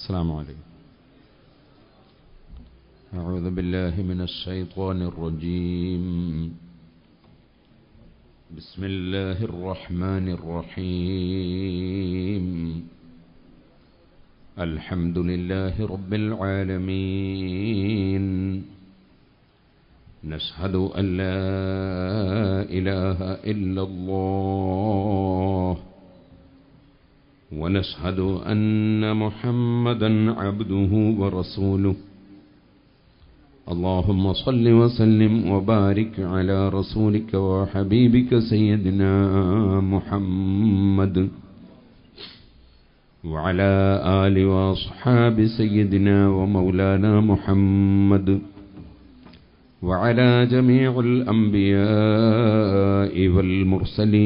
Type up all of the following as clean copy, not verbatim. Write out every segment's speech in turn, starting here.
السلام عليكم. أعوذ بالله من الشيطان الرجيم. بسم الله الرحمن الرحيم. الحمد لله رب العالمين. نشهد أن لا إله إلا الله ونشهد أن محمدًا عبده ورسوله. اللهم صل وسلم وبارك على رسولك وحبيبك سيدنا محمد وعلى آل وأصحاب سيدنا ومولانا محمد وعلى جميع الأنبياء والمرسلين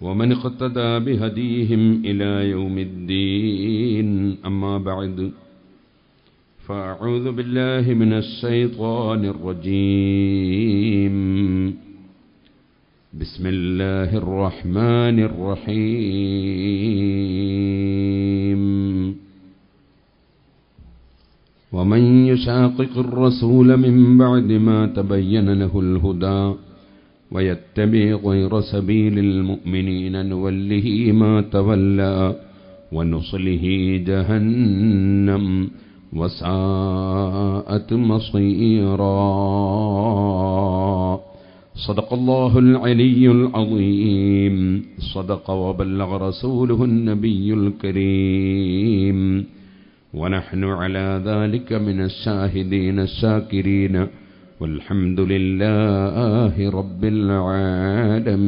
ومن اقتدى بهديهم إلى يوم الدين. أما بعد، فأعوذ بالله من الشيطان الرجيم. بسم الله الرحمن الرحيم. ومن يشاقق الرسول من بعد ما تبين له الهدى ويتبع غير سبيل المؤمنين نوله ما تولى ونصله جهنم وساءت مصيرا. صدق الله العلي العظيم. صدق وبلغ رسوله النبي الكريم. ونحن على ذلك من الشاهدين الشاكرين والحمد لله رب العالمين.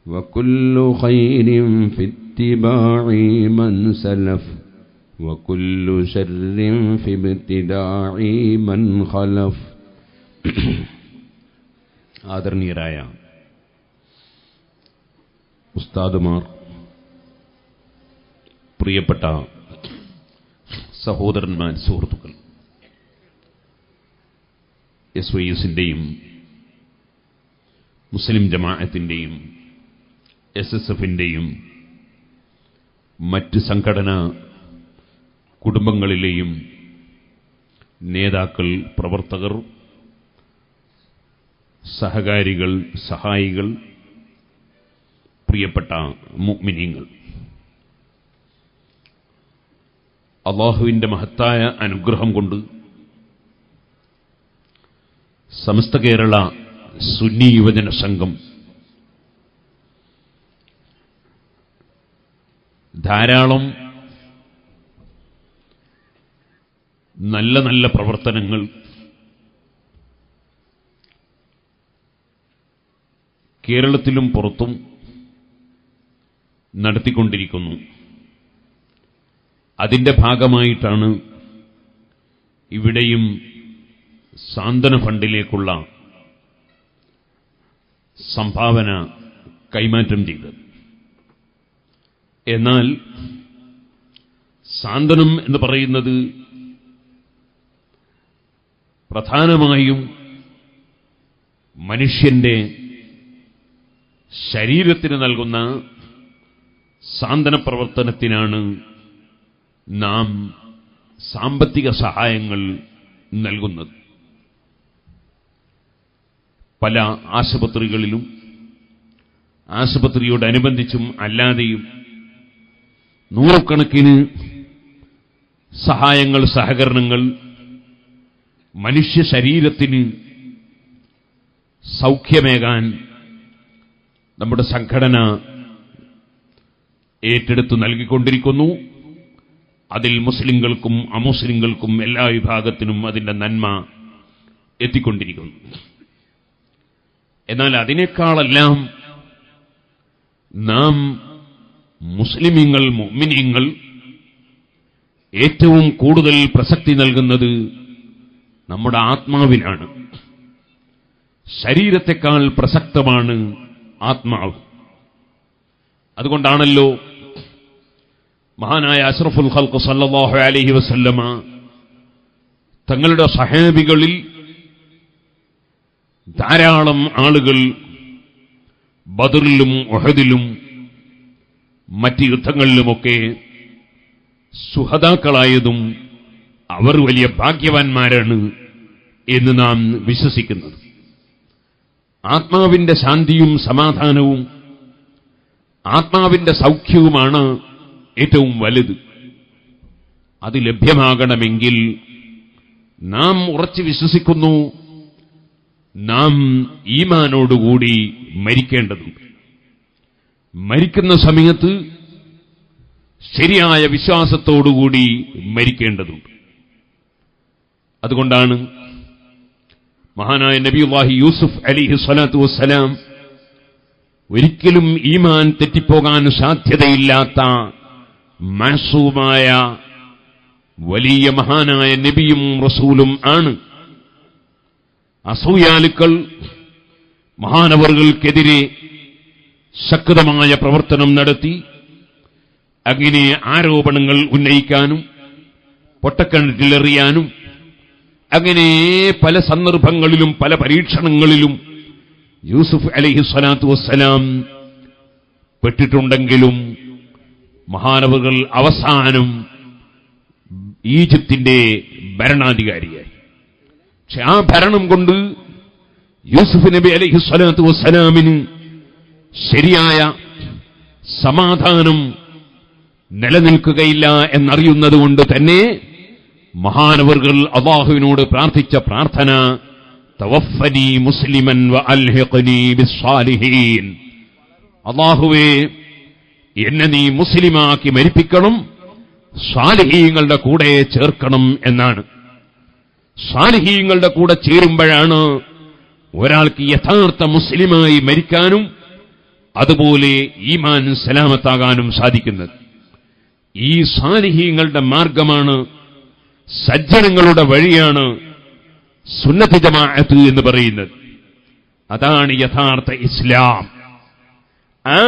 وكل خير في اتباع من سلف وكل شر في ابتداع من خلف. ആദരണീയരായ ഉസ്താദുമാർ, പ്രിയപ്പെട്ട സഹോദരന്മാർ, സുഹൃത്തുക്കൾ, SYSന്റെയും മുസ്ലിം ജമാഅത്തിന്റെയും SSFന്റെയും മറ്റ് സംഘടനാ കുടുംബങ്ങളിലെയും നേതാക്കൾ, പ്രവർത്തകർ, സഹകാരികൾ, സഹായികൾ, പ്രിയപ്പെട്ട മുഅ്മിനീങ്ങൾ, അല്ലാഹുവിന്റെ മഹത്തായ അനുഗ്രഹം കൊണ്ട് സമസ്ത കേരള സുന്നി യുവജന സംഘം ധാരാളം നല്ല നല്ല പ്രവർത്തനങ്ങൾ കേരളത്തിലും പുറത്തും നടത്തിക്കൊണ്ടിരിക്കുന്നു. അതിന്റെ ഭാഗമായിട്ടാണ് ഇവിടെയും സാന്ത്വന ഫണ്ടിലേക്കുള്ള സംഭാവന കൈമാറ്റം ചെയ്തത്. എന്നാൽ സാന്ത്വനം എന്ന് പറയുന്നത് പ്രധാനമായും മനുഷ്യന്റെ ശരീരത്തിന് നൽകുന്ന സാന്ത്വന പ്രവർത്തനത്തിനാണ് നാം സാമ്പത്തിക സഹായങ്ങൾ നൽകുന്നത്. പല ആശുപത്രികളിലും ആശുപത്രിയോടനുബന്ധിച്ചും അല്ലാതെയും നൂറുകണക്കിന് സഹായങ്ങൾ, സഹകരണങ്ങൾ മനുഷ്യ ശരീരത്തിന് സൗഖ്യമേകാൻ നമ്മുടെ സംഘടന ഏറ്റെടുത്തു നൽകിക്കൊണ്ടിരിക്കുന്നു. അതിൽ മുസ്ലിങ്ങൾക്കും അമുസ്ലിങ്ങൾക്കും എല്ലാ വിഭാഗത്തിനും അതിന്റെ നന്മ എത്തിക്കൊണ്ടിരിക്കുന്നു. എന്നാൽ അതിനേക്കാളെല്ലാം നാം മുസ്ലിമീങ്ങൾ, മുഅ്മിനീങ്ങൾ ഏറ്റവും കൂടുതൽ പ്രസക്തി നൽകുന്നത് നമ്മുടെ ആത്മാവിനാണ്. ശരീരത്തെക്കാൾ പ്രസക്തമാണ് ആത്മാവ്. അതുകൊണ്ടാണല്ലോ മഹാനായ അഷ്റഫുൽ ഖൽഖ് സല്ലല്ലാഹു അലൈഹി വസല്ലമ തങ്ങളുടെ സഹാബികളിൽ ധാരാളം ആളുകൾ ബദറിലും ഉഹദിലും മറ്റ് യുദ്ധങ്ങളിലുമൊക്കെ സുഹദാക്കളായതും അവർ വലിയ ഭാഗ്യവാന്മാരാണ് എന്ന് നാം വിശ്വസിക്കുന്നത്. ആത്മാവിന്റെ ശാന്തിയും സമാധാനവും ആത്മാവിന്റെ സൗഖ്യവുമാണ് ഏറ്റവും വലുത്. അത് ലഭ്യമാകണമെങ്കിൽ നാം ഉറച്ചു വിശ്വസിക്കുന്നു, നാം ഈമാനോടുകൂടി മരിക്കേണ്ടതുണ്ട്. മരിക്കുന്ന സമയത്ത് ശരിയായ വിശ്വാസത്തോടുകൂടി മരിക്കേണ്ടതുണ്ട്. അതുകൊണ്ടാണ് മഹാനായ നബിയുല്ലാഹി യൂസുഫ് അലൈഹി സ്വലാത്തു വസ്സലാം ഒരിക്കലും ഈമാൻ തെറ്റിപ്പോകാൻ സാധ്യതയില്ലാത്ത മാസൂമായ വലിയ മഹാനായ നബിയും റസൂലും ആണ്. അസൂയാലുക്കൾ മഹാനവറുകൾക്കെതിരെ ശക്തമായ പ്രവർത്തനം നടത്തി അങ്ങനെ ആരോപണങ്ങൾ ഉന്നയിക്കാനും പൊട്ടക്കിണറ്റിലെറിയാനും അങ്ങനെ പല സന്ദർഭങ്ങളിലും പല പരീക്ഷണങ്ങളിലും യൂസുഫ് അലൈഹി സ്വലാത്തു വസ്സലാം പെട്ടിട്ടുണ്ടെങ്കിലും മഹാനവറുകൾ അവസാനം ഈജിപ്തിന്റെ ഭരണാധികാരിയായി. പക്ഷെ ആ ഭരണം കൊണ്ട് യൂസുഫ് നബി അലൈഹി സ്വലാത്തു വസ്സലാമിന് ശരിയായ സമാധാനം നിലനിൽക്കുകയില്ല എന്നറിയുന്നതുകൊണ്ട് തന്നെ മഹാനവറുകൾ അല്ലാഹുവിനോട് പ്രാർത്ഥിച്ച പ്രാർത്ഥന തവഫനി മുസ്ലിമൻ വ അൽഹിഖ്നി ബിസ്സാലിഹീൻ, അല്ലാഹുവേ എന്നെ നീ മുസ്ലിമാക്കി മരിപ്പിക്കണം, സാലിഹീങ്ങളുടെ കൂടെ ചേർക്കണം എന്നാണ്. സാലിഹീങ്ങളുടെ കൂടെ ചേരുമ്പോഴാണ് ഒരാൾക്ക് യഥാർത്ഥ മുസ്ലിമായി മരിക്കാനും അതുപോലെ ഈമാൻ സലാമത്താകാനും സാധിക്കുന്നത്. ഈ സാലിഹീങ്ങളുടെ മാർഗമാണ്, സജ്ജനങ്ങളുടെ വഴിയാണ് സുന്നത്ത് ജമാഅത്ത് എന്ന് പറയുന്നത്. അതാണ് യഥാർത്ഥ ഇസ്ലാം. ആ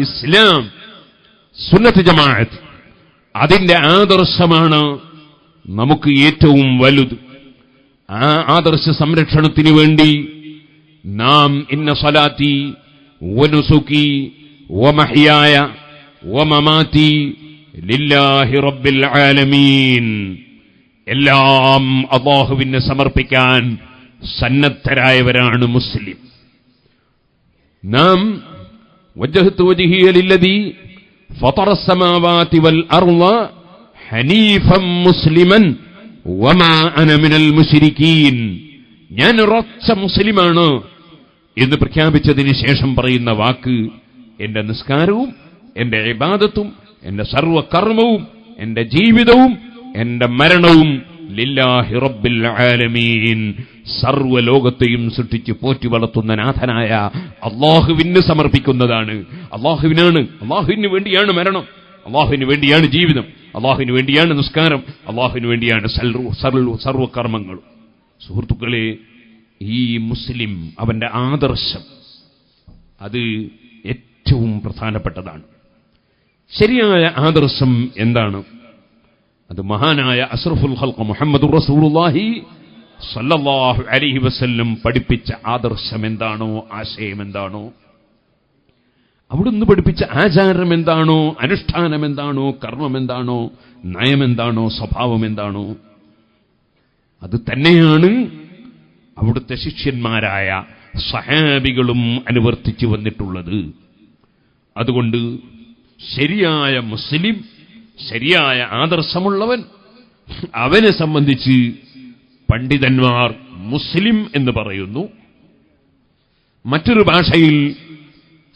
ഇസ്ലാം സുന്നത്ത് ജമാഅത്ത് അതിന്റെ ആദർശമാണ് നമുക്ക് ഏറ്റവും വലുത്. ആ ആദർശ സംരക്ഷണത്തിന് വേണ്ടി നാം ഇന്ന സ്വലാത്തി വനുസുകി വമഹ്യായ വമമാതി ലില്ലാഹി റബ്ബിൽ ആലമീൻ, എല്ലാം അല്ലാഹുവിന് സമർപ്പിക്കാൻ സന്നദ്ധരായവരാണ് മുസ്ലിം. നാം വജ്ജഹ്തു വജ്ഹിയ ലില്ലദീ ഫതറ അസ്സമാവാതി വൽ അർള ഹനീഫൻ മുസ്ലിമൻ വമാ അന മിനൽ മുശ്രിക്കീൻ, ഞാൻ ഉറച്ച മുസ്ലിമാണ് എന്ന് പ്രഖ്യാപിച്ചതിന് ശേഷം പറയുന്ന വാക്ക്, എന്റെ നിസ്കാരവും എന്റെ ഇബാദത്തും എന്റെ സർവകർമ്മവും എന്റെ ജീവിതവും എന്റെ മരണവും ലില്ലാഹി റബ്ബിൽ ആലമീൻ, സർവ്വലോകത്തെയും സൃഷ്ടിച്ച് പോറ്റി വളർത്തുന്ന നാഥനായ അല്ലാഹുവിന് സമർപ്പിക്കുന്നതാണ്. അല്ലാഹുവിനാണ്, അല്ലാഹുവിന് വേണ്ടിയാണ് മരണം, അല്ലാഹുവിന് വേണ്ടിയാണ് ജീവിതം, അല്ലാഹുവിന് വേണ്ടിയാണ് നിസ്കാരം, അല്ലാഹുവിന് വേണ്ടിയാണ് സർവകർമ്മങ്ങളും. സുഹൃത്തുക്കളെ, ഈ മുസ്ലിം അവന്റെ ആദർശം അത് ഏറ്റവും പ്രധാനപ്പെട്ടതാണ്. ശരിയായ ആദർശം എന്താണ്? അത് മഹാനായ അസ്റഫുൽ ഖൽഖ് മുഹമ്മദുർ റസൂലുള്ളാഹി സല്ലല്ലാഹു അലൈഹി വസല്ലം പഠിപ്പിച്ച ആദർശം എന്താണോ, ആശയം എന്താണോ, അവിടുന്ന് പഠിപ്പിച്ച ആചാരം എന്താണോ, അനുഷ്ഠാനം എന്താണോ, കർമ്മം എന്താണോ, നയമെന്താണോ, സ്വഭാവം എന്താണോ, അത് തന്നെയാണ് അവിടുത്തെ ശിഷ്യന്മാരായ സഹാബികളും അനുവർത്തിച്ചു വന്നിട്ടുള്ളത്. അതുകൊണ്ട് ശരിയായ മുസ്ലിം, ശരിയായ ആദർശമുള്ളവൻ, അവനെ സംബന്ധിച്ച് പണ്ഡിതന്മാർ മുസ്ലിം എന്ന് പറയുന്നു. മറ്റൊരു ഭാഷയിൽ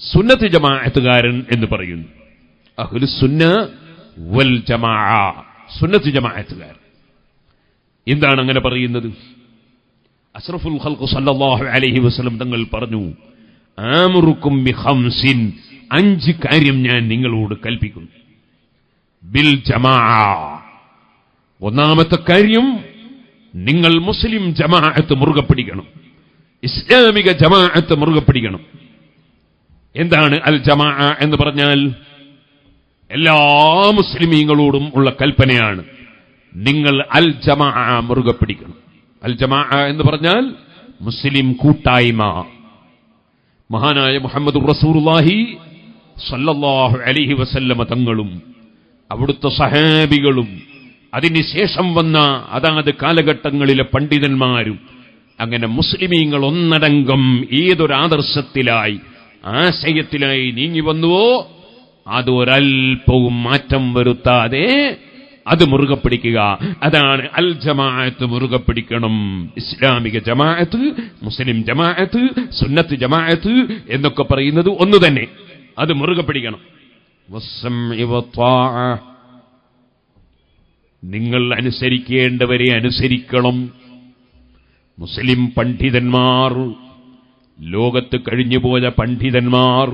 സുന്നത്ത് ജമാഅത്തുകാരൻ എന്ന് പറയുന്നു. അഹ്ലുസുന്ന വൽ ജമാഅ, സുന്നത്ത് ജമാഅത്തുകാരൻ. എന്താണ് അങ്ങനെ പറയുന്നത്? അഷ്റഫുൽ ഖൽഖ് സല്ലല്ലാഹു അലൈഹി വസല്ലം തങ്ങൾ പറഞ്ഞു, ആമുറുക്കും ബിഖംസിൻ, 5 കാര്യം ഞാൻ നിങ്ങളോട് കൽപ്പിക്കുന്നു. ബിൽ ജമാഅ, ഒന്നാമത്തെ കാര്യം, നിങ്ങൾ മുസ്ലിം ജമാഅത്ത് മുറുകെ പിടിക്കണം, ഇസ്ലാമിക ജമാഅത്ത് മുറുകെ പിടിക്കണം. എന്താണ് അൽ ജമാഅ എന്ന് പറഞ്ഞാൽ? എല്ലാ മുസ്ലിമീങ്ങളോടും ഉള്ള കൽപ്പനയാണ്, നിങ്ങൾ അൽ ജമാഅ മുറുകെ പിടിക്കണം. അൽ ജമാഅ എന്ന് പറഞ്ഞാൽ മുസ്ലിം കൂട്ടായ്മ. മഹാനായ മുഹമ്മദുർ റസൂലുള്ളാഹി സ്വല്ലല്ലാഹു അലൈഹി വസല്ലമ തങ്ങളും അവിടുത്തെ സഹാബികളും അതിനുശേഷം വന്ന അതാത് കാലഘട്ടങ്ങളിലെ പണ്ഡിതന്മാരും അങ്ങനെ മുസ്ലിമീങ്ങൾ ഒന്നടങ്കം ഏതൊരാദർശത്തിലായി ആശയത്തിലായി നീങ്ങി വന്നുവോ അതൊരൽപ്പവും മാറ്റം വരുത്താതെ അത് മുറുകെ പിടിക്കുക. അതാണ് അൽ ജമാഅത്ത്. മുറുകെ പിടിക്കണം. ഇസ്ലാമിക ജമാഅത്ത്, മുസ്ലിം ജമാഅത്ത്, സുന്നത്ത് ജമാഅത്ത് എന്നൊക്കെ പറയുന്നത് ഒന്നു തന്നെ. അത് മുറുകെ പിടിക്കണം. നിങ്ങൾ അനുസരിക്കേണ്ടവരെ അനുസരിക്കണം. മുസ്ലിം പണ്ഡിതന്മാർ, ലോകത്ത് കഴിഞ്ഞുപോയ പണ്ഡിതന്മാർ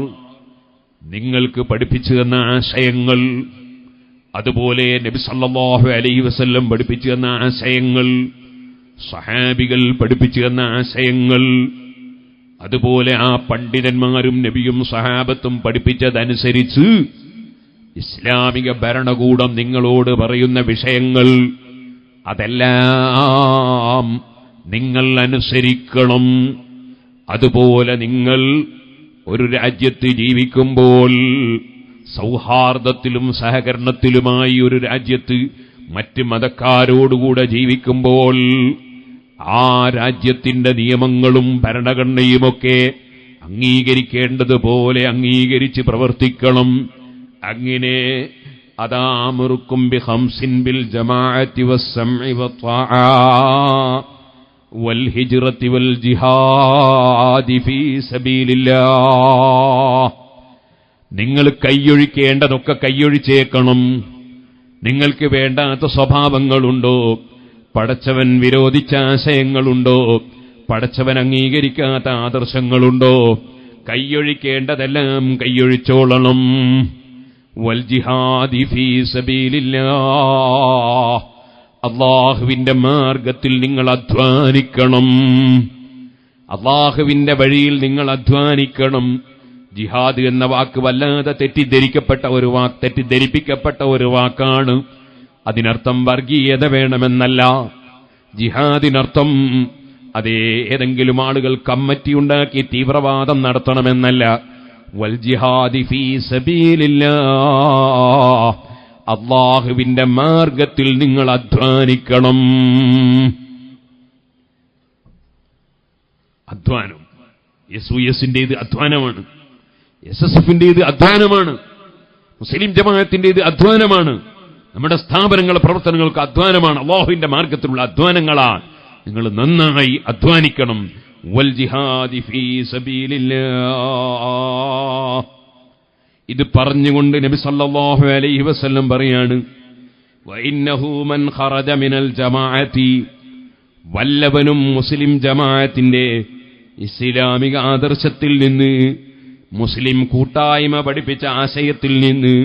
നിങ്ങൾക്ക് പഠിപ്പിച്ചു തന്ന ആശയങ്ങൾ, അതുപോലെ നബി സല്ലല്ലാഹു അലൈഹി വസല്ലം പഠിപ്പിച്ചു തന്ന ആശയങ്ങൾ, സഹാബികൾ പഠിപ്പിച്ചു തന്ന ആശയങ്ങൾ, അതുപോലെ ആ പണ്ഡിതന്മാരും നബിയും സഹാബത്തും പഠിപ്പിച്ചതനുസരിച്ച് ഇസ്ലാമിക ഭരണകൂടം നിങ്ങളോട് പറയുന്ന വിഷയങ്ങൾ അതെല്ലാം നിങ്ങൾ അനുസരിക്കണം. അതുപോലെ നിങ്ങൾ ഒരു രാജ്യത്ത് ജീവിക്കുമ്പോൾ സൗഹാർദ്ദത്തിലും സഹകരണത്തിലുമായി ഒരു രാജ്യത്ത് മറ്റ് മതക്കാരോടുകൂടെ ജീവിക്കുമ്പോൾ ആ രാജ്യത്തിന്റെ നിയമങ്ങളും ഭരണഘടനയുമൊക്കെ അംഗീകരിക്കേണ്ടതുപോലെ അംഗീകരിച്ച് പ്രവർത്തിക്കണം. അങ്ങനെ അതാമുറുക്കും ബിഖംസിൻ ബിൽ ജമാഅത്തി വസ്സംഇ വത്വാഅ വൽ ഹിജ്റതി വൽ ജിഹാദി ഫീ സബീലില്ലാഹ്. നിങ്ങൾ കൈയൊഴിക്കേണ്ടതൊക്കെ കൈയൊഴിച്ചേക്കണം. നിങ്ങൾക്ക് വേണ്ടാത്ത സ്വഭാവങ്ങളുണ്ടോ, പടച്ചവൻ വിരോധിച്ച ആശയങ്ങളുണ്ടോ, പടച്ചവൻ അംഗീകരിക്കാത്ത ആദർശങ്ങളുണ്ടോ, കൈയൊഴിക്കേണ്ടതെല്ലാം കൈയൊഴിച്ചോളണം. വൽ ജിഹാദി ഫീ സബീലില്ലാഹ്. അല്ലാഹുവിന്റെ മാർഗത്തിൽ നിങ്ങൾ അധ്വാനിക്കണം. അല്ലാഹുവിന്റെ വഴിയിൽ നിങ്ങൾ അധ്വാനിക്കണം. ജിഹാദ് എന്ന വാക്ക് വല്ലാതെ തെറ്റിദ്ധരിപ്പിക്കപ്പെട്ട ഒരു വാക്കാണ്. അതിനർത്ഥം വർഗീയത വേണമെന്നല്ല. ജിഹാദിനർത്ഥം അതേ ഏതെങ്കിലും ആളുകൾ കമ്മിറ്റി ഉണ്ടാക്കി തീവ്രവാദം നടത്തണമെന്നല്ല. വൽ ജിഹാദി ഫീ സബീലില്ലാഹ്. അല്ലാഹുവിന്റെ മാർഗത്തിൽ നിങ്ങൾ അധ്വാനിക്കണം. അധ്വാനം SOSന്റേത് അധ്വാനമാണ്, SSFന്റേത് അധ്വാനമാണ്, മുസ്ലിം ജമാഅത്തിന്റേത് അധ്വാനമാണ്, നമ്മുടെ സ്ഥാപനങ്ങളുടെ പ്രവർത്തനങ്ങൾക്ക് അധ്വാനമാണ്. അല്ലാഹുവിന്റെ മാർഗത്തിലുള്ള അധ്വാനങ്ങളാണ്. നിങ്ങൾ നന്നായി അധ്വാനിക്കണം. വൽ ജിഹാദി ഫീ സബീലില്ലാഹ്. ഇത് പറഞ്ഞുകൊണ്ട് നബി സല്ലല്ലാഹു അലൈഹി വസല്ലം പറയാണ്, വഇന്നഹു മൻ ഖറജ മിനൽ ജമാഅത്തി. വല്ലവനും മുസ്ലിം ജമാഅത്തിന്റെ ഇസ്ലാമിക ആദർശത്തിൽ നിന്ന്, മുസ്ലിം കൂട്ടായ്മ പഠിപ്പിച്ച ആശയത്തിൽ നിന്ന്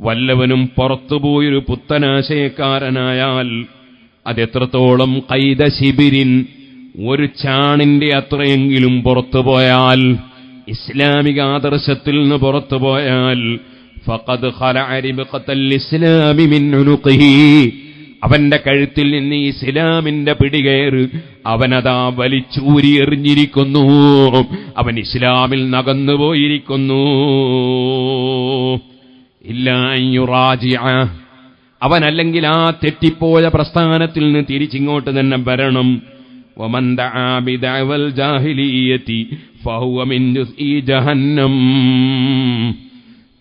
വല്ലവനും പുറത്തുപോയൊരു പുത്തനാശയക്കാരനായാൽ അതെത്രത്തോളം ഖൈദ ശിബിരിൻ, ഒരു ചാണിന്റെ അത്രയെങ്കിലും പുറത്തുപോയാൽ, ഇസ്ലാമിക ആദർശത്തിൽ നിന്ന് പുറത്തുപോയാൽ, ഫഖദ് ഖലഅ റിബ്ഖത്തൽ ഇസ്ലാമി മിൻ ഉനുഖിഹി. അവന്റെ കഴുത്തിൽ നിന്ന് ഇസ്ലാമിന്റെ പിടികയറ് അവനതാ വലിച്ചൂരി എറിഞ്ഞിരിക്കുന്നു. അവൻ ഇസ്ലാമിൽ നകന്നുപോയിരിക്കുന്നു. ഇല്ലാ അൻ യുറാജിഅ. അവനല്ലെങ്കിൽ ആ തെറ്റിപ്പോയ പ്രസ്ഥാനത്തിൽ നിന്ന് തിരിച്ചിങ്ങോട്ട് തന്നെ വരണം. വമൻ ദഅ ബിദഅവൽ ജാഹിലിയ്യതി ഫഹുവ മിൻ ജുസ്ഇ ജഹന്നം.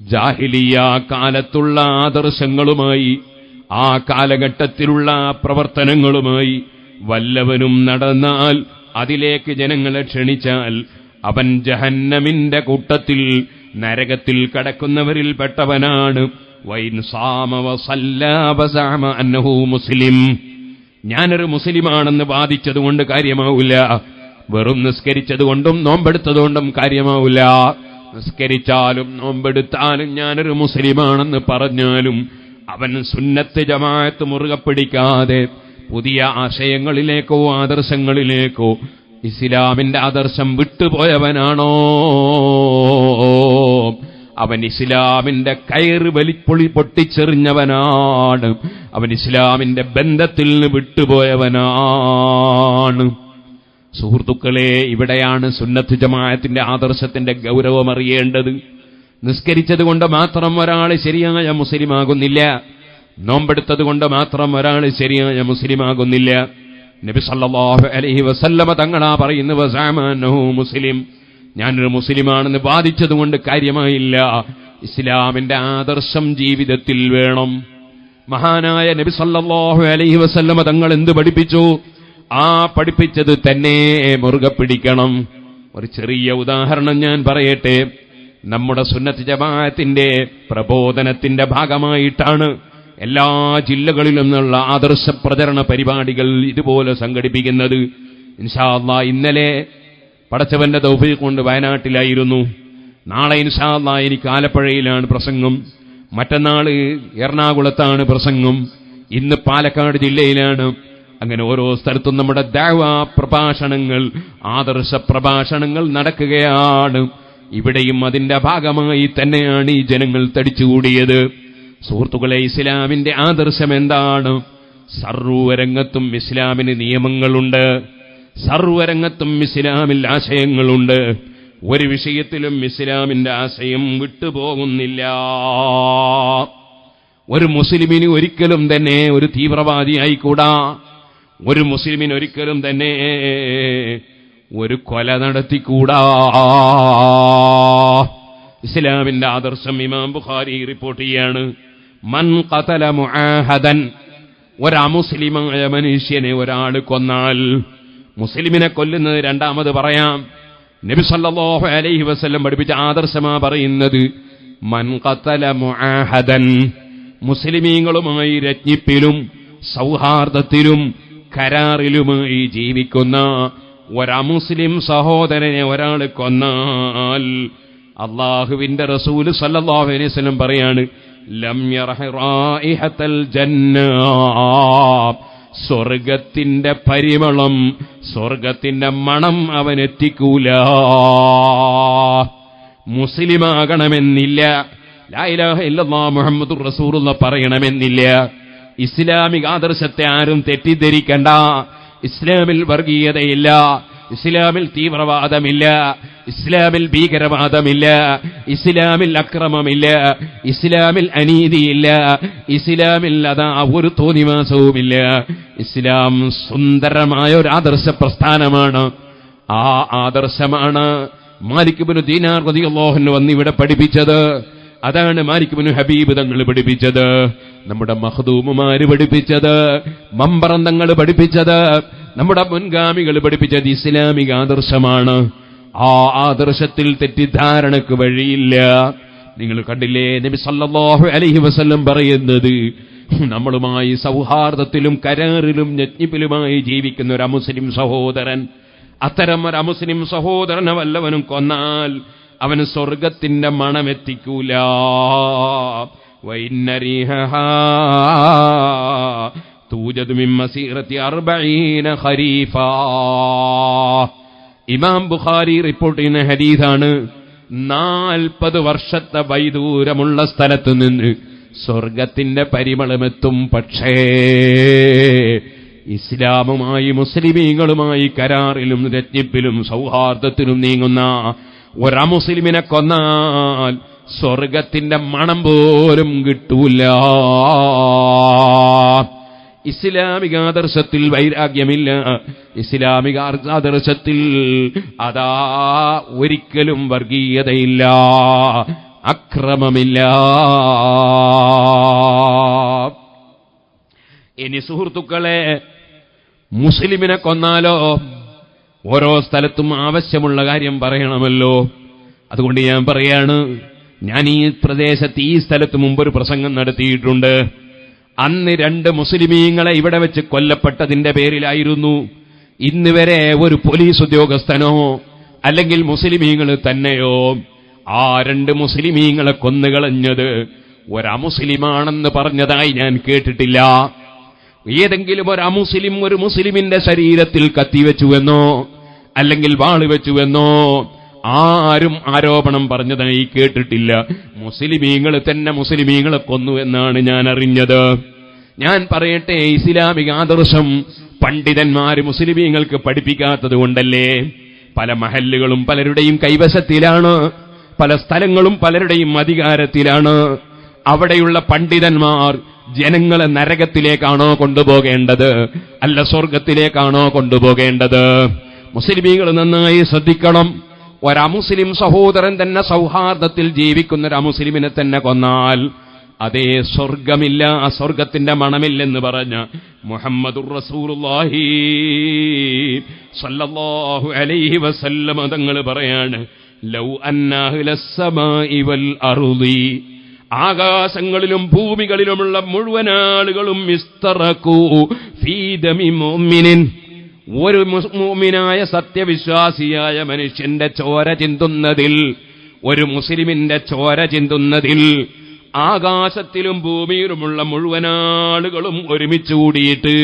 ജാഹിലിയ കാലത്തുള്ള ആദർശങ്ങളുമായി, ആ കാലഘട്ടത്തിലുള്ള പ്രവർത്തനങ്ങളുമായി വല്ലവനും നടന്നാൽ, അതിലേക്ക് ജനങ്ങളെ ക്ഷണിച്ചാൽ, അവൻ ജഹന്നമിന്റെ കൂട്ടത്തിൽ, നരകത്തിൽ കടക്കുന്നവരിൽ പെട്ടവനാണ്. വൈൻ സാമ വസല്ലാ വസഅമ അന്നഹു മുസ്ലിം. ഞാനൊരു മുസ്ലിമാണെന്ന് വാദിച്ചതുകൊണ്ട് കാര്യമാവില്ല. വെറും നിസ്കരിച്ചതുകൊണ്ടും നോമ്പെടുത്തതുകൊണ്ടും കാര്യമാവില്ല. നിസ്കരിച്ചാലും നോമ്പെടുത്താലും ഞാനൊരു മുസ്ലിമാണെന്ന് പറഞ്ഞാലും അവൻ സുന്നത്ത് ജമാഅത്ത് മുറുകെ പിടിക്കാതെ പുതിയ ആശയങ്ങളിലേക്കോ ആദർശങ്ങളിലേക്കോ ഇസ്ലാമിന്റെ ആദർശം വിട്ടുപോയവനാണോ, അവൻ ഇസ്ലാമിന്റെ കയറ് പൊട്ടിച്ചെറിഞ്ഞവനാണ്. അവൻ ഇസ്ലാമിന്റെ ബന്ധത്തിൽ നിന്ന് വിട്ടുപോയവനാണ്. സുഹൃത്തുക്കളെ, ഇവിടെയാണ് സുന്നത്ത് ജമാഅത്തിന്റെ ആദർശത്തിന്റെ ഗൗരവം അറിയേണ്ടത്. നിസ്കരിച്ചത് കൊണ്ട് മാത്രം ഒരാൾ ശരിയായ മുസ്ലിമാകുന്നില്ല. നോമ്പെടുത്തത് കൊണ്ട് മാത്രം ഒരാൾ ശരിയായ മുസ്ലിമാകുന്നില്ല. നബി സല്ലല്ലാഹു അലൈഹി വസല്ലമ തങ്ങളാ പറയുന്നു, വസഅമനഹു മുസ്ലിം, ഞാനൊരു മുസ്ലിമാണെന്ന് വാദിച്ചതുകൊണ്ട് കാര്യമായില്ല. ഇസ്ലാമിന്റെ ആദർശം ജീവിതത്തിൽ വേണം. മഹാനായ നബി സല്ലല്ലാഹു അലൈഹി വസല്ലമ തങ്ങൾ എന്ത് പഠിപ്പിച്ചു? ആ പഠിപ്പിച്ചത് തന്നെ മുറുകെ പിടിക്കണം. ഒരു ചെറിയ ഉദാഹരണം ഞാൻ പറയട്ടെ. നമ്മുടെ സുന്നത്ത് ജമാഅത്തിന്റെ പ്രബോധനത്തിന്റെ ഭാഗമായിട്ടാണ് എല്ലാ ജില്ലകളിലും നിന്നുള്ള ആദർശ പ്രചരണ പരിപാടികൾ ഇതുപോലെ സംഘടിപ്പിക്കുന്നത്. ഇൻഷാ അല്ലാഹ് ഇന്നലെ പടച്ചവന്റെ തൗഫീഖ് കൊണ്ട് വയനാട്ടിലായിരുന്നു. നാളെ ഇൻഷാ അല്ലാഹ് എനിക്ക് ആലപ്പുഴയിലാണ് പ്രസംഗം. മറ്റന്നാള് എറണാകുളത്താണ് പ്രസംഗം. ഇന്ന് പാലക്കാട് ജില്ലയിലാണ്. അങ്ങനെ ഓരോ സ്ഥലത്തും നമ്മുടെ ദഅവാ പ്രഭാഷണങ്ങൾ, ആദർശ പ്രഭാഷണങ്ങൾ നടക്കുകയാണ്. ഇവിടെയും അതിന്റെ ഭാഗമായി തന്നെയാണ് ഈ ജനങ്ങൾ തടിച്ചുകൂടിയത്. സുഹൃത്തുക്കളെ, ഇസ്ലാമിന്റെ ആദർശം എന്താണ്? സർവ്വരംഗത്തും ഇസ്ലാമിന് നിയമങ്ങളുണ്ട്. സർവ്വരംഗത്തും ഇസ്ലാമിൽ ആശയങ്ങളുണ്ട്. ഒരു വിഷയത്തിലും ഇസ്ലാമിന്റെ ആശയം വിട്ടുപോകുന്നില്ല. ഒരു മുസ്ലിമിന് ഒരിക്കലും തന്നെ ഒരു തീവ്രവാദിയായിക്കൂടാ. ഒരു മുസ്ലിമിന് ഒരിക്കലും തന്നെ ഒരു കൊല നടത്തിക്കൂടാ. ഇസ്ലാമിന്റെ ആദർശം ഇമാം ബുഖാരി റിപ്പോർട്ട് ചെയ്യാണ്. മൻ ഖതല മുആഹദൻ, ഒരമുസ്ലിമായ മനുഷ്യനെ ഒരാൾ കൊന്നാൽ, മുസ്ലിമിനെ കൊല്ലുന്നത് രണ്ടാമത് പറയാം. നബി സല്ലല്ലാഹു അലൈഹി വസല്ലം പഠിപ്പിച്ച ആദർശമാ പറയുന്നത്. മൻ ഖതല മുആഹദൻ, മുസ്ലിമീങ്ങളുമായി രജ്ഞിപ്പിലും സൗഹാർദ്ദത്തിലും കരാറിലുമായി ജീവിക്കുന്ന ഒരമുസ്ലിം സഹോദരനെ ഒരാൾ കൊന്നാൽ, അല്ലാഹുവിന്റെ റസൂൽ സല്ലല്ലാഹു അലൈഹി വസല്ലം പറയാണ്, ലം യറഹ റായിഹത്തൽ ജന്ന, സ്വർഗത്തിന്റെ പരിമളം, സ്വർഗത്തിന്റെ മണം അവനെത്തിക്കൂല. മുസ്ലിമാകണമെന്നില്ല, ലാ ഇലാഹ ഇല്ലല്ലാഹ് മുഹമ്മദുർ റസൂലുള്ളാഹ് പറയണമെന്നില്ല. ഇസ്ലാമിക ആദർശത്തെ ആരും തെറ്റിദ്ധരിക്കണ്ട. ഇസ്ലാമിൽ വർഗീയതയില്ല, ഇസ്ലാമിൽ തീവ്രവാദമില്ല, ഇസ്ലാമിൽ ഭീകരവാദമില്ല, ഇസ്ലാമിൽ അക്രമമില്ല, ഇസ്ലാമിൽ അനീതിയില്ല, ഇസ്ലാമിൽ അതാ ഒരു തോന്നിവാസവുമില്ല. ഇസ്ലാം സുന്ദരമായ ഒരു ആദർശ പ്രസ്ഥാനമാണ്. ആ ആദർശമാണ് മാലിക് ഇബ്നു ദീനാർ റളിയല്ലാഹു അൻഹു വന്ന് ഇവിടെ പഠിപ്പിച്ചത്. അതാണ് മാലിക് ഇബ്നു ഹബീബ് തങ്ങൾ പഠിപ്പിച്ചത്, നമ്മുടെ മഖ്ദൂമുമാര് പഠിപ്പിച്ചത്, മമ്പറം തങ്ങൾ പഠിപ്പിച്ചത്, നമ്മുടെ മുൻഗാമികൾ പഠിപ്പിച്ചത് ഇസ്ലാമിക ആദർശമാണ്. ആ ആദർശത്തിൽ തെറ്റിദ്ധാരണക്ക് വഴിയില്ല. നിങ്ങൾ കണ്ടില്ലേ, നബി സല്ലല്ലാഹു അലൈഹി വസല്ലം പറയുന്നത്, നമ്മളുമായി സൗഹാർദ്ദത്തിലും കരാറിലും യജ്ഞിപ്പിലുമായി ജീവിക്കുന്ന ഒരു അമുസ്ലിം സഹോദരൻ, അത്തരം ഒരു അമുസ്ലിം സഹോദരനെ വല്ലവനും കൊന്നാൽ അവന് സ്വർഗത്തിന്റെ മണമെത്തിക്കൂല. വഇന്ന റീഹഹാ തൂജദു മിൻ മസീറത്തി 40 ഖരീഫാ. ഇമാം ബുഖാരി റിപ്പോർട്ട് ചെയ്യുന്ന ഹദീസാണ്. 40 വർഷത്തെ വൈദൂരമുള്ള സ്ഥലത്ത് നിന്ന് സ്വർഗത്തിന്റെ പരിമളമെത്തും. പക്ഷേ ഇസ്ലാമുമായി മുസ്ലിമീങ്ങളുമായി കരാറിലും രജ്ഞിപ്പിലും സൗഹാർദ്ദത്തിലും നീങ്ങുന്ന ഒരമുസ്ലിമിനെ കൊന്നാൽ സ്വർഗത്തിന്റെ മണം പോലും കിട്ടൂല. ഇസ്ലാമിക ആദർശത്തിൽ വൈരാഗ്യമില്ല. ഇസ്ലാമിക ആദർശത്തിൽ അതാ ഒരിക്കലും വർഗീയതയില്ല, അക്രമമില്ല. ഇനി സുഹൃത്തുക്കളെ, മുസ്ലിമിനെ കൊന്നാലോ? ഓരോ സ്ഥലത്തും ആവശ്യമുള്ള കാര്യം പറയണമല്ലോ. അതുകൊണ്ട് ഞാൻ പറയാണ്, ഞാൻ ഈ പ്രദേശത്ത് ഈ സ്ഥലത്ത് മുമ്പൊരു പ്രസംഗം നടത്തിയിട്ടുണ്ട്. അന്ന് 2 മുസ്ലിമീങ്ങളെ ഇവിടെ വെച്ച് കൊല്ലപ്പെട്ടതിന്റെ പേരിലായിരുന്നു ഇന്ന് വരെ ഒരു പോലീസ് ഉദ്യോഗസ്ഥനോ അല്ലെങ്കിൽ മുസ്ലിമീങ്ങൾ തന്നെയോ ആ 2 മുസ്ലിമീങ്ങളെ കൊന്നുകളഞ്ഞത് ഒരമുസ്ലിമാണെന്ന് പറഞ്ഞതായി ഞാൻ കേട്ടിട്ടില്ല. ഏതെങ്കിലും ഒരമുസ്ലിം ഒരു മുസ്ലിമിന്റെ ശരീരത്തിൽ കത്തിവെച്ചുവെന്നോ അല്ലെങ്കിൽ വാള് വെച്ചുവെന്നോ ആരും ആരോപണം പറഞ്ഞതായി കേട്ടിട്ടില്ല. മുസ്ലിമീങ്ങൾ തന്നെ മുസ്ലിമീങ്ങളെ കൊന്നു എന്നാണ് ഞാൻ അറിഞ്ഞത്. ഞാൻ പറയട്ടെ, ഇസ്ലാമിക ആദർശം പണ്ഡിതന്മാര് മുസ്ലിമീങ്ങൾക്ക് പഠിപ്പിക്കാത്തത് കൊണ്ടല്ലേ? പല മഹല്ലുകളും പലരുടെയും കൈവശത്തിലാണ്, പല സ്ഥലങ്ങളും പലരുടെയും അധികാരത്തിലാണ്. അവിടെയുള്ള പണ്ഡിതന്മാർ ജനങ്ങളെ നരകത്തിലേക്കാണോ കൊണ്ടുപോകേണ്ടത്, അല്ല സ്വർഗത്തിലേക്കാണോ കൊണ്ടുപോകേണ്ടത്? മുസ്ലിമീങ്ങൾ നന്നായി ശ്രദ്ധിക്കണം. ഒരമുസ്ലിം സഹോദരൻ തന്നെ സൗഹാർദ്ദത്തിൽ ജീവിക്കുന്ന ഒരു അമുസ്ലിമിനെ തന്നെ കൊന്നാൽ അതേ സ്വർഗമില്ല, സ്വർഗത്തിന്റെ മണമില്ലെന്ന് പറഞ്ഞ മുഹമ്മദുർ റസൂലുള്ളാഹി സ്വല്ലല്ലാഹു അലൈഹി വസല്ലം തങ്ങൾ പറയാണ്, ലൗ അന്ന അഹ്ലസ്സമാഇ വൽ അർളി, ആകാശങ്ങളിലും ഭൂമികളിലുമുള്ള മുഴുവൻ ആളുകളും ഇസ്തറഖൂ ഫീ ദമി മുഅ്മിനിൻ, ഒരു മുഅ്മിനായ സത്യവിശ്വാസിയായ മനുഷ്യന്റെ ചോര ചിന്തുന്നതിൽ, ഒരു മുസ്ലിമിന്റെ ചോര ചിന്തുന്നതിൽ ആകാശത്തിലും ഭൂമിയിലുമുള്ള മുഴുവൻ ആളുകളും ഒരുമിച്ച് കൂടിയിട്ട്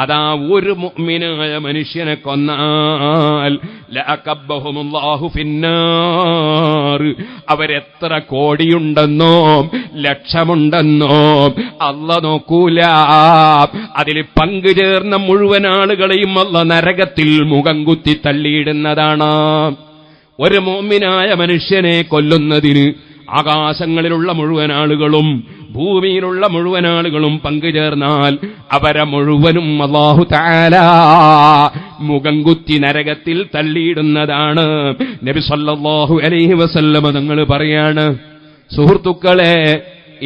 അതാ ഒരു മുഅ്മിനായ മനുഷ്യനെ കൊന്നാൽ ലഅകബ്ബഹുമുല്ലാഹു ഫിന്നാർ, അവരെത്ര കോടിയുണ്ടെന്നോ ലക്ഷമുണ്ടെന്നോ അല്ലാഹ് നോക്കൂല. അതിൽ പങ്കുചേർന്ന മുഴുവൻ ആളുകളെയും അല്ലാഹ് നരകത്തിൽ മുഖം കുത്തി തള്ളിയിടുന്നതാണ്. ഒരു മുഅ്മിനായ മനുഷ്യനെ കൊല്ലുന്നതിന് ആകാശങ്ങളിലുള്ള മുഴുവൻ ആളുകളും ഭൂമിയിലുള്ള മുഴുവൻ ആളുകളും പങ്കുചേർന്നാൽ അവരെ മുഴുവനും അല്ലാഹു തആല മുഖം കുത്തി നരകത്തിൽ തള്ളിയിടുന്നതാണ്. നബി സല്ലല്ലാഹു അലൈഹി വസല്ലം തങ്ങൾ പറയാണ്, സുഹൃത്തുക്കളെ,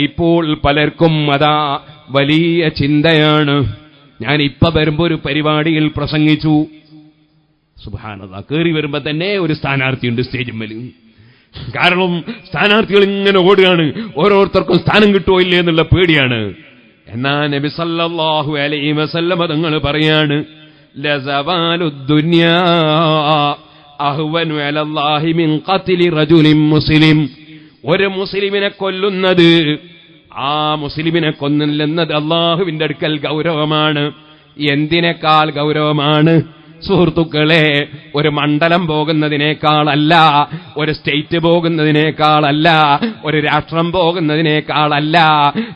ഇപ്പോൾ പലർക്കും അതാ വലിയ ചിന്തയാണ്. ഞാൻ ഇപ്പൊ വരുമ്പോ ഒരു പരിപാടിയിൽ പ്രസംഗിച്ചു, സുബ്ഹാനല്ലാഹ്, കേറി വരുമ്പോ തന്നെ ഒരു സ്ഥാനാർത്ഥിയുണ്ട് സ്റ്റേജിന്മേൽ. കാരണം സ്ഥാനാർത്ഥികൾ ഇങ്ങനെ ഓടുകയാണ്, ഓരോരുത്തർക്കും സ്ഥാനം കിട്ടുമോ ഇല്ലേ എന്നുള്ള പേടിയാണ്. എന്നാ നബി സല്ലല്ലാഹു അലൈഹി വസല്ലം തങ്ങൾ പറയാണ്, ലസവാലുദ് ദുനിയാ അഹ്വനു അലല്ലാഹി മിൻ ഖത്ലി റജുലിൻ മുസ്ലിം, ഒരു മുസ്ലിമിനെ കൊല്ലുന്നത്, ആ മുസ്ലിമിനെ കൊല്ലുന്നത് അല്ലാഹുവിന്റെ അടുക്കൽ ഗൗരവമാണ്. എന്തിനേക്കാൾ ഗൗരവമാണ് സുഹൃത്തുക്കളെ? ഒരു മണ്ഡലം പോകുന്നതിനേക്കാളല്ല, ഒരു സ്റ്റേറ്റ് പോകുന്നതിനേക്കാളല്ല, ഒരു രാഷ്ട്രം പോകുന്നതിനേക്കാളല്ല.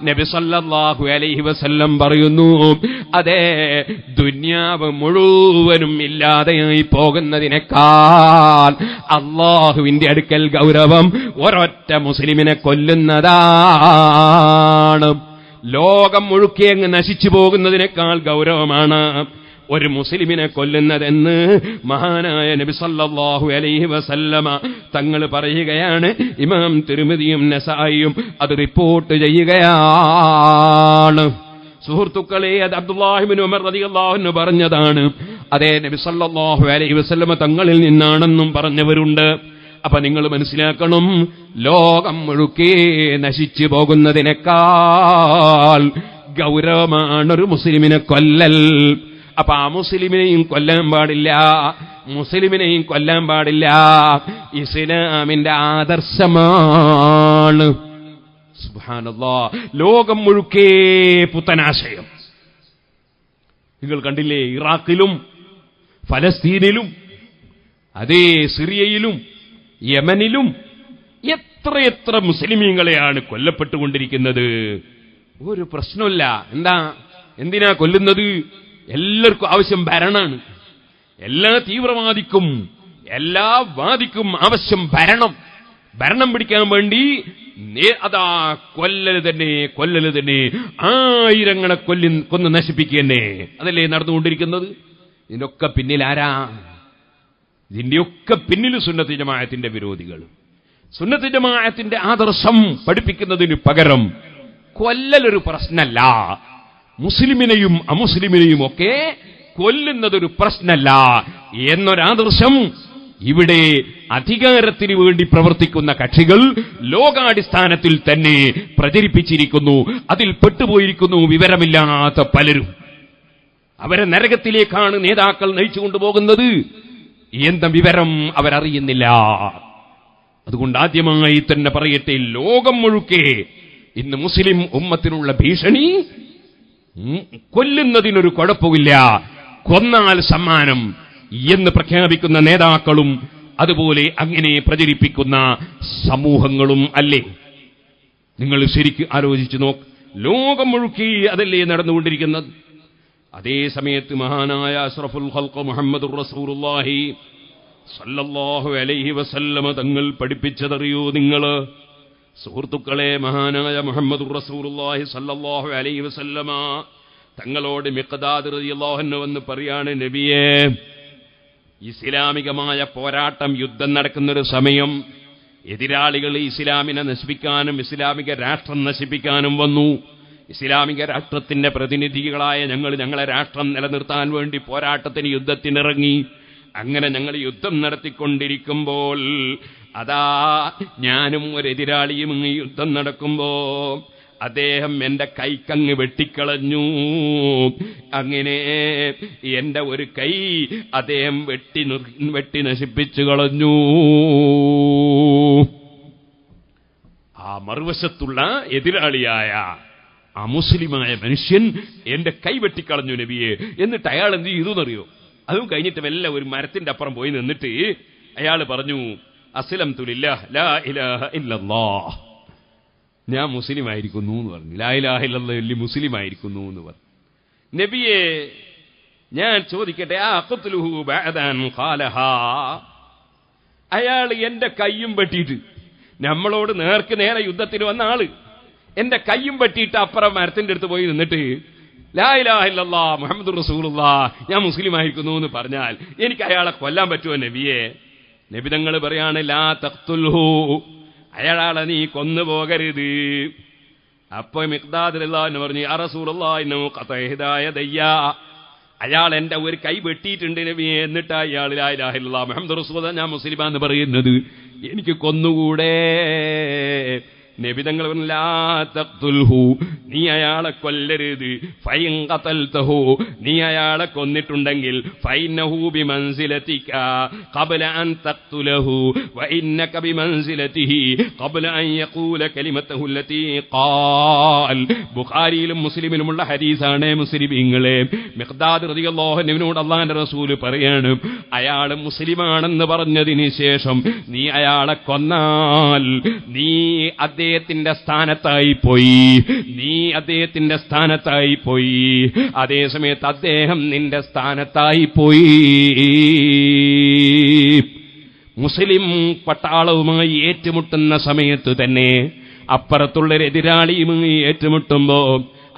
നബി സല്ലല്ലാഹു അലൈഹി വസല്ലം പറയുന്നു, അതേ ദുനിയാവ് മുഴുവനും ഇല്ലാതെയായി പോകുന്നതിനേക്കാൾ അല്ലാഹുവിന്റെ അടുക്കൽ ഗൗരവം ഒരൊറ്റ മുസ്ലിമിനെ കൊല്ലുന്നതാണ്. ലോകം മുഴുക്കെ അങ്ങ് നശിച്ചു പോകുന്നതിനേക്കാൾ ഗൗരവമാണ് ഒരു മുസ്ലിമിനെ കൊല്ലുന്നതെന്ന് മഹാനായ നബി സല്ലല്ലാഹു അലൈഹി വസല്ലമ തങ്ങൾ പറയുകയാണ്. ഇമാം തിർമിദിയും നസായിയും അത് റിപ്പോർട്ട് ചെയ്യുകയാണ്. സുഹൃത്തുക്കളെ, അത് അബ്ദുല്ലാഹി ഇബ്നു ഉമർ റളിയല്ലാഹു അൻഹു പറഞ്ഞതാണ്. അതേ നബി സല്ലല്ലാഹു അലൈഹി വസല്ലമ തങ്ങളിൽ നിന്നാണെന്നും പറഞ്ഞവരുണ്ട്. അപ്പൊ നിങ്ങൾ മനസ്സിലാക്കണം, ലോകം മുഴുക്കെ നശിച്ചു പോകുന്നതിനേക്കാൾ ഗൗരവമാണൊരു മുസ്ലിമിനെ കൊല്ലൽ. അപ്പൊ ആ മുസ്ലിമിനെയും കൊല്ലാൻ പാടില്ല, മുസ്ലിമിനെയും കൊല്ലാൻ പാടില്ല. ഇസ്ലാമിന്റെ ആദർശമാണ്. സുബ്ഹാനല്ലാഹ്, ലോകം മുഴുക്കെ പുത്തനാശയം. നിങ്ങൾ കണ്ടില്ലേ, ഇറാഖിലും ഫലസ്തീനിലും അതേ സിറിയയിലും യമനിലും എത്രയെത്ര മുസ്ലിമീങ്ങളെയാണ് കൊല്ലപ്പെട്ടുകൊണ്ടിരിക്കുന്നത്. ഒരു പ്രശ്നമില്ല. എന്തിനാ കൊല്ലുന്നത്? എല്ലാവർക്കും ആവശ്യം ഭരണമാണ്. എല്ലാ തീവ്രവാദിക്കും, എല്ലാ വാദിക്കും ആവശ്യം ഭരണം. ഭരണം പിടിക്കാൻ വേണ്ടി അതാ കൊല്ലല് തന്നെ, ആയിരങ്ങളെ കൊന്ന് നശിപ്പിക്കുക തന്നെ. അതല്ലേ നടന്നുകൊണ്ടിരിക്കുന്നത്? ഇതിനൊക്കെ പിന്നിൽ ആരാ? ഇതിന്റെയൊക്കെ പിന്നിൽ സുന്നത്ത് ജമാഅത്തിന്റെ വിരോധികൾ. സുന്നത്ത് ജമാഅത്തിന്റെ ആദർശം പഠിപ്പിക്കുന്നതിന് പകരം കൊല്ലലൊരു പ്രശ്നമല്ല, മുസ്ലിമിനെയും അമുസ്ലിമിനെയും ഒക്കെ കൊല്ലുന്നതൊരു പ്രശ്നമല്ല എന്നൊരാദർശം ഇവിടെ അധികാരത്തിന് വേണ്ടി പ്രവർത്തിക്കുന്ന കക്ഷികൾ ലോകാടിസ്ഥാനത്തിൽ തന്നെ പ്രചരിപ്പിച്ചിരിക്കുന്നു. അതിൽ പെട്ടുപോയിരിക്കുന്നു വിവരമില്ലാത്ത പലരും. അവരെ നരകത്തിലേക്കാണ് നേതാക്കൾ നയിച്ചുകൊണ്ടുപോകുന്നത് എന്ന വിവരം അവരറിയുന്നില്ല. അതുകൊണ്ട് ആദ്യമായി തന്നെ പറയട്ടെ, ലോകം മുഴുക്കെ ഇന്ന് മുസ്ലിം ഉമ്മത്തിനുള്ള ഭീഷണി കൊല്ലുന്നതിനൊരു കുഴപ്പമില്ല, കൊന്നാൽ സമ്മാനം എന്ന് പ്രഖ്യാപിക്കുന്ന നേതാക്കളും അതുപോലെ അങ്ങനെ പ്രചരിപ്പിക്കുന്ന സമൂഹങ്ങളും അല്ലേ? നിങ്ങൾ ശരിക്കും ആലോചിച്ചു നോക്ക്. ലോകം മുഴുക്കി അതല്ലേ നടന്നുകൊണ്ടിരിക്കുന്നത്? അതേ സമയത്ത് മഹാനായ അഷ്റഫുൽ ഖൽഖ് മുഹമ്മദുർ റസൂലുള്ളാഹി സല്ലല്ലാഹു അലൈഹി വസല്ലമ തങ്ങൾ പഠിപ്പിച്ചതറിയോ നിങ്ങൾ സുഹൃത്തുക്കളെ? മഹാനായ മുഹമ്മദുർ റസൂലുള്ളാഹി സല്ലല്ലാഹു അലൈഹി വസല്ലമ തങ്ങളോട് മിഖ്ദാദ് റളിയല്ലാഹു അൻഹു വന്ന് പറയാണ്, നബിയേ, ഇസ്ലാമികമായ പോരാട്ടം, യുദ്ധം നടക്കുന്നൊരു സമയം, എതിരാളികൾ ഇസ്ലാമിനെ നശിപ്പിക്കാനും ഇസ്ലാമിക രാഷ്ട്രം നശിപ്പിക്കാനും വന്നു. ഇസ്ലാമിക രാഷ്ട്രത്തിന്റെ പ്രതിനിധികളായ ഞങ്ങളെ രാഷ്ട്രം നിലനിർത്താൻ വേണ്ടി പോരാട്ടത്തിന്, യുദ്ധത്തിനിറങ്ങി. അങ്ങനെ ഞങ്ങൾ യുദ്ധം നടത്തിക്കൊണ്ടിരിക്കുമ്പോൾ അതാ ഞാനും ഒരു എതിരാളിയും ഈ യുദ്ധം നടക്കുമ്പോ അദ്ദേഹം എന്റെ കൈക്കങ്ങ് വെട്ടിക്കളഞ്ഞു. അങ്ങനെ എന്റെ ഒരു കൈ അദ്ദേഹം വെട്ടി നശിപ്പിച്ചു കളഞ്ഞു. ആ മറുവശത്തുള്ള എതിരാളിയായ അമുസ്ലിമായ മനുഷ്യൻ എന്റെ കൈ വെട്ടിക്കളഞ്ഞു നബിയെ. എന്നിട്ട് അയാൾ എന്ത് ചെയ്തു എന്നറിയോ? അതും കഴിഞ്ഞിട്ട് വല്ല ഒരു മരത്തിന്റെ അപ്പുറം പോയി നിന്നിട്ട് അയാൾ പറഞ്ഞു, അസ്ലംതു ലില്ലാഹ് ലാ ഇലാഹ ഇല്ലല്ലാഹ്, ഞാൻ മുസ്ലിം ആയിരിക്കുന്നു എന്ന് പറഞ്ഞു. ലാ ഇലാഹ ഇല്ലല്ലാഹ് മുസ്ലിം ആയിരിക്കുന്നു എന്ന് പറഞ്ഞു. നബിയെ, ഞാൻ ചോദിക്കട്ടെ, അഖ്തുലുഹു ബഅദൻ ഖാലഹാ, അയാൾ എന്റെ കയ്യും വെട്ടിയിട്ട്, നമ്മളോട് നേർക്ക് നേരെ യുദ്ധത്തിന് വന്ന ആള് എന്റെ കയ്യും വെട്ടിയിട്ട് അപ്പുറം മരത്തിന്റെ അടുത്ത് പോയി നിന്നിട്ട് ലാ ഇലാഹ ഇല്ലല്ലാഹ് മുഹമ്മദുർ റസൂലുള്ളാഹ്, ഞാൻ മുസ്ലിം ആയിരിക്കുന്നു എന്ന് പറഞ്ഞാൽ എനിക്ക് അയാളെ കൊല്ലാൻ പറ്റുമോ നബിയെ? നബി തങ്ങൾ പറയാണ്, ലാ തഖ്തുൽഹു, അയാളെ നീ കൊന്നുപോകരുത്. അപ്പൊ മിഖ്ദാദ് റളിയല്ലാഹു അൻഹു പറഞ്ഞു, യാ റസൂലല്ലാഹ് ഇന്നഹു ഖതഅ യദയ്യാ, അയാൾ എന്റെ ഒരു കൈ വെട്ടിയിട്ടുണ്ട് നബിയെ. എന്നിട്ട് അയാൾ ലാ ഇലാഹ ഇല്ലല്ലാഹ് മുഹമ്മദുർ റസൂലുള്ളാഹ്, ഞാൻ മുസ്ലിമാന്ന് പറയുന്നത്, എനിക്ക് കൊന്നുകൂടെ? നബി തങ്ങൾ പറഞ്ഞു, ലാ തഖ്തുൽഹു, നീ അയാളെ കൊല്ലരുത്. ഫൈൻ ഖതൽതഹു, നീ അയാളെ കൊന്നിട്ടുണ്ടെങ്കിൽ ഫൈനഹു ബിമൻസിലതിക ഖബ്ല അൻ തഖ്തുലഹു വഇന്നക ബിമൻസിലതിഹി ഖബ്ല അൻ യഖൂല കലിമതഹു അല്ലതി ഖാൽ. ബുഖാരിയിലും മുസ്ലിമിലുമുള്ള ഹദീസാണ് മുസ്ലിമീങ്ങളെ. മിഖ്ദാദ് റളിയല്ലാഹു അൻഹുവിനോട് അല്ലാഹുവിന്റെ റസൂൽ പറയാണ്, അയാൾ മുസ്ലിമാണെന്ന് പറഞ്ഞതിന് ശേഷം നീ അയാളെ കൊന്നാൽ നീ അദ്ദേഹത്തിന്റെ സ്ഥാനത്തായി പോയി, നീ അദ്ദേഹത്തിന്റെ സ്ഥാനത്തായി പോയി. അതേ സമയത്ത് അദ്ദേഹം നിന്റെ സ്ഥാനത്തായി പോയി. മുസ്ലിം പട്ടാളവുമായി ഏറ്റുമുട്ടുന്ന സമയത്ത് തന്നെ അപ്പുറത്തുള്ളൊരു എതിരാളിയുമായി ഏറ്റുമുട്ടുമ്പോ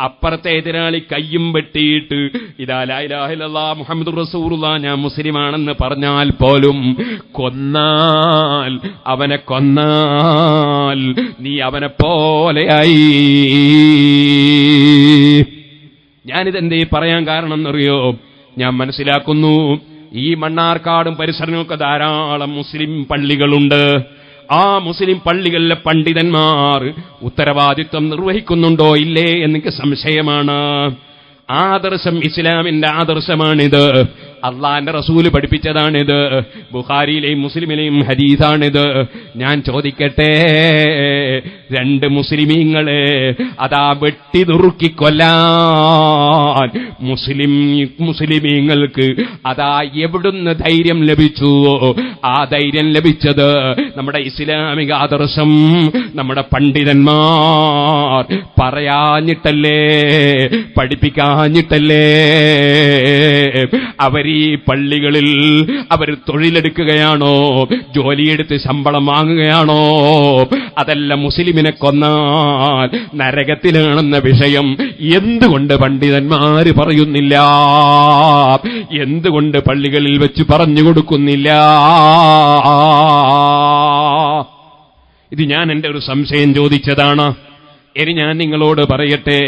അപ്പുറത്തെ എതിരാളി കയ്യും വെട്ടിയിട്ട് ഇതാ ലാ ഇലാഹ ഇല്ലല്ലാഹ് മുഹമ്മദുർ റസൂലുള്ളാഹ്, ഞാൻ മുസ്ലിമാണെന്ന് പറഞ്ഞാൽ പോലും അവനെ കൊന്നാൽ നീ അവനെ പോലെയായി. ഞാനിതെന്തേ പറയാൻ കാരണം എന്നറിയോ? ഞാൻ മനസ്സിലാക്കുന്നു, ഈ മണ്ണാർക്കാടും പരിസരങ്ങളൊക്കെ ധാരാളം മുസ്ലിം പള്ളികളുണ്ട്. ആ മുസ്ലിം പള്ളികളിലെ പണ്ഡിതന്മാർ ഉത്തരവാദിത്വം നിർവഹിക്കുന്നുണ്ടോ ഇല്ലേ എന്നെനിക്ക് സംശയമാണ്. ആദർശം ഇസ്ലാമിന്റെ ആദർശമാണിത്, അള്ളാന്റെ റസൂല് പഠിപ്പിച്ചതാണിത്, ബുഖാരിയിലെയും മുസ്ലിമിലെയും ഹദീസാണിത്. ഞാൻ ചോദിക്കട്ടെ, രണ്ട് മുസ്ലിമീങ്ങളെ അതാ വെട്ടി നുറുക്കി കൊല്ലാൻ മുസ്ലിമീങ്ങൾക്ക് അതാ എവിടുന്ന് ധൈര്യം ലഭിച്ചു? ആ ധൈര്യം ലഭിച്ചത് നമ്മുടെ ഇസ്ലാമിക ആദർശം നമ്മുടെ പണ്ഡിതന്മാർ പറയാഞ്ഞിട്ടല്ലേ, പഠിപ്പിക്കാഞ്ഞിട്ടല്ലേ. അവരീ പള്ളികളിൽ അവർ തൊഴിലെടുക്കുകയാണോ, ജോലിയെടുത്ത് ശമ്പളം വാങ്ങുകയാണോ? അതല്ല, മുസ്ലിമിനെ കൊന്നാൽ നരകത്തിലാണെന്ന വിഷയം എന്തുകൊണ്ട് പണ്ഡിതന്മാര് പറയുന്നില്ല? എന്തുകൊണ്ട് പള്ളികളിൽ വെച്ച് പറഞ്ഞു കൊടുക്കുന്നില്ല? ഇത് ഞാൻ എന്റെ ഒരു സംശയം ചോദിച്ചതാണ്. ഇനി ഞാൻ നിങ്ങളോട് പറയട്ടെ,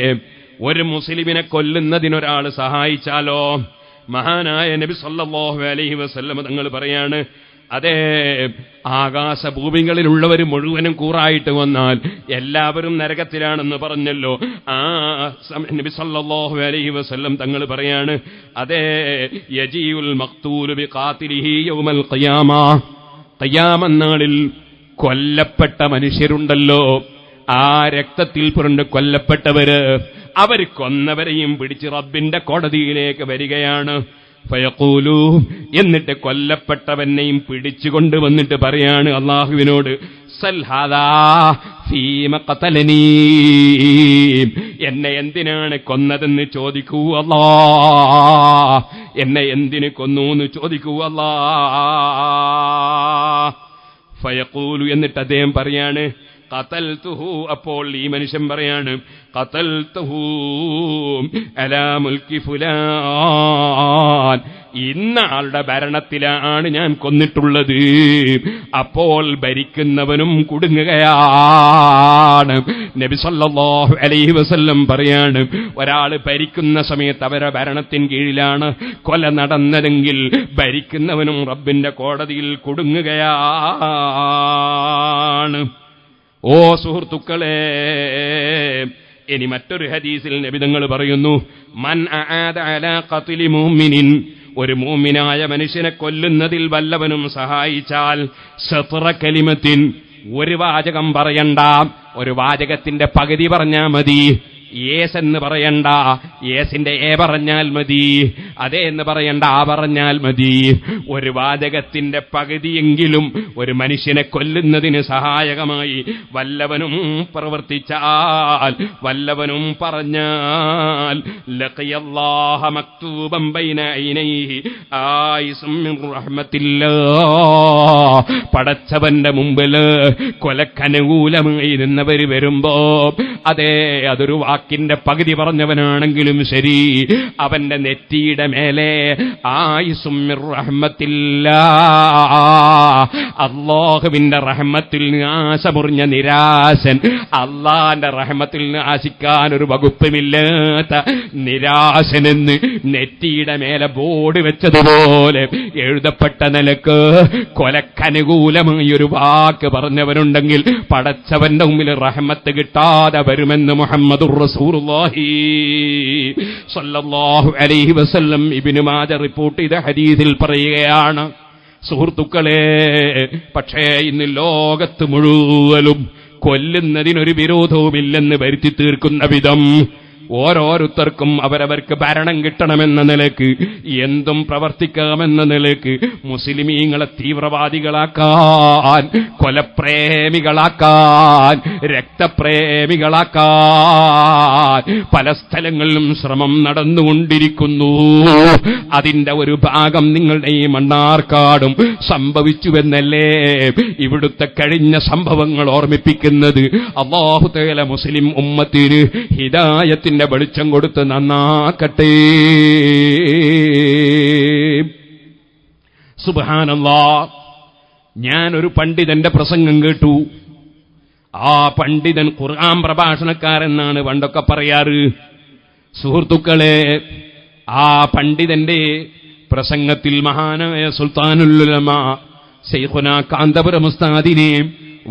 ഒരു മുസ്ലിമിനെ കൊല്ലുന്നതിനൊരാൾ സഹായിച്ചാലോ? മഹാനായ നബി സല്ലല്ലാഹു അലൈഹി വസല്ലം തങ്ങൾ പറയാണ്, അതേ ആകാശഭൂമികളിലുള്ളവർ മുഴുവനും കൂറായിട്ട് വന്നാൽ എല്ലാവരും നരകത്തിലാണെന്ന് പറഞ്ഞല്ലോ. ആ നബി സല്ലല്ലാഹു അലൈഹി വസല്ലം തങ്ങൾ പറയാണ്, അതേ യജീഉൽ മഖ്തൂലു ബിഖാതിലിഹി യൗമൽ ഖിയാമ, ഖിയാമനാളിൽ കൊല്ലപ്പെട്ട മനുഷ്യരുണ്ടല്ലോ, ആ രക്തത്തിൽ പുരണ്ട് കൊല്ലപ്പെട്ടവര്, അവർ കൊന്നവരെയും പിടിച്ച് റബ്ബിന്റെ കോടതിയിലേക്ക് വരികയാണ്. ഫയഖൂലു, എന്നിട്ട് കൊല്ലപ്പെട്ടവനെയും പിടിച്ചുകൊണ്ട് വന്നിട്ട് പറയാണ് അള്ളാഹുവിനോട്, സൽ ഹാദാ ഫീമ ഖതലനീ, എന്നെ എന്തിനാണ് കൊന്നതെന്ന് ചോദിക്കൂ അല്ലാ, എന്നെ എന്തിന് കൊന്നു എന്ന് ചോദിക്കൂ അല്ലാ. ഫയഖൂലു, എന്നിട്ട് അദ്ദേഹം പറയാണ് ഖതൽതുഹു, അപ്പോൾ ഈ മനുഷ്യൻ പറയാണ് ഖതൽതുഹു അലാ മുൽക്കി ഫുലാൻ, ഇന്ന ആളുടെ ഭരണത്തിലാണ് ഞാൻ കൊന്നിട്ടുള്ളത്. അപ്പോൾ ഭരിക്കുന്നവനും കുടുങ്ങുകയാണ്. നബി സല്ലല്ലാഹു അലൈഹി വസല്ലം പറയാണ്, ഒരാൾ ഭരിക്കുന്ന സമയത്ത് അവരുടെ ഭരണത്തിന് കീഴിലാണ് കൊല നടന്നതെങ്കിൽ ഭരിക്കുന്നവനും റബ്ബിന്റെ കോടതിയിൽ കുടുങ്ങുകയാണ്. ഓ സുഹൃത്തുക്കളെ, ഇനി മറ്റൊരു ഹദീസിൽ നബി തങ്ങൾ പറയുന്നു, മൻ അആദ അലാ ഖത്ലി മുഅ്മിനിൻ, ഒരു മുഅ്മിനായ മനുഷ്യനെ കൊല്ലുന്നതിൽ വല്ലവനും സഹായിച്ചാൽ, ശത്റ കലിമത്തിൻ, ഒരു വാചകം പറയണ്ട, ഒരു വാചകത്തിന്റെ പകുതി പറഞ്ഞാ മതി. യേസ് എന്ന് പറയണ്ട, യേസിന്റെ എ പറഞ്ഞാൽ മതി. അതേ എന്ന് പറയണ്ട, ആ പറഞ്ഞാൽ മതി. ഒരു വാചകത്തിന്റെ പകുതിയെങ്കിലും ഒരു മനുഷ്യനെ കൊല്ലുന്നതിന് സഹായകമായി വല്ലവനും പ്രവർത്തിച്ചാൽ, വല്ലവനും പറഞ്ഞാൽ, ലഖിയല്ലാഹ മക്തൂബൻ ബൈന ഐനൈഹി ആയിസും മിൻ റഹ്മത്തില്ലാഹ്, പടച്ചവന്റെ മുമ്പിൽ കൊലക്കനുകൂലമായി നിന്നവര് വരുമ്പോ, അതേ അതൊരു വാക്കിന്റെ പകുതി പറഞ്ഞവനാണെങ്കിലും ശരി, അവന്റെ നെറ്റിയുടെ മേലെ ആയിസും മിർ റഹ്മത്തില്ലാഹ്, അല്ലാഹുവിന്റെ റഹ്മത്തിൽ ആശമുറിഞ്ഞ നിരാശൻ, അല്ലാഹുവിന്റെ റഹ്മത്തിൽ ആശിക്കാൻ ഒരു വകുപ്പുമില്ലാത്ത നിരാശനെന്ന് നെറ്റിയുടെ മേലെ ബോർഡ് വെച്ചതുപോലെ എഴുതപ്പെട്ട നിലക്ക് കൊലക്കനുകൂലമായി ഒരു വാക്ക് പറഞ്ഞവരുണ്ടെങ്കിൽ പടച്ചവന്റെ മുമ്പിൽ റഹ്മത്ത് കിട്ടാതെ വരുമെന്ന് മുഹമ്മദുർ റസൂലുള്ളാഹി സ്വല്ലല്ലാഹു അലൈഹി വസല്ലം ഇബ്നു മാജ റിപ്പോർട്ട് ചെയ്ത ഹദീസിൽ പറയുകയാണ്. സുഹൃത്തുക്കളെ, പക്ഷേ ഇന്ന് ലോകത്ത് മുഴുവനും കൊല്ലുന്നതിനൊരു വിരോധവുമില്ലെന്ന് വരുത്തി തീർക്കുന്ന വിധം ഓരോരുത്തർക്കും അവരവർക്ക് ഭരണം കിട്ടണമെന്ന നിലക്ക്, എന്തും പ്രവർത്തിക്കാമെന്ന നിലക്ക് മുസ്ലിമീങ്ങളെ തീവ്രവാദികളാക്കാൻ, കൊലപ്രേമികളാക്കാൻ, രക്തപ്രേമികളാക്കാൻ പല സ്ഥലങ്ങളിലും ശ്രമം നടന്നുകൊണ്ടിരിക്കുന്നു. അതിന്റെ ഒരു ഭാഗം നിങ്ങളുടെ ഈ മണ്ണാർക്കാടും സംഭവിച്ചുവെന്നല്ലേ ഇവിടുത്തെ കഴിഞ്ഞ സംഭവങ്ങൾ ഓർമ്മിപ്പിക്കുന്നത്. അല്ലാഹു തആല മുസ്ലിം ഉമ്മത്തിന് ഹിദായത്തിന് വെളിച്ചം കൊടുത്ത് നന്നാക്കട്ടെ. സുബ്ഹാനല്ലാഹ്, ഞാനൊരു പണ്ഡിതന്റെ പ്രസംഗം കേട്ടു. ആ പണ്ഡിതൻ ഖുർആൻ പ്രഭാഷണക്കാരെന്നാണ് പണ്ടൊക്കെ പറയാറ്. സുഹൃത്തുക്കളെ, ആ പണ്ഡിതന്റെ പ്രസംഗത്തിൽ മഹാനായ സുൽത്താനുൽ ഉലമ ശൈഖുനാ കാന്തപുരം ഉസ്താദിനെ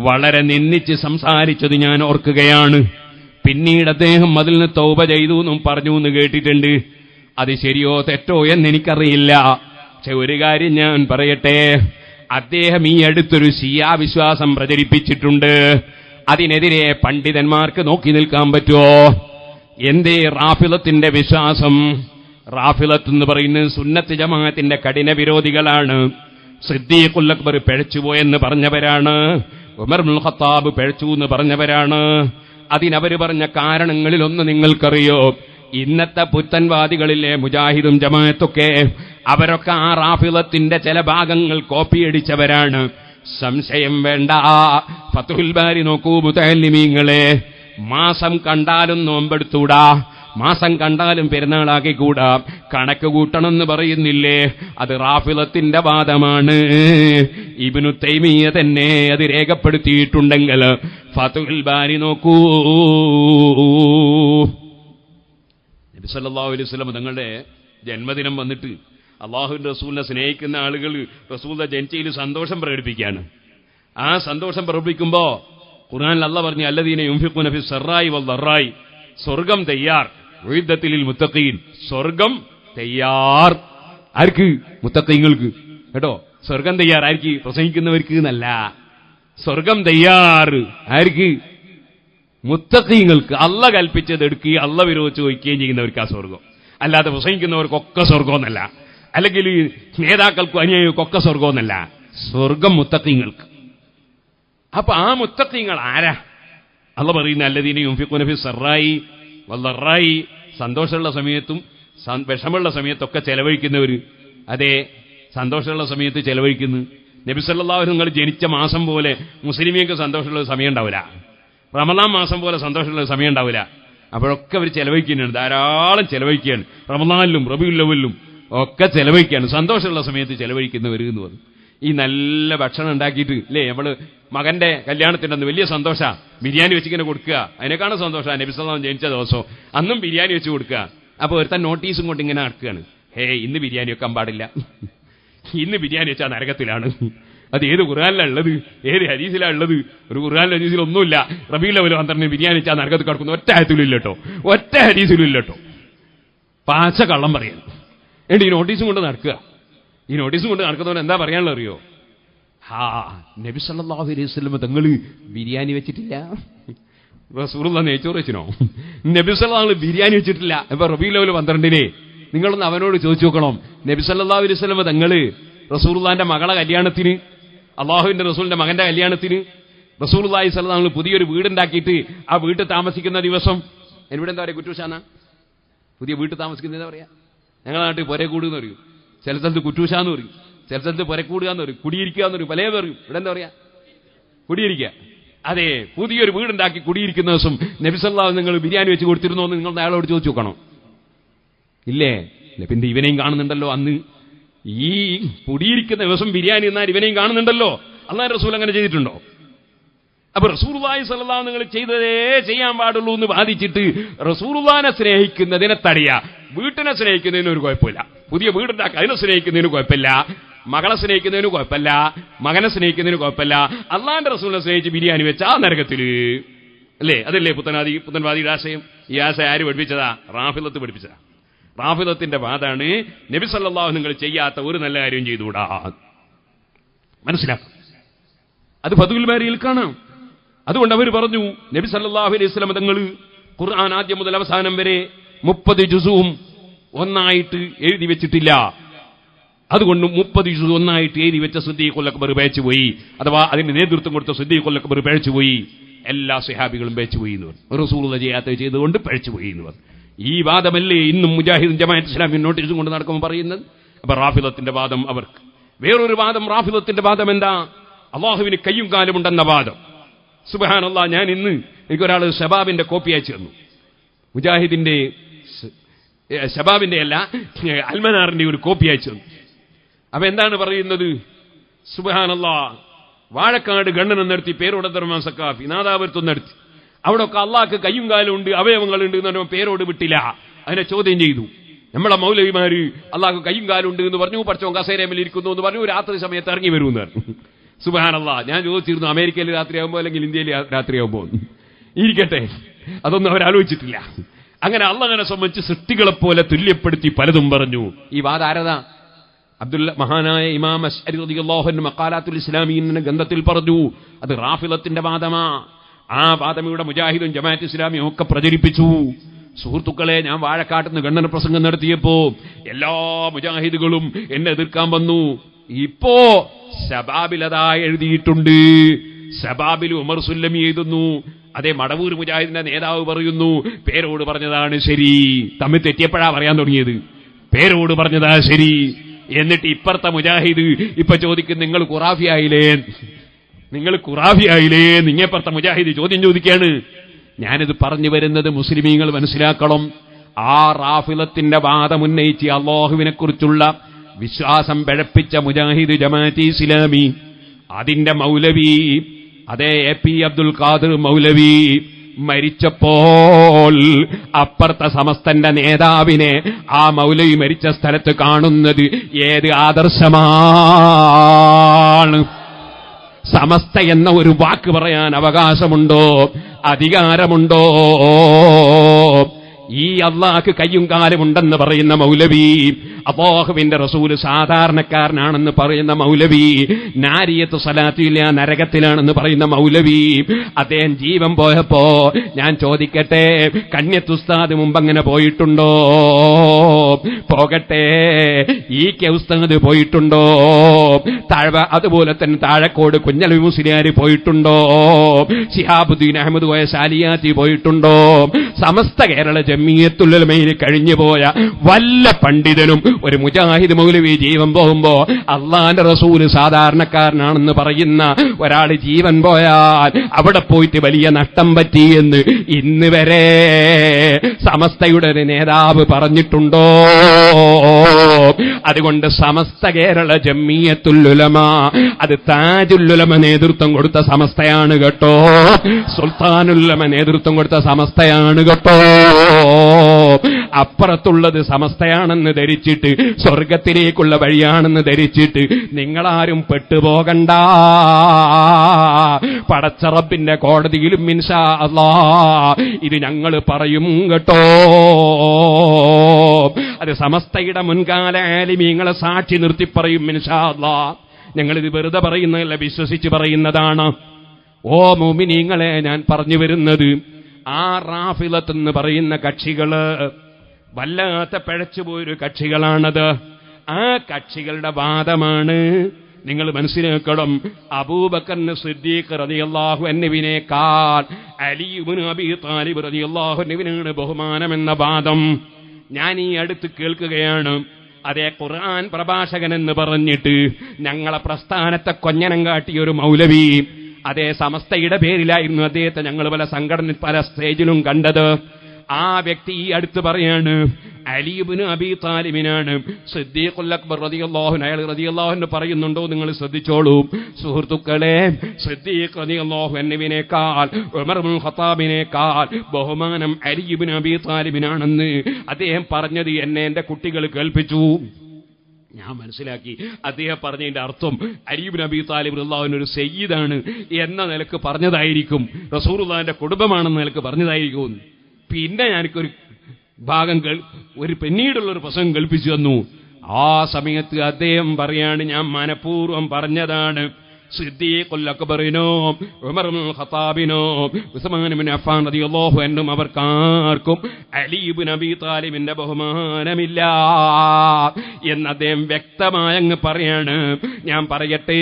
വളരെ നിന്ദിച്ച് സംസാരിച്ചത് ഞാൻ ഓർക്കുകയാണ്. പിന്നീട് അദ്ദേഹം അതിൽ നിന്ന് തൗബ ചെയ്തു എന്നും പറഞ്ഞു എന്ന് കേട്ടിട്ടുണ്ട്. അത് ശരിയോ തെറ്റോ എന്നെനിക്കറിയില്ല. പക്ഷെ ഒരു കാര്യം ഞാൻ പറയട്ടെ, അദ്ദേഹം ഈ അടുത്തൊരു ശിയാ വിശ്വാസം പ്രചരിപ്പിച്ചിട്ടുണ്ട്. അതിനെതിരെ പണ്ഡിതന്മാർക്ക് നോക്കി നിൽക്കാൻ പറ്റുമോ? എന്തേ റാഫിളത്തിന്റെ വിശ്വാസം? റാഫിളത്ത് എന്ന് പറയുന്നത് സുന്നത്ത് ജമാഅത്തിന്റെ കഠിന വിരോധികളാണ്. സിദ്ദീഖുൽ അക്ബർ പിഴച്ചുപോയെന്ന് പറഞ്ഞവരാണ്. ഉമർ ഇബ്നുൽ ഖത്താബ് പിഴച്ചു എന്ന് പറഞ്ഞവരാണ്. അതിനവര് പറഞ്ഞ കാരണങ്ങളിലൊന്ന് നിങ്ങൾക്കറിയോ? ഇന്നത്തെ പുത്തൻവാദികളിലെ മുജാഹിദും ജമാഅത്തൊക്കെ അവരൊക്കെ ആ റാഫിളത്തിന്റെ ചില ഭാഗങ്ങൾ കോപ്പിയടിച്ചവരാണ്. സംശയം വേണ്ട. ഫത്ഹുൽ ബാരി നോക്കൂ മുതഅല്ലിമീങ്ങളെ. മാസം കണ്ടാലും നോമ്പെടുത്തൂടാ, മാസം കണ്ടാലും പെരുന്നാളാക്കിക്കൂടാ, കണക്ക് കൂട്ടണമെന്ന് പറയുന്നില്ലേ? അത് റാഫിളത്തിന്റെ വാദമാണ്. ഇബ്നു തൈമിയ്യ തന്നെ അത് രേഖപ്പെടുത്തിയിട്ടുണ്ടെങ്കിൽ ഫത്ഹുൽ ബാരി നോക്കൂ. നബി സല്ലല്ലാഹു അലൈഹി വസല്ലം തങ്ങളുടെ ജന്മദിനം വന്നിട്ട് അല്ലാഹുവിന്റെ റസൂലിനെ സ്നേഹിക്കുന്ന ആളുകൾ റസൂലിന്റെ ജനിച്ചയിൽ സന്തോഷം പ്രകടിപ്പിക്കുകയാണ്. ആ സന്തോഷം പ്രകടിപ്പിക്കുമ്പോ ഖുർആനിൽ അല്ലാഹ് പറഞ്ഞു, അല്ലദീന യുൻഫിഖൂന ഫിസ് സറായി വൽ ദറായി, സ്വർഗം തയ്യാർ, ഉഇദ്ദത്തിൽ മുത്തഖീൻ, സ്വർഗം തയ്യാർ. ആർക്ക്? മുത്തഖീങ്ങൾക്ക് കേട്ടോ. സ്വർഗം തയ്യാർ ആർക്ക്? പ്രസംഗിക്കുന്നവർക്ക് എന്നല്ല. സ്വർഗം തയ്യാർ ആർക്ക്? മുത്തഖീങ്ങൾക്ക്. അല്ലാഹ് കൽപ്പിച്ചത് എടുക്കുകയും അല്ലാഹ് വിരോധിച്ച് വയ്ക്കുകയും ചെയ്യുന്നവർക്ക് ആ സ്വർഗം. അല്ലാതെ പ്രസംഗിക്കുന്നവർക്കൊക്കെ സ്വർഗമെന്നല്ല, അല്ലെങ്കിൽ നേതാക്കൾക്കും അനുയായികൾക്കൊക്കെ സ്വർഗമെന്നല്ല. സ്വർഗം മുത്തഖീങ്ങൾക്ക്. അപ്പൊ ആ മുത്തഖീങ്ങൾ ആരാ? അല്ലാഹ് പറയുന്ന അല്ലദീന യുൻഫിഖൂന ഫിസ് സറായി വല്ലറായി സന്തോഷമുള്ള സമയത്തും വിഷമുള്ള സമയത്തൊക്കെ ചെലവഴിക്കുന്നവർ. അതെ, സന്തോഷമുള്ള സമയത്ത് ചെലവഴിക്കുന്നു. നബി സല്ലല്ലാഹു അലൈഹി വസല്ലം ജനിച്ച മാസം പോലെ മുസ്ലിമീങ്ങൾക്ക് സന്തോഷമുള്ള സമയം ഉണ്ടാവില്ല. റമദാൻ മാസം പോലെ സന്തോഷമുള്ള സമയം ഉണ്ടാവില്ല. അപ്പോഴൊക്കെ അവർ ചെലവഴിക്കുന്നുണ്ട്, ധാരാളം ചെലവഴിക്കുകയാണ്. റമദാനിലും റബീഉൽ അവ്വലിലും ഒക്കെ ചെലവഴിക്കുകയാണ്. സന്തോഷമുള്ള സമയത്ത് ചെലവഴിക്കുന്നവർ എന്ന് പറഞ്ഞു. ഈ നല്ല ഭക്ഷണം ഉണ്ടാക്കിയിട്ട് അല്ലേ, നമ്മള് മകന്റെ കല്യാണത്തിൻ്റെ വലിയ സന്തോഷ ബിരിയാണി വെച്ചിങ്ങനെ കൊടുക്കുക. അതിനേക്കാളും സന്തോഷമാണ് നബി സല്ലല്ലാഹു അലൈഹി വസല്ലം ജനിച്ച ദിവസം അന്നും ബിരിയാണി വെച്ച് കൊടുക്കുക. അപ്പോൾ ഒരുത്തൻ നോട്ടീസും കൊണ്ട് ഇങ്ങനെ നടക്കുകയാണ്, ഇന്ന് ബിരിയാണി വെക്കാൻ പാടില്ല, ഇന്ന് ബിരിയാണി വെച്ചാൽ നരകത്തിലാണ്. അത് ഏത് ഖുർആനിലാണ് ഉള്ളത്, ഏത് ഹദീസിലാണ് ഉള്ളത്? ഒരു ഖുർആനിലും ഹദീസിലും ഒന്നുമില്ല റബീഉൽ അവ്വൽ 12 ബിരിയാണി വെച്ചാൽ നരകത്തിൽ കിടക്കുന്നു. ഒറ്റ ആയത്തിലും ഇല്ലട്ടോ, ഒറ്റ ഹദീസിലും ഇല്ലട്ടോ. പാച്ച കള്ളം പറയാൻ വേണ്ടി ഈ നോട്ടീസും കൊണ്ട് നടക്കുക. ഈ നോട്ടീസും കൊണ്ട് നടക്കുന്നവൻ എന്താ പറയാനുള്ള അറിയോ? നബി സല്ലല്ലാഹു അലൈഹി വസല്ലം തങ്ങൾ ബിരിയാണി വെച്ചിട്ടില്ല, റസൂലുള്ളാഹി നെയ്ച്ചോറ് വെച്ചിനോ? നബി സല്ലല്ലാഹു അലൈഹി വസല്ലം ബിരിയാണി വെച്ചിട്ടില്ല. ഇപ്പൊ റബീഉൽ അവ്വൽ 12 നിങ്ങളൊന്ന് അവനോട് ചോദിച്ചു നോക്കണം. നബി സല്ലല്ലാഹു അലൈഹി വസല്ലം തങ്ങള് റസൂലുള്ളാഹിന്റെ മകളെ കല്യാണത്തിന്, അള്ളാഹുവിന്റെ റസൂലിന്റെ മകന്റെ കല്യാണത്തിന് റസൂലുള്ളാഹി സ്വല്ലല്ലാഹു അലൈഹി വസല്ലം പുതിയൊരു വീടുണ്ടാക്കിയിട്ട് ആ വീട്ടിൽ താമസിക്കുന്ന ദിവസം, ഇവിടെ എന്താ പറയുക, കുറ്റൂശാന്ന പുതിയ വീട്ടിൽ താമസിക്കുന്നത് എന്താ പറയാ? ഞങ്ങളുടെ നാട്ടിൽ പൊരക്കൂട് എന്ന് പറയും, ചില സ്ഥലത്ത് കുറ്റൂശാന്ന് പറയും, ചില സ്ഥലത്ത് പൊരക്കൂടുക എന്ന് പറയും, കുടിയിരിക്കുക എന്ന് പറയും, പല പറയും. ഇവിടെ എന്താ പറയാ? കുടിയിരിക്കുക. അതെ, പുതിയൊരു വീടുണ്ടാക്കി കുടിയിരിക്കുന്ന ദിവസം നബി സല്ലല്ലാഹു അലൈഹി വസല്ലം നിങ്ങൾ ബിരിയാണി വെച്ച് കൊടുത്തിരുന്നോ എന്ന് നിങ്ങൾ അയാളോട് ചോദിച്ചു നോക്കണം. ഇല്ലേ? പിന്നെ ഇവനെയും കാണുന്നുണ്ടല്ലോ, അന്ന് ഈ കുടിയിരിക്കുന്ന ദിവസം ബിരിയാണി എന്നാൽ ഇവനെയും കാണുന്നുണ്ടല്ലോ. അല്ലാഹുവിന്റെ റസൂൽ അങ്ങനെ ചെയ്തിട്ടുണ്ടോ? അപ്പൊ റസൂലുള്ളാഹി സ്വല്ലല്ലാഹു അലൈഹി വസല്ലം ചെയ്തതേ ചെയ്യാൻ പാടുള്ളൂ എന്ന് വാദിച്ചിട്ട് റസൂലുള്ളാഹിനെ സ്നേഹിക്കുന്നതിനെ തടയ, വീട്ടിനെ സ്നേഹിക്കുന്നതിന് ഒരു കുഴപ്പമില്ല, പുതിയ വീടുണ്ടാക്കുക അതിനെ സ്നേഹിക്കുന്നതിന് കുഴപ്പമില്ല, മകളെ സ്നേഹിക്കുന്നതിന് കുഴപ്പമില്ല, മകനെ സ്നേഹിക്കുന്നതിന് കുഴപ്പമില്ല. അള്ളാഹിന്റെ റസൂലിനെ സ്നേഹിച്ച് ബിരിയാണി വെച്ചാ നരകത്തില്. അല്ലേ? അതല്ലേ പുത്തൻവാദിയുടെ ആശയം? ഈ ആശയം ആര് പഠിപ്പിച്ചതാ? റാഫിളത്ത് പഠിപ്പിച്ചതാ. റാഫിളത്തിന്റെ വാദാണ് നബി സല്ലല്ലാഹു നിങ്ങൾ ചെയ്യാത്ത ഒരു നല്ല കാര്യം ചെയ്തുകൂടാ. മനസ്സിലാക്കാം, അത് ഫതുൽ ബാരിയിൽ കാണാം. അതുകൊണ്ട് അവർ പറഞ്ഞു നബി സല്ലല്ലാഹു അലൈഹി വസല്ലം തങ്ങൾ ഖുർആൻ ആദ്യം മുതൽ അവസാനം വരെ 30 ജുസും ഒന്നായിട്ട് എഴുതി വെച്ചിട്ടില്ല. അതുകൊണ്ട് 30 ജുസ് ഒന്നായിട്ട് എഴുതി വെച്ച സിദ്ദീഖുൽ അക്ബർ പേച്ചുപോയി, അഥവാ അതിന് നേതൃത്വം കൊടുത്ത സിദ്ദീഖുൽ അക്ബർ പേച്ചുപോയി. എല്ലാ സ്വഹാബികളും പേച്ചുപോയി എന്ന് പറഞ്ഞു. റസൂലുള്ളാഹി ചെയ്യാത്ത ചെയ്തുകൊണ്ട് പേച്ചുപോയി എന്ന് പറഞ്ഞു. ഈ വാദമല്ലേ ഇന്നും മുജാഹിദും ജമാഅത്ത് ഇസ്ലാമി നോട്ടീസും കൊണ്ട് നടക്കുമ്പോൾ പറയുന്നത്? അപ്പൊ റാഫിളത്തിന്റെ വാദം അവർക്ക്. വേറൊരു വാദം, റാഫിളത്തിന്റെ വാദം എന്താ? അള്ളാഹുവിന് കയ്യും കാലുമുണ്ടെന്ന വാദം. സുബ്ഹാനല്ലാഹ്, ഞാൻ ഇന്ന് എനിക്കൊരാൾ ശബാബിന്റെ കോപ്പി അയച്ചു തന്നു. മുജാഹിദിന്റെ ശബാബിന്റെ അല്ല, അൽമനാറിന്റെ ഒരു കോപ്പി അയച്ചു തന്നു. അപ്പൊ എന്താണ് പറയുന്നത്? സുബ്ഹാനല്ലാഹ്, വാഴക്കാട് ഗണ്ണനം നടത്തി, പേരോട് ദർമാൻ സക്കാഫി നാദാപുരത്തും നടത്തി. അവിടെയൊക്കെ അള്ളാഹ്ക്ക് കയ്യും കാലും ഉണ്ട്, അവയവങ്ങളുണ്ട് എന്ന് പറഞ്ഞാൽ പേരോട് വിട്ടില്ല. അതിനെ ചോദ്യം ചെയ്തു. നമ്മളെ മൗലവിമാര് അള്ളാഹ്ക്ക് കയ്യും കാലും ഉണ്ട് എന്ന് പറഞ്ഞു, പഠിച്ചോ കസേരമേൽ ഇരിക്കുന്നു എന്ന് പറഞ്ഞു, രാത്രി സമയത്ത് ഇറങ്ങി വരുമെന്ന് പറഞ്ഞു. സുബ്ഹാനല്ലാഹ്, ഞാൻ ചോദിച്ചിരുന്നു അമേരിക്കയിൽ രാത്രിയാകുമ്പോൾ അല്ലെങ്കിൽ ഇന്ത്യയിൽ രാത്രിയാകുമ്പോൾ. ഇരിക്കട്ടെ, അതൊന്നും അവരാലോചിച്ചിട്ടില്ല. അങ്ങനെ അള്ളാഹിനെ സംബന്ധിച്ച് സൃഷ്ടികളെ പോലെ തുല്യപ്പെടുത്തി പലതും പറഞ്ഞു. ഈ വാദം ആരതാ? മഹാനായ ഇമാം അശ്അരി റളിയല്ലാഹു അൻഹു മഖാലാത്തുൽ ഇസ്ലാമിയ്യിൻ ഗ്രന്ഥത്തിൽ പറഞ്ഞു. അത് റാഫിളത്തിന്റെ വാദമാ. ആ വാദമിയുടെ മുജാഹിദും ജമാഅത്ത് ഇസ്ലാമിയും ഒക്കെ പ്രചരിപ്പിച്ചു. സുഹൃത്തുക്കളെ, ഞാൻ വാഴക്കാട്ട് നിന്ന് ഖണ്ഡന പ്രസംഗം നടത്തിയപ്പോ എല്ലാ മുജാഹിദുകളും എന്നെ എതിർക്കാൻ വന്നു. ഇപ്പോ ശബാബിൽ അതാ എഴുതിയിട്ടുണ്ട്. ശബാബിൽ ഉമർ സുല്ലമി എഴുതുന്നു. അതേ, മടവൂർ മുജാഹിദിന്റെ നേതാവ് പറയുന്നു പേരോട് പറഞ്ഞതാണ് ശരി. തമ്മിൽ തെറ്റിയപ്പോഴാ പറയാൻ തുടങ്ങിയത്, പേരോട് പറഞ്ഞതാ ശരി. എന്നിട്ട് ഇപ്പുറത്തെ മുജാഹിദ് ഇപ്പൊ ചോദിക്കും നിങ്ങൾ ഖുറാഫിയായില്ലേ, നിങ്ങൾ ഖുറാഫിയായില്ലേ? നിങ്ങപ്പുറത്തെ മുജാഹിദ് ചോദ്യം ചോദിക്കുകയാണ്. ഞാനിത് പറഞ്ഞു വരുന്നത് മുസ്ലിമീങ്ങൾ മനസ്സിലാക്കണം. ആ റാഫിളത്തിന്റെ വാദം ഉന്നയിച്ച് അല്ലാഹുവിനെ കുറിച്ചുള്ള വിശ്വാസം പിഴപ്പിച്ച മുജാഹിദ് ജമാഅത്ത് ഇസ്ലാമി, അതിന്റെ മൗലവി, അതേ AP അബ്ദുൽ ഖാദിർ മൗലവി മരിച്ചപ്പോൾ അപ്പുറത്തെ സമസ്തന്റെ നേതാവിനെ ആ മൗലവി മരിച്ച സ്ഥലത്ത് കാണുന്നത് ഏത് ആദർശമാണ്? സമസ്ത എന്ന ഒരു വാക്ക് പറയാൻ അവകാശമുണ്ടോ? അധികാരമുണ്ടോ? ഈ അള്ളാഹ്ക്ക് കയ്യും കാലും ഉണ്ടെന്ന് പറയുന്ന മൗലവി, അല്ലാഹുവിന്റെ റസൂല് സാധാരണക്കാരനാണെന്ന് പറയുന്ന മൗലവി, നാരിയത്ത് സലാത്തില്ല നരകത്തിലാണെന്ന് പറയുന്ന മൗലവി, അദ്ദേഹം ജീവൻ പോയപ്പോ ഞാൻ ചോദിക്കട്ടെ, കണ്യത്ത് ഉസ്താദ് മുമ്പ് അങ്ങനെ പോയിട്ടുണ്ടോ? പോകട്ടെ. ഈ കെ ഉസ്താദ് പോയിട്ടുണ്ടോ? അതുപോലെ തന്നെ താഴക്കോട് കുഞ്ഞലവി മുസ്ലിയാർ പോയിട്ടുണ്ടോ? ശിഹാബുദ്ദീൻ അഹമ്മദ് കോയ സാലിയാത്തി പോയിട്ടുണ്ടോ? സമസ്ത കേരള ജമിയത്തുൽ ഉലമയിൽ കഴിഞ്ഞുപോയ വല്ല പണ്ഡിതനും ഒരു മുജാഹിദ് മൗലവി ജീവൻ പോകുമ്പോ അള്ളാന്റെ റസൂല് സാധാരണക്കാരനാണെന്ന് പറയുന്ന ഒരാൾ ജീവൻ പോയാൽ അവിടെ പോയിട്ട് വലിയ നഷ്ടം പറ്റിയെന്ന് ഇന്ന് വരെ സമസ്തയുടെ ഒരു നേതാവ് പറഞ്ഞിട്ടുണ്ടോ? അതുകൊണ്ട് സമസ്ത കേരള ജമിയത്തുൽ ഉലമ അത് താജുൽ ഉലമ നേതൃത്വം കൊടുത്ത സമസ്തയാണ് കേട്ടോ, സുൽത്താനുൽ ഉലമ നേതൃത്വം കൊടുത്ത സമസ്തയാണ് കേട്ടോ. അപ്പുറത്തുള്ളത് സമസ്തയാണെന്ന് ധരിച്ചിട്ട്, സ്വർഗത്തിലേക്കുള്ള വഴിയാണെന്ന് ധരിച്ചിട്ട് നിങ്ങളാരും പെട്ടുപോകണ്ട. പടച്ച റബ്ബിന്റെ കോടതിയിലും ഇൻഷാ അല്ലാഹ് ഇത് ഞങ്ങൾ പറയും കേട്ടോ. അത് സമസ്തയുടെ മുൻകാല ആലിമീങ്ങളെ സാക്ഷി നിർത്തി പറയും ഇൻഷാ അല്ലാഹ്. ഞങ്ങളിത് വെറുതെ പറയുന്നതല്ല, വിശ്വസിച്ച് പറയുന്നതാണ്. ഓ മുഅ്മിനീങ്ങളെ, ഞാൻ പറഞ്ഞു വരുന്നത്, ആ റാഫിളത്ത് എന്ന് പറയുന്ന കക്ഷികള് വല്ലാത്ത പിഴച്ചുപോയൊരു കക്ഷികളാണത്. ആ കക്ഷികളുടെ വാദമാണ് നിങ്ങൾ മനസ്സിലാക്കണം. അബൂബക്കർ സിദ്ദീഖ് റളിയല്ലാഹു അൻഹുവിനേക്കാൾ അലി ഇബ്നു അബീ താലിബ് റളിയല്ലാഹു അൻഹുവിനാണ് ബഹുമാനമെന്ന വാദം ഞാൻ ഈ അടുത്ത് കേൾക്കുകയാണ്. അതേ ഖുർആൻ പ്രഭാഷകൻ എന്ന് പറഞ്ഞിട്ട് ഞങ്ങളെ പ്രസ്ഥാനത്തെ കൊഞ്ഞനം കാട്ടിയ ഒരു മൗലവി, അതേ സമസ്തയുടെ പേരിലായിരുന്നു അദ്ദേഹത്തെ ഞങ്ങൾ പല സംഘടന പല സ്റ്റേജിലും കണ്ടത്. ആ വ്യക്തി ഈ അടുത്ത് പറയാണ് അലി ഇബ്നു അബീ താലിബിനാണ് സിദ്ദീഖുൽ അക്ബർ റളിയല്ലാഹു അൻഹു. അയാൾ റളിയല്ലാഹു അൻഹു പറയുന്നുണ്ടോ നിങ്ങൾ ശ്രദ്ധിച്ചോളൂ സുഹൃത്തുക്കളെ. സിദ്ദീഖ് റളിയല്ലാഹു അൻഹുവിനേക്കാൾ ഉമർ ഇബ്നുൽ ഖത്താബിനേക്കാൾ ബഹുമാനം അലി ഇബ്നു അബീ താലിബിനാണെന്ന് അദ്ദേഹം പറഞ്ഞത് എന്നെ എന്റെ കുട്ടികൾ കേൾപ്പിച്ചു. ഞാൻ മനസ്സിലാക്കി അദ്ദേഹം പറഞ്ഞതിന്റെ അർത്ഥം അലി ഇബ്നു അബീ താലിബ് റളിയല്ലാഹു അൻഹു ഒരു സയ്യിദാണ് എന്ന നിലക്ക് പറഞ്ഞതായിരിക്കും, റസൂലുള്ളാഹിന്റെ കുടുംബമാണെന്ന നിലക്ക് പറഞ്ഞതായിരിക്കും. പിന്നെ ഞാനൊരു ഭാഗം ഒരു പിന്നീടുള്ളൊരു പ്രസംഗം കേൾപ്പിച്ചു തന്നു. ആ സമയത്ത് അദ്ദേഹം പറയാണ്, ഞാൻ മനഃപൂർവ്വം പറഞ്ഞതാണ്, സിദ്ദീഖുൽ അക്ബറിനോ ഉമർ ഇബ്നുൽ ഖത്താബിനോ ഉസ്മാൻ ഇബ്നു അഫ്ഫാൻ റളിയല്ലാഹു അൻഹും അവർക്കാർക്കും അലി ഇബ്നു അബീ താലിബിന്റെ ബഹുമാനമില്ല എന്ന് അദ്ദേഹം വ്യക്തമായങ്ങ് പറയാണ്. ഞാൻ പറയട്ടെ,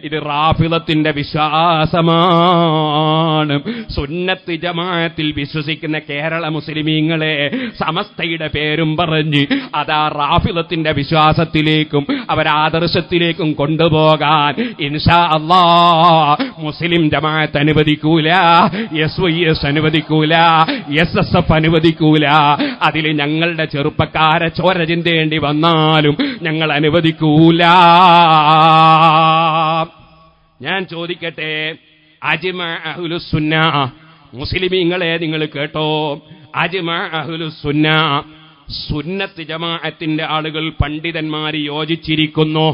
ഇത് റാഫിളത്തിന്റെ വിശ്വാസമാണ്. സുന്നത്ത് ജമാഅത്തിൽ വിശ്വസിക്കുന്ന കേരള മുസ്ലിമീങ്ങളെ സമസ്തയുടെ പേരും പറഞ്ഞ് അതാ റാഫിളത്തിന്റെ വിശ്വാസത്തിലേക്കും അവരാദർശത്തിലേക്കും കൊണ്ടുപോകാൻ ഇൻഷാ അല്ലാഹ് മുസ്ലിം ജമാഅത്ത് അനുവദിക്കൂല, SYS അനുവദിക്കൂല, SSF അനുവദിക്കൂല. അതിൽ ഞങ്ങളുടെ ചെറുപ്പക്കാരെ ചോര ചിന്തേണ്ടി വന്നാലും ഞങ്ങൾ അനുവദിക്കൂല. ഞാൻ ചോദിക്കട്ടെ, അജ്മഅ അഹ്ലുസ് സുന്ന മുസ്ലിമീങ്ങളെ നിങ്ങൾ കേട്ടോ, അജ്മഅ അഹ്ലുസ് സുന്ന സുന്നത്ത് ജമാഅത്തിന്റെ ആളുകൾ പണ്ഡിതന്മാർ യോജിച്ചിരിക്കുന്നു.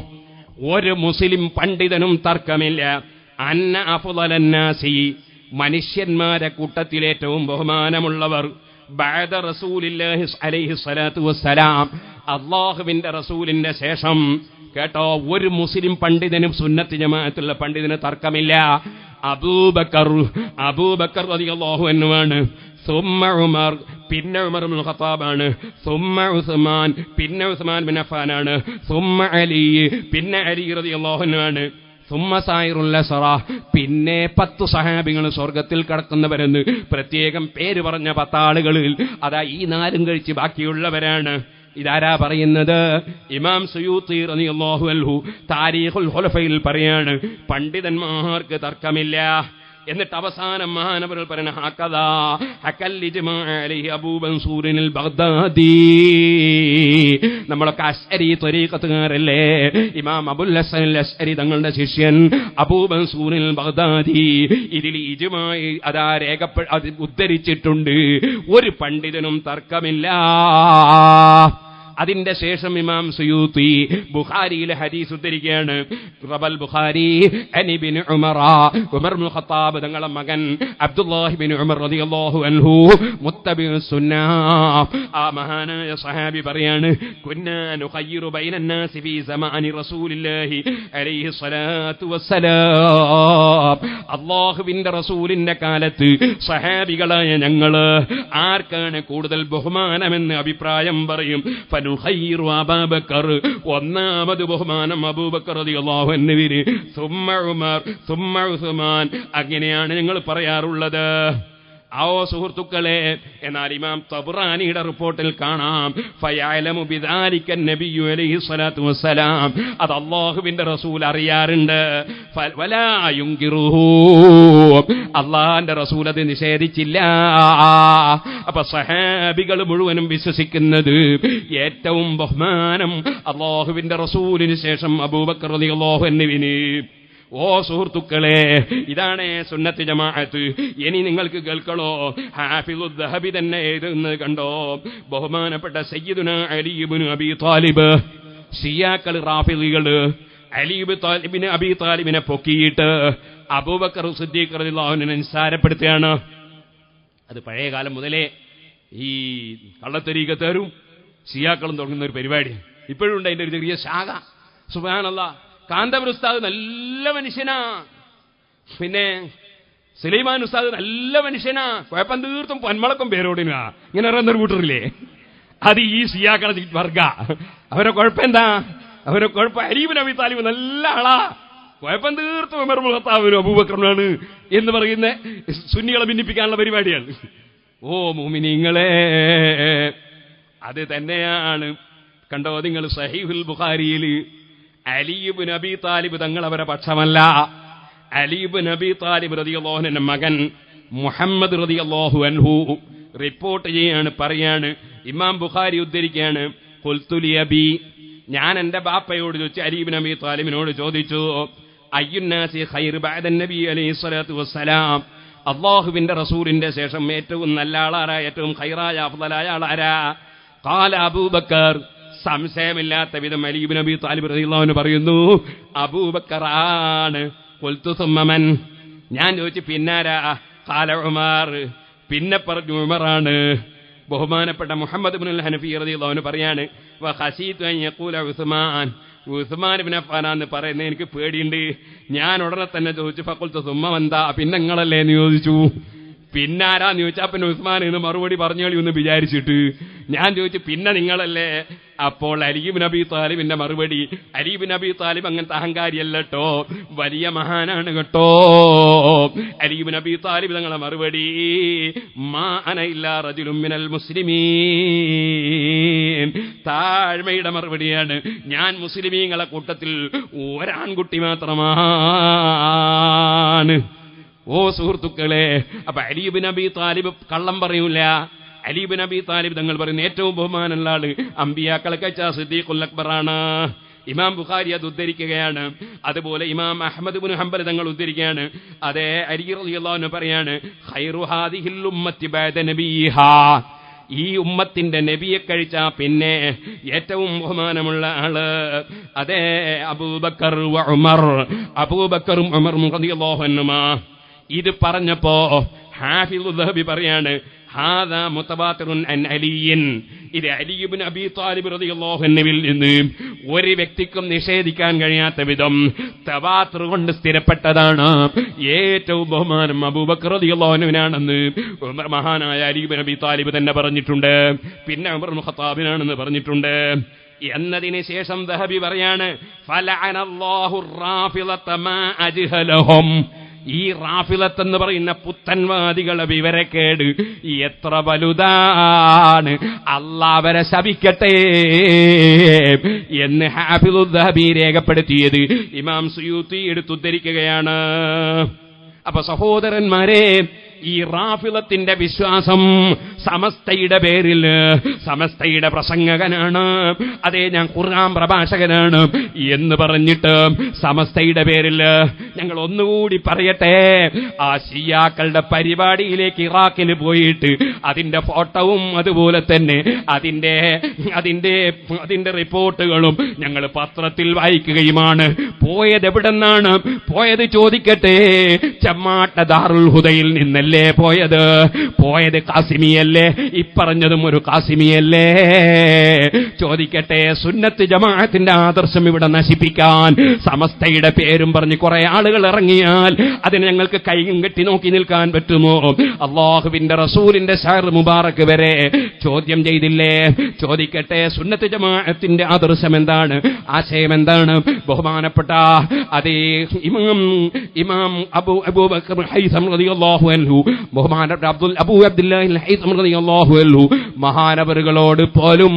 ഒരു മുസ്ലിം പണ്ഡിതനും തർക്കമില്ല. അന്ന അഫ്ളലന്നാസി മനുഷ്യന്മാരെ കൂട്ടത്തിൽ ഏറ്റവും ബഹുമാനമുള്ളവർ ബഅദ റസൂലില്ലാഹി അലൈഹി സ്വലാത്തു വസ്സലാം, അല്ലാഹുവിന്റെ റസൂലിന്റെ ശേഷം കേട്ടോ ഒരു മുസ്ലിം പണ്ഡിതനും സുന്നത്ത് ജമാഅത്തുള്ള പണ്ഡിതന് തർക്കമില്ല. അബൂബക്കർ റളിയല്ലാഹു അൻഹു ആണ്, സുമ്മ ഉമർ, പിന്നെ ഉമർ ഇബ്നുൽ ഖത്താബാണ്, സുമ്മ ഉസ്മാൻ, പിന്നെ ഉസ്മാൻ ബിൻ അഫ്ഫാനാണ്, സുമ്മ അലി, പിന്നെ അലി റളിയല്ലാഹു അൻഹു ആണ്, സുമ്മ സായിറുൽ അസ്റ, പിന്നെ 10 സഹാബികൾ സ്വർഗത്തിൽ കടക്കുന്നവരെന്ന് പ്രത്യേകം പേര് പറഞ്ഞ 10 ആളുകളിൽ അതാ ഈ 4 കഴിച്ച് ബാക്കിയുള്ളവരാണ്. ഇതാരാ പറയുന്നത്? ഇമാം സുയൂത്തി റളിയല്ലാഹു അൻഹു താരീഖുൽ ഖുലഫയിൽ പറയാണ്, പണ്ഡിതന്മാർക്ക് തർക്കമില്ല. എന്നിട്ട് അവസാനം മഹാനവറുകൾ പറയുന്ന ഹക്കദാ ഹക്കൽ ഇജ്മാഅ അലൈഹി അബൂ മൻസൂറിൽ ബഗ്ദാദി. നമ്മളൊക്കെ അശ്അരി ത്വരീഖത്തുകാരല്ലേ? ഇമാം അബുൽ ഹസൻ അൽ അശ്അരി തങ്ങളുടെ ശിഷ്യൻ അബൂ മൻസൂറിൽ ബഗ്ദാദി ഇതിൽ ഇജ്മാഅ അതാ ഉദ്ധരിച്ചിട്ടുണ്ട്. ഒരു പണ്ഡിതനും തർക്കമില്ല. അതിന്റെ ശേഷം ഇമാം സുയൂത്തി ബുഖാരിയിലെ ഹദീസ് ഉദ്ധരിക്കുകയാണ്. റബൽ ബുഖാരി അൻ ഇബ്നു ഉമർ ഇബ്നു ഖത്താബ് തങ്ങളുടെ മകൻ അബ്ദുല്ലാഹി ഇബ്നു ഉമർ റളിയല്ലാഹു അൻഹു മുത്തബിഉ സുന്നah ആ മഹാനായ സഹാബി പറയാണ് കുന്നാ നുഖയ്യിറു ബൈനൻ നാസി ഫീ സമാനി റസൂലില്ലാഹി അലൈഹി സ്വലാത്തു വസ്സലാം. അല്ലാഹുവിന്റെ റസൂലിന്റെ കാലത്ത് സഹാബികളായ ഞങ്ങള് ആർക്കാണ് കൂടുതൽ ബഹുമാനമെന്ന് അഭിപ്രായം പറയും. ഫനുഖയ്യിറു അബൂബക്കർ, ഒന്നാമത് ബഹുമാനം അബൂബക്കർ റളിയല്ലാഹു അൻഹുവിന്, സുമ്മ ഉമർ, സുമ്മ ഉസ്മാൻ, അങ്ങനെയാണ് ഞങ്ങൾ പറയാറുള്ളത്. സുഹൃത്തുക്കളെ, എന്നാൽ ഇമാം തബ്റാനിയുടെ റിപ്പോർട്ടിൽ കാണാം ഫയഅലമു ബിദാലിക നബിയ്യു അലൈഹി സ്വലാത്തു വസ്സലാം, അത് അല്ലാഹുവിന്റെ റസൂൽ അറിയാറുണ്ട്. വലാ യുൻകിറുഹു, അല്ലാഹുവിന്റെ റസൂൽ അത് നിഷേധിച്ചില്ല. അപ്പൊ സഹാബികൾ മുഴുവനും വിശ്വസിക്കുന്നത് ഏറ്റവും ബഹുമാനം അല്ലാഹുവിന്റെ റസൂലിന് ശേഷം അബൂബക്കർ റളിയല്ലാഹു അൻഹുവിന്. സുഹൃത്തുക്കളെ, ഇതാണ് സുന്നത്ത് ജമാഅത്ത്. ഇനി നിങ്ങൾക്ക് കേൾക്കണോ, ഹാഫിളുദ് ദഹബി തന്നെ എഴുതുന്നത് കണ്ടോ, ബഹുമാനപ്പെട്ട സയ്യിദുനാ അലി ഇബ്നു അബീ താലിബ്, ശിയാക്കൾ റാഫിളികള് അലി ഇബ്നു അബീ താലിബിനെ പൊക്കിയിട്ട് അബൂബക്കർ സിദ്ദീഖ് റളിയല്ലാഹു അൻഹു നിസ്സാരപ്പെടുത്തുകയാണ്. അത് പഴയ കാലം മുതലേ ഈ കള്ളത്തരീക്കത്തേരും ശിയാക്കളും തുടങ്ങുന്ന ഒരു പരിപാടി ഇപ്പോഴും ഉണ്ട്. അതിന്റെ ഒരു ചെറിയ ശാഖ. സുബ്ഹാനല്ലാഹ്, കാന്തപുരം ഉസ്താദ് നല്ല മനുഷ്യനാ, പിന്നെ സുലൈമാൻ ഉസ്താദ് നല്ല മനുഷ്യനാ, കുഴപ്പം തീർത്തും പൊന്മളക്കും പേരോടിനാ, ഇങ്ങനെ പറയുന്നൊരു കൂട്ടറില്ലേ, അത് ഈ സിയാക്കള വർഗ. അവരെ കുഴപ്പം എന്താ? അവരെ കുഴപ്പം അലി ഇബ്നു അബീ താലിബ് നല്ല ആളാ, കുഴപ്പം തീർത്തും ഉമർ ഇബ്നു ഖത്താബിനും അബൂബക്കറിനാണ് എന്ന് പറയുന്ന സുന്നികളെ ഭിന്നിപ്പിക്കാനുള്ള പരിപാടിയാണ്. മുഅ്മിനീങ്ങളെ, അത് തന്നെയാണ്. കണ്ടോ നിങ്ങൾ, സഹീഹുൽ ബുഖാരിയിൽ അലി ഇബ്നു അബീ താലിബ് തങ്ങൾ അവരെ പക്ഷമല്ല. അലി ഇബ്നു അബീ താലിബ് റളിയല്ലാഹു അൻഹുവിന്റെ മകൻ മുഹമ്മദ് റളിയല്ലാഹു അൻഹു റിപ്പോർട്ട് ചെയ്യാണ്, പറയാണ്, ഇമാം ബുഖാരി ഉദ്ധരിക്കുകയാണ്, ഖുൽതു ലി അബി, ഞാൻ എന്റെ ബാപ്പയോട് ചോദിച്ചു, അലി ഇബ്നു അബീ താലിബിനോട് ചോദിച്ചു, അയ്യുന്നാസി ഖൈർ ബഅദൻ നബി അലൈഹി സ്വലാത്തു വസ്സലാം, അല്ലാഹുവിന്റെ റസൂലിന്റെ ശേഷം ഏറ്റവും നല്ല ആളാരാ, ഏറ്റവും ഖൈറായ അഫ്ളലായ ആളാരാ? ഖാല അബൂബക്കർ, സംശയമില്ലാത്ത വിധം അലി ഇബ്നു അബീ താലിബ് റളിയല്ലാഹു അൻഹു പറയുന്നു, അബൂബക്കറാണ്. ഖുൽതു സുമ്മ മൻ, ഞാൻ ചോദിച്ചു പിന്നാരാ? ഖാല ഉമർ, പിന്നെ പറഞ്ഞു ഉമറാണ്. ബഹുമാനപ്പെട്ട മുഹമ്മദ് ഇബ്നുൽ ഹനഫി റളിയല്ലാഹു അൻഹു പറയാണ്, വഖസീതു അൻ യഖൂല ഉസ്മാൻ, ഉസ്മാൻ ഇബ്നു അഫ്ഫാൻ എന്ന് പറയുന്നത് എനിക്ക് പേടിയുണ്ട്. ഞാൻ ഉടനെ തന്നെ ചോദിച്ചു, ഫഖുൽതു സുമ്മ മന്താ, പിന്നെ നിങ്ങളല്ലേ എന്ന് ചോദിച്ചു. പിന്നാരാന്ന് ചോദിച്ചാ പിന്നെ ഉസ്മാൻ എന്ന് മറുപടി പറഞ്ഞോളി എന്ന് വിചാരിച്ചിട്ട് ഞാൻ ചോദിച്ചു, പിന്നെ നിങ്ങളല്ലേ? അപ്പോൾ അലി ഇബ്നു അബീ താലിബിന്റെ മറുപടി, അലി ഇബ്നു അബീ താലിബ് അങ്ങനത്തെ അഹങ്കാരിയല്ല കേട്ടോ, വലിയ മഹാനാണ് കേട്ടോ. അലി ഇബ്നു അബീ താലിബ് തങ്ങളെ മറുപടി, മാ അന ഇല്ലാ റജുലുൻ മിനൽ മുസ്ലിമീൻ, താഴ്മയുടെ മറുപടിയാണ്. ഞാൻ മുസ്ലിമീങ്ങളെ കൂട്ടത്തിൽ ഒരാൺകുട്ടി മാത്രമാണ്. സുഹൃത്തുക്കളെ, അപ്പൊ അലി ഇബ്നു അബീ താലിബ് കള്ളം പറയൂല. അലി ഇബ്നു അബീ താലിബ് തങ്ങൾ പറയുന്ന ഏറ്റവും ബഹുമാനമുള്ള ആള് അംബിയാക്കളൊക്കെ സിദ്ദീഖുൽ അക്ബറാണ്. ഇമാം ബുഖാരി അത് ഉദ്ധരിക്കുകയാണ്. അതുപോലെ ഇമാം അഹ്മദ് ഇബ്നു ഹംബൽ തങ്ങൾ ഉദ്ധരിക്കുകയാണ്. അതേ അലി റളിയല്ലാഹു അൻഹു പറയാണ്, ഖൈറു ഹാദിഹിൽ ഉമ്മത്തി ബഅദ നബിഹാ, ഈ ഉമ്മത്തിന്റെ നബിയെ കഴിച്ചാ പിന്നെ ഏറ്റവും ബഹുമാനമുള്ള ആള് അതേ അബൂബക്കർ വ ഉമർ, അബൂബക്കറും ഉമറും റളിയല്ലാഹു അൻഹുമാ. ഇത് പറഞ്ഞപ്പോ ഹാഫിളുദ് ദഹബി പറയാണ്, ഹാദാ മുതവാത്തിറുൻ അൻ അലിയിൻ, ഇത് അലി ഇബ്നു അബീ താലിബ് റളിയല്ലാഹു അൻഹുവിൽ നിന്ന് ഒരു വ്യക്തിക്കും നിഷേധിക്കാൻ കഴിയാത്ത വിധം തവാത്തുർ കൊണ്ട് സ്ഥിരപ്പെട്ടതാണ്. ഏറ്റവും ബഹുമാനം അബൂബക്കർ റളിയല്ലാഹു അൻഹുവിനാണെന്ന് മഹാനായ അലി ഇബ്നു അബീ താലിബ് തന്നെ പറഞ്ഞിട്ടുണ്ട്. പിന്നെ ഉമർ ഇബ്നു ഖത്താബിനാണെന്ന് പറഞ്ഞിട്ടുണ്ട്. എന്നതിന് ശേഷം ദഹബി പറയാണ്, ഫലഅനല്ലാഹു റാഫിളത മാ അജ്ഹലഹും, ഈ റാഫിളത്ത് എന്ന് പറയുന്ന പുത്തൻവാദികളെ വിവരക്കേട് എത്ര വലുതാണ്, അല്ലാഹ് അവരെ ശപിക്കട്ടെ എന്ന് ഹാഫിളുദ് ദഹബി രേഖപ്പെടുത്തിയത് ഇമാം സുയൂത്തി എടുത്തുദ്ധരിക്കുകയാണ്. അപ്പൊ സഹോദരന്മാരെ, ഈ റാഫിളത്തിന്റെ വിശ്വാസം സമസ്തയുടെ പേരിൽ, സമസ്തയുടെ പ്രസംഗകനാണ്, അതേ ഞാൻ ഖുർആൻ പ്രഭാഷകനാണ് എന്ന് പറഞ്ഞിട്ട് സമസ്തയുടെ പേരിൽ ഞങ്ങൾ ഒന്നുകൂടി പറയട്ടെ, ആ ശിയാക്കളുടെ പരിപാടിയിലേക്ക് ഇറാഖിൽ പോയിട്ട് അതിന്റെ ഫോട്ടോവും അതുപോലെ തന്നെ അതിന്റെ റിപ്പോർട്ടുകളും ഞങ്ങൾ പത്രത്തിൽ വായിക്കുകയുമാണ്. പോയത് എവിടെന്നാണ് പോയത് ചോദിക്കട്ടെ? ചമ്മാട്ട ദാറുൽ ഹുദയിൽ നിന്നല്ലേ പോയത് കാസിമിയല്ലേ? ഇപ്പറഞ്ഞതും ഒരു കാസിമിയല്ലേ? ചോദിക്കട്ടെ, സുന്നത്ത് ജമാഅത്തിന്റെ ആദർശം ഇവിടെ നശിപ്പിക്കാൻ സമസ്തയുടെ പേരും പറഞ്ഞ് കുറെ ആളുകൾ ഇറങ്ങിയാൽ അതിന് ഞങ്ങൾക്ക് കൈയും കെട്ടി നോക്കി നിൽക്കാൻ പറ്റുമോ? അല്ലാഹുവിന്റെ റസൂലിന്റെ ശഅർ മുബാറക് വരെ ചോദ്യം ചെയ്തില്ലേ? ചോദിക്കട്ടെ, സുന്നത്ത് ജമാഅത്തിന്റെ ആദർശം എന്താണ്, ആശയം എന്താണ്? ബഹുമാനപ്പെട്ട അതേ ഇമാം അബൂബക്കർ ഹൈസം റളിയല്ലാഹു അൻഹു, ബഹുമാനപ്പെട്ട അബൂ അബ്ദുല്ലാഹിൽ ഹൈസം റളിയല്ലാഹു അൻഹു മഹാനവറുകളോട് പോലും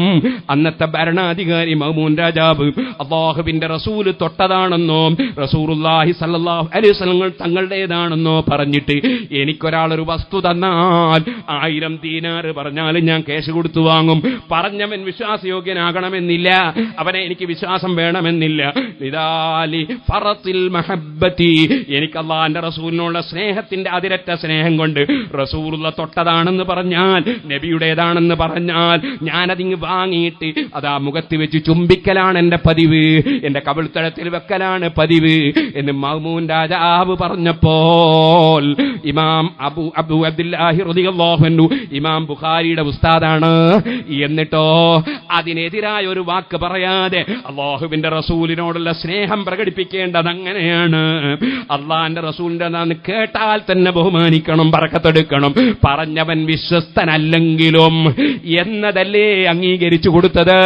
അന്നത്തെ ഭരണാധികാരി മഅ്മൂൻ രാജാവ് അല്ലാഹുവിന്റെ റസൂൽ തൊട്ടതാണെന്നോ റസൂലുള്ളാഹി സ്വല്ലല്ലാഹു അലൈഹി വസല്ലം തങ്ങളുടേതാണെന്നോ പറഞ്ഞിട്ട് എനിക്കൊരാളൊരു വസ്തു തന്നാൽ 1000 ദീനാർ പറഞ്ഞാലും ഞാൻ കേസ് കൊടുത്തു വാങ്ങും. പറഞ്ഞവൻ വിശ്വാസയോഗ്യനാകണമെന്നില്ല, അവനെ എനിക്ക് വിശ്വാസം വേണമെന്നില്ല. ലിദാലി ഫറത്തിൽ മഹബ്ബത്തി, എനിക്ക് അല്ലാഹുവിന്റെ റസൂലിനുള്ള സ്നേഹത്തിന്റെ അതിരറ്റ സ്നേഹം കൊണ്ട് റസൂലുള്ള തൊട്ടതാണെന്ന് പറഞ്ഞാൽ, നബിയുടേതാണെന്ന് പറഞ്ഞാൽ ഞാനതിങ്ങ് വാങ്ങിയിട്ട് അതാ മുഖത്ത് വെച്ച് ചുംബിക്കലാണ് എന്റെ പതിവ്, എന്റെ കവിൾത്തടത്തിൽ വെക്കലാണ് പതിവ് എന്ന് മഅ്മൂൻ രാജാവ് പറഞ്ഞപ്പോൾ ഇമാം അബൂ അബ്ദുല്ലാഹി റളിയല്ലാഹു അൻഹു ഇമാം ബുഖാരിയുടെ ഉസ്താദാണ്. എന്നിട്ടോ അതിനെതിരായ ഒരു വാക്ക് പറയാതെ അല്ലാഹുവിന്റെ റസൂലിനോടുള്ള സ്നേഹം പ്രകടിപ്പിക്കേണ്ടത് അങ്ങനെയാണ്. അല്ലാഹുവിന്റെ റസൂലിന്റെ നാമം കേട്ടാൽ തന്നെ ബഹുമാനിക്കണം, ബറക്കത്തെടുക്കണം. പറഞ്ഞവൻ വിശ്വസ്തനല്ലെങ്കിലും എന്നതല്ലേ അംഗീകരിച്ചു കൊടുത്തത്.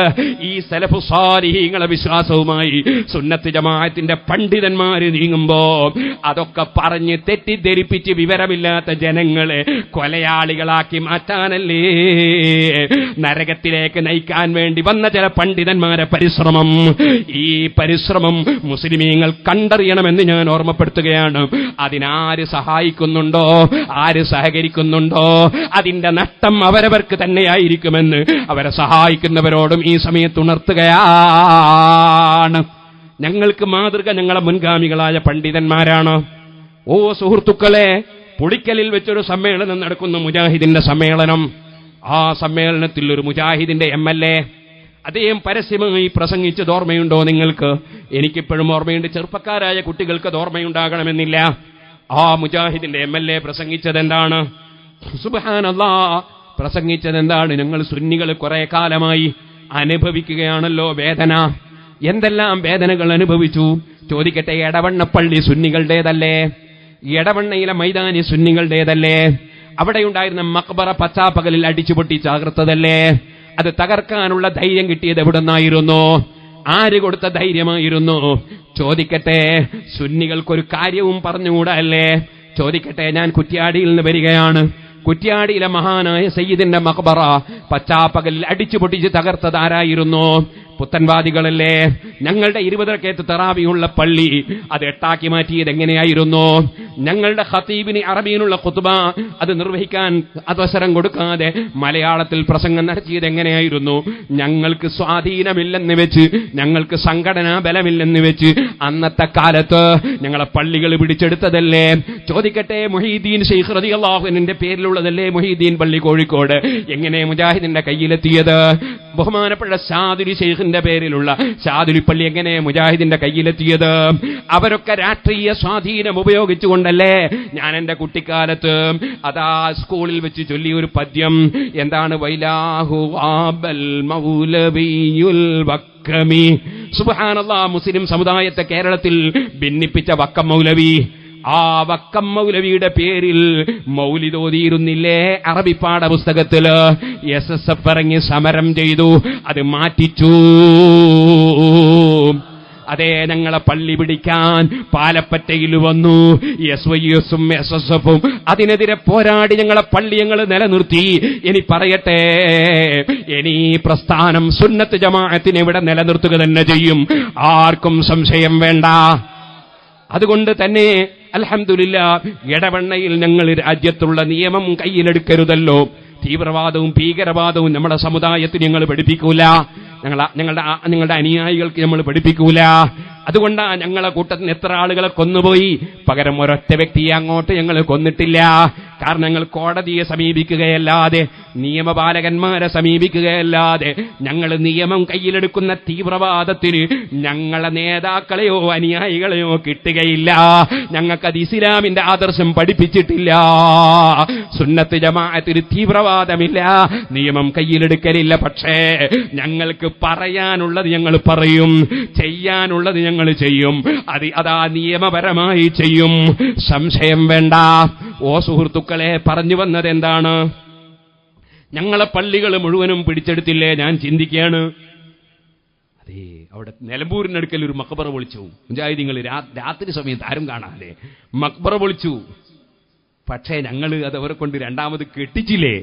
ഈ സലഫു സാലിഹീങ്ങളെ വിശ്വാസവുമായി സുന്നത്ത് ജമാഅത്തിന്റെ പണ്ഡിതന്മാര് നീങ്ങുമ്പോ അതൊക്കെ പറഞ്ഞ് തെറ്റിദ്ധരിപ്പിച്ച് വിവരമില്ലാത്ത ജനങ്ങളെ കൊലയാളികളാക്കി മാറ്റാനല്ലേ നരകത്തിലേക്ക് നയിക്കാൻ വേണ്ടി വന്ന ചില പണ്ഡിതന്മാരെ പരിശ്രമം. ഈ പരിശ്രമം മുസ്ലിമീങ്ങൾ കണ്ടറിയണമെന്ന് ഞാൻ ഓർമ്മപ്പെടുത്തുകയാണ്. അതിനാര് സഹായിക്കുന്നുണ്ടോ, ആര് സഹകരിക്കുന്നുണ്ടോ, അതിന്റെ നഷ്ടം അവരവർക്ക് തന്നെയായിരിക്കുമെന്ന് അവരെ സഹായിക്കുന്നവരോടും ഈ സമയത്ത് ഉണർത്തുകയാണ്. ഞങ്ങൾക്ക് മാതൃക ഞങ്ങളെ മുൻഗാമികളായ പണ്ഡിതന്മാരാണ്. ഓ സുഹൃത്തുക്കളെ, പുളിക്കലിൽ വെച്ചൊരു സമ്മേളനം നടക്കുന്നു, മുജാഹിദിന്റെ സമ്മേളനം. ആ സമ്മേളനത്തിൽ ഒരു മുജാഹിദിന്റെ MLA അദ്ദേഹം പരസ്യമായി പ്രസംഗിച്ചത് ഓർമ്മയുണ്ടോ നിങ്ങൾക്ക്? എനിക്കിപ്പോഴും ഓർമ്മയുണ്ട്, ചെറുപ്പക്കാരായ കുട്ടികൾക്ക് അത് ഓർമ്മയുണ്ടാകണമെന്നില്ല. ആ മുജാഹിദിന്റെ MLA പ്രസംഗിച്ചത് എന്താണ്? സുബ്ഹാനല്ലാഹ്, പ്രസംഗിച്ചത് എന്താണ്? ഞങ്ങൾ സുന്നികൾ കുറെ കാലമായി അനുഭവിക്കുകയാണല്ലോ വേദന. എന്തെല്ലാം വേദനകൾ അനുഭവിച്ചു ചോദിക്കട്ടെ? എടവണ്ണപ്പള്ളി സുന്നികളുടേതല്ലേ? എടവണ്ണയിലെ മൈതാനി സുന്നികളുടേതല്ലേ? അവിടെയുണ്ടായിരുന്ന മക്ബറ പച്ചാപ്പകലിൽ അടിച്ചുപൊട്ടി തകർത്തതല്ലേ? അത് തകർക്കാനുള്ള ധൈര്യം കിട്ടിയത് എവിടുന്നായിരുന്നു? ആര് കൊടുത്ത ധൈര്യമായിരുന്നു? ചോദിക്കട്ടെ, സുന്നികൾക്കൊരു കാര്യവും പറഞ്ഞുകൂടാ അല്ലേ? ചോദിക്കട്ടെ, ഞാൻ കുറ്റ്യാടിയിൽ നിന്ന് വരികയാണ്. കുറ്റ്യാടിയിലെ മഹാനായ സയ്യിദിന്റെ മഖബറ പച്ചാപ്പകലിൽ അടിച്ചുപൊട്ടിച്ച് തകർത്തത് ആരായിരുന്നു? പുത്തൻവാദികളല്ലേ? ഞങ്ങളുടെ 20 റക്അത്ത് തറാവിയുള്ള പള്ളി അത് 8 മാറ്റിയത് എങ്ങനെയായിരുന്നു? ഞങ്ങളുടെ ഖതീബിന് അറബിയിലുള്ള ഖുത്ബ അത് നിർവഹിക്കാൻ അവസരം കൊടുക്കാതെ മലയാളത്തിൽ പ്രസംഗം നടത്തിയത് എങ്ങനെയായിരുന്നു? ഞങ്ങൾക്ക് സ്വാധീനമില്ലെന്ന് വെച്ച്, ഞങ്ങൾക്ക് സംഘടനാ ബലമില്ലെന്ന് വെച്ച് അന്നത്തെ കാലത്ത് ഞങ്ങളെ പള്ളികൾ പിടിച്ചെടുത്തതല്ലേ? ചോദിക്കട്ടെ, മുഹീദ്ദീൻ ശൈഖ് റളിയല്ലാഹു അൻഹുവിന്റെ പേരിലുള്ളതല്ലേ മുഹീദ്ദീൻ പള്ളി കോഴിക്കോട്? എങ്ങനെ മുജാഹിദിന്റെ കയ്യിലെത്തിയത്? ബഹുമാനപ്പെട്ട ശാദുലി ശൈഖിന്റെ പേരിലുള്ള ശാദുലി പള്ളി എങ്ങനെ മുജാഹിദിന്റെ കയ്യിലെത്തിയത്? അവരൊക്കെ രാഷ്ട്രീയ സ്വാധീനം ഉപയോഗിച്ചുകൊണ്ടല്ലേ? ഞാൻ എന്റെ കുട്ടിക്കാലത്ത് അതാ സ്കൂളിൽ വെച്ച് ചൊല്ലിയ ഒരു പദ്യം എന്താണ്? വൈലാഹു ആബൽ മൗലവിയുൽ വക്കമി. സുബ്ഹാനല്ലാഹ്, മുസ്ലിം സമുദായത്തെ കേരളത്തിൽ ഭിന്നിപ്പിച്ച വക്കം മൗലവി. ആ വക്കം മൗലവിയുടെ പേരിൽ മൗലിദ് ഓതിയിരുന്നില്ലേ? അറബി പാഠപുസ്തകത്തില് SSF ഇറങ്ങി സമരം ചെയ്തു, അത് മാറ്റിച്ചു. അതേ, ഞങ്ങളെ പള്ളി പിടിക്കാൻ പാലപ്പറ്റയിൽ വന്നു SYSഉം SSFഉം. അതിനെതിരെ പോരാടി ഞങ്ങളെ പള്ളി ഞങ്ങൾ നിലനിർത്തി. ഇനി പറയട്ടെ, ഇനി പ്രസ്ഥാനം സുന്നത്ത് ജമാഅത്തിനെ ഇവിടെ നിലനിർത്തുക തന്നെ ചെയ്യും, ആർക്കും സംശയം വേണ്ട. അതുകൊണ്ട് തന്നെ അൽഹംദുലില്ലാഹ് ഇടവണ്ണയിൽ ഞങ്ങൾ രാജ്യത്തുള്ള നിയമം കയ്യിലെടുക്കരുതല്ലോ. തീവ്രവാദവും ഭീകരവാദവും നമ്മുടെ സമുദായത്തിന് ഞങ്ങൾ പഠിപ്പിക്കൂല, ഞങ്ങളുടെ അനുയായികൾക്ക് നമ്മൾ പഠിപ്പിക്കൂല. അതുകൊണ്ടാണ് ഞങ്ങളെ കൂട്ടത്തിന് എത്ര ആളുകളെ കൊന്നുപോയി, പകരം ഒരൊറ്റ വ്യക്തിയെ അങ്ങോട്ട് ഞങ്ങൾ കൊന്നിട്ടില്ല. കാരണം ഞങ്ങൾ കോടതിയെ സമീപിക്കുകയല്ലാതെ, നിയമപാലകന്മാരെ സമീപിക്കുകയല്ലാതെ, ഞങ്ങൾ നിയമം കയ്യിലെടുക്കുന്ന തീവ്രവാദത്തിന് ഞങ്ങളെ നേതാക്കളെയോ അനുയായികളെയോ കിട്ടുകയില്ല. ഞങ്ങൾക്കത് ഇസ്ലാമിന്റെ ആദർശം പഠിപ്പിച്ചിട്ടില്ല. സുന്നത്ത് ജമാഅത്തിന് തീവ്രവാദമില്ല, നിയമം കയ്യിലെടുക്കലില്ല. പക്ഷേ ഞങ്ങൾക്ക് പറയാനുള്ളത് ഞങ്ങൾ പറയും, ചെയ്യാനുള്ളത് ഞങ്ങൾ ചെയ്യും. അതാ നിയമപരമായി ചെയ്യും, സംശയം വേണ്ട. ഓ സുഹൃത്തുക്കളെ, പറഞ്ഞു വന്നത് എന്താണ്? ഞങ്ങളെ പള്ളികൾ മുഴുവനും പിടിച്ചെടുത്തില്ലേ? ഞാൻ ചിന്തിക്കുകയാണ്, അതേ അവിടെ നിലമ്പൂരിനടുക്കൽ ഒരു മക്ബറ പൊളിച്ചു. മുജാഹിദീങ്ങൾ രാത്രി സമയത്ത് ആരും കാണാതെ മക്ബറ പൊളിച്ചു. പക്ഷേ ഞങ്ങൾ അത് അവരെ കൊണ്ട് രണ്ടാമത് കെട്ടിച്ചില്ലേ?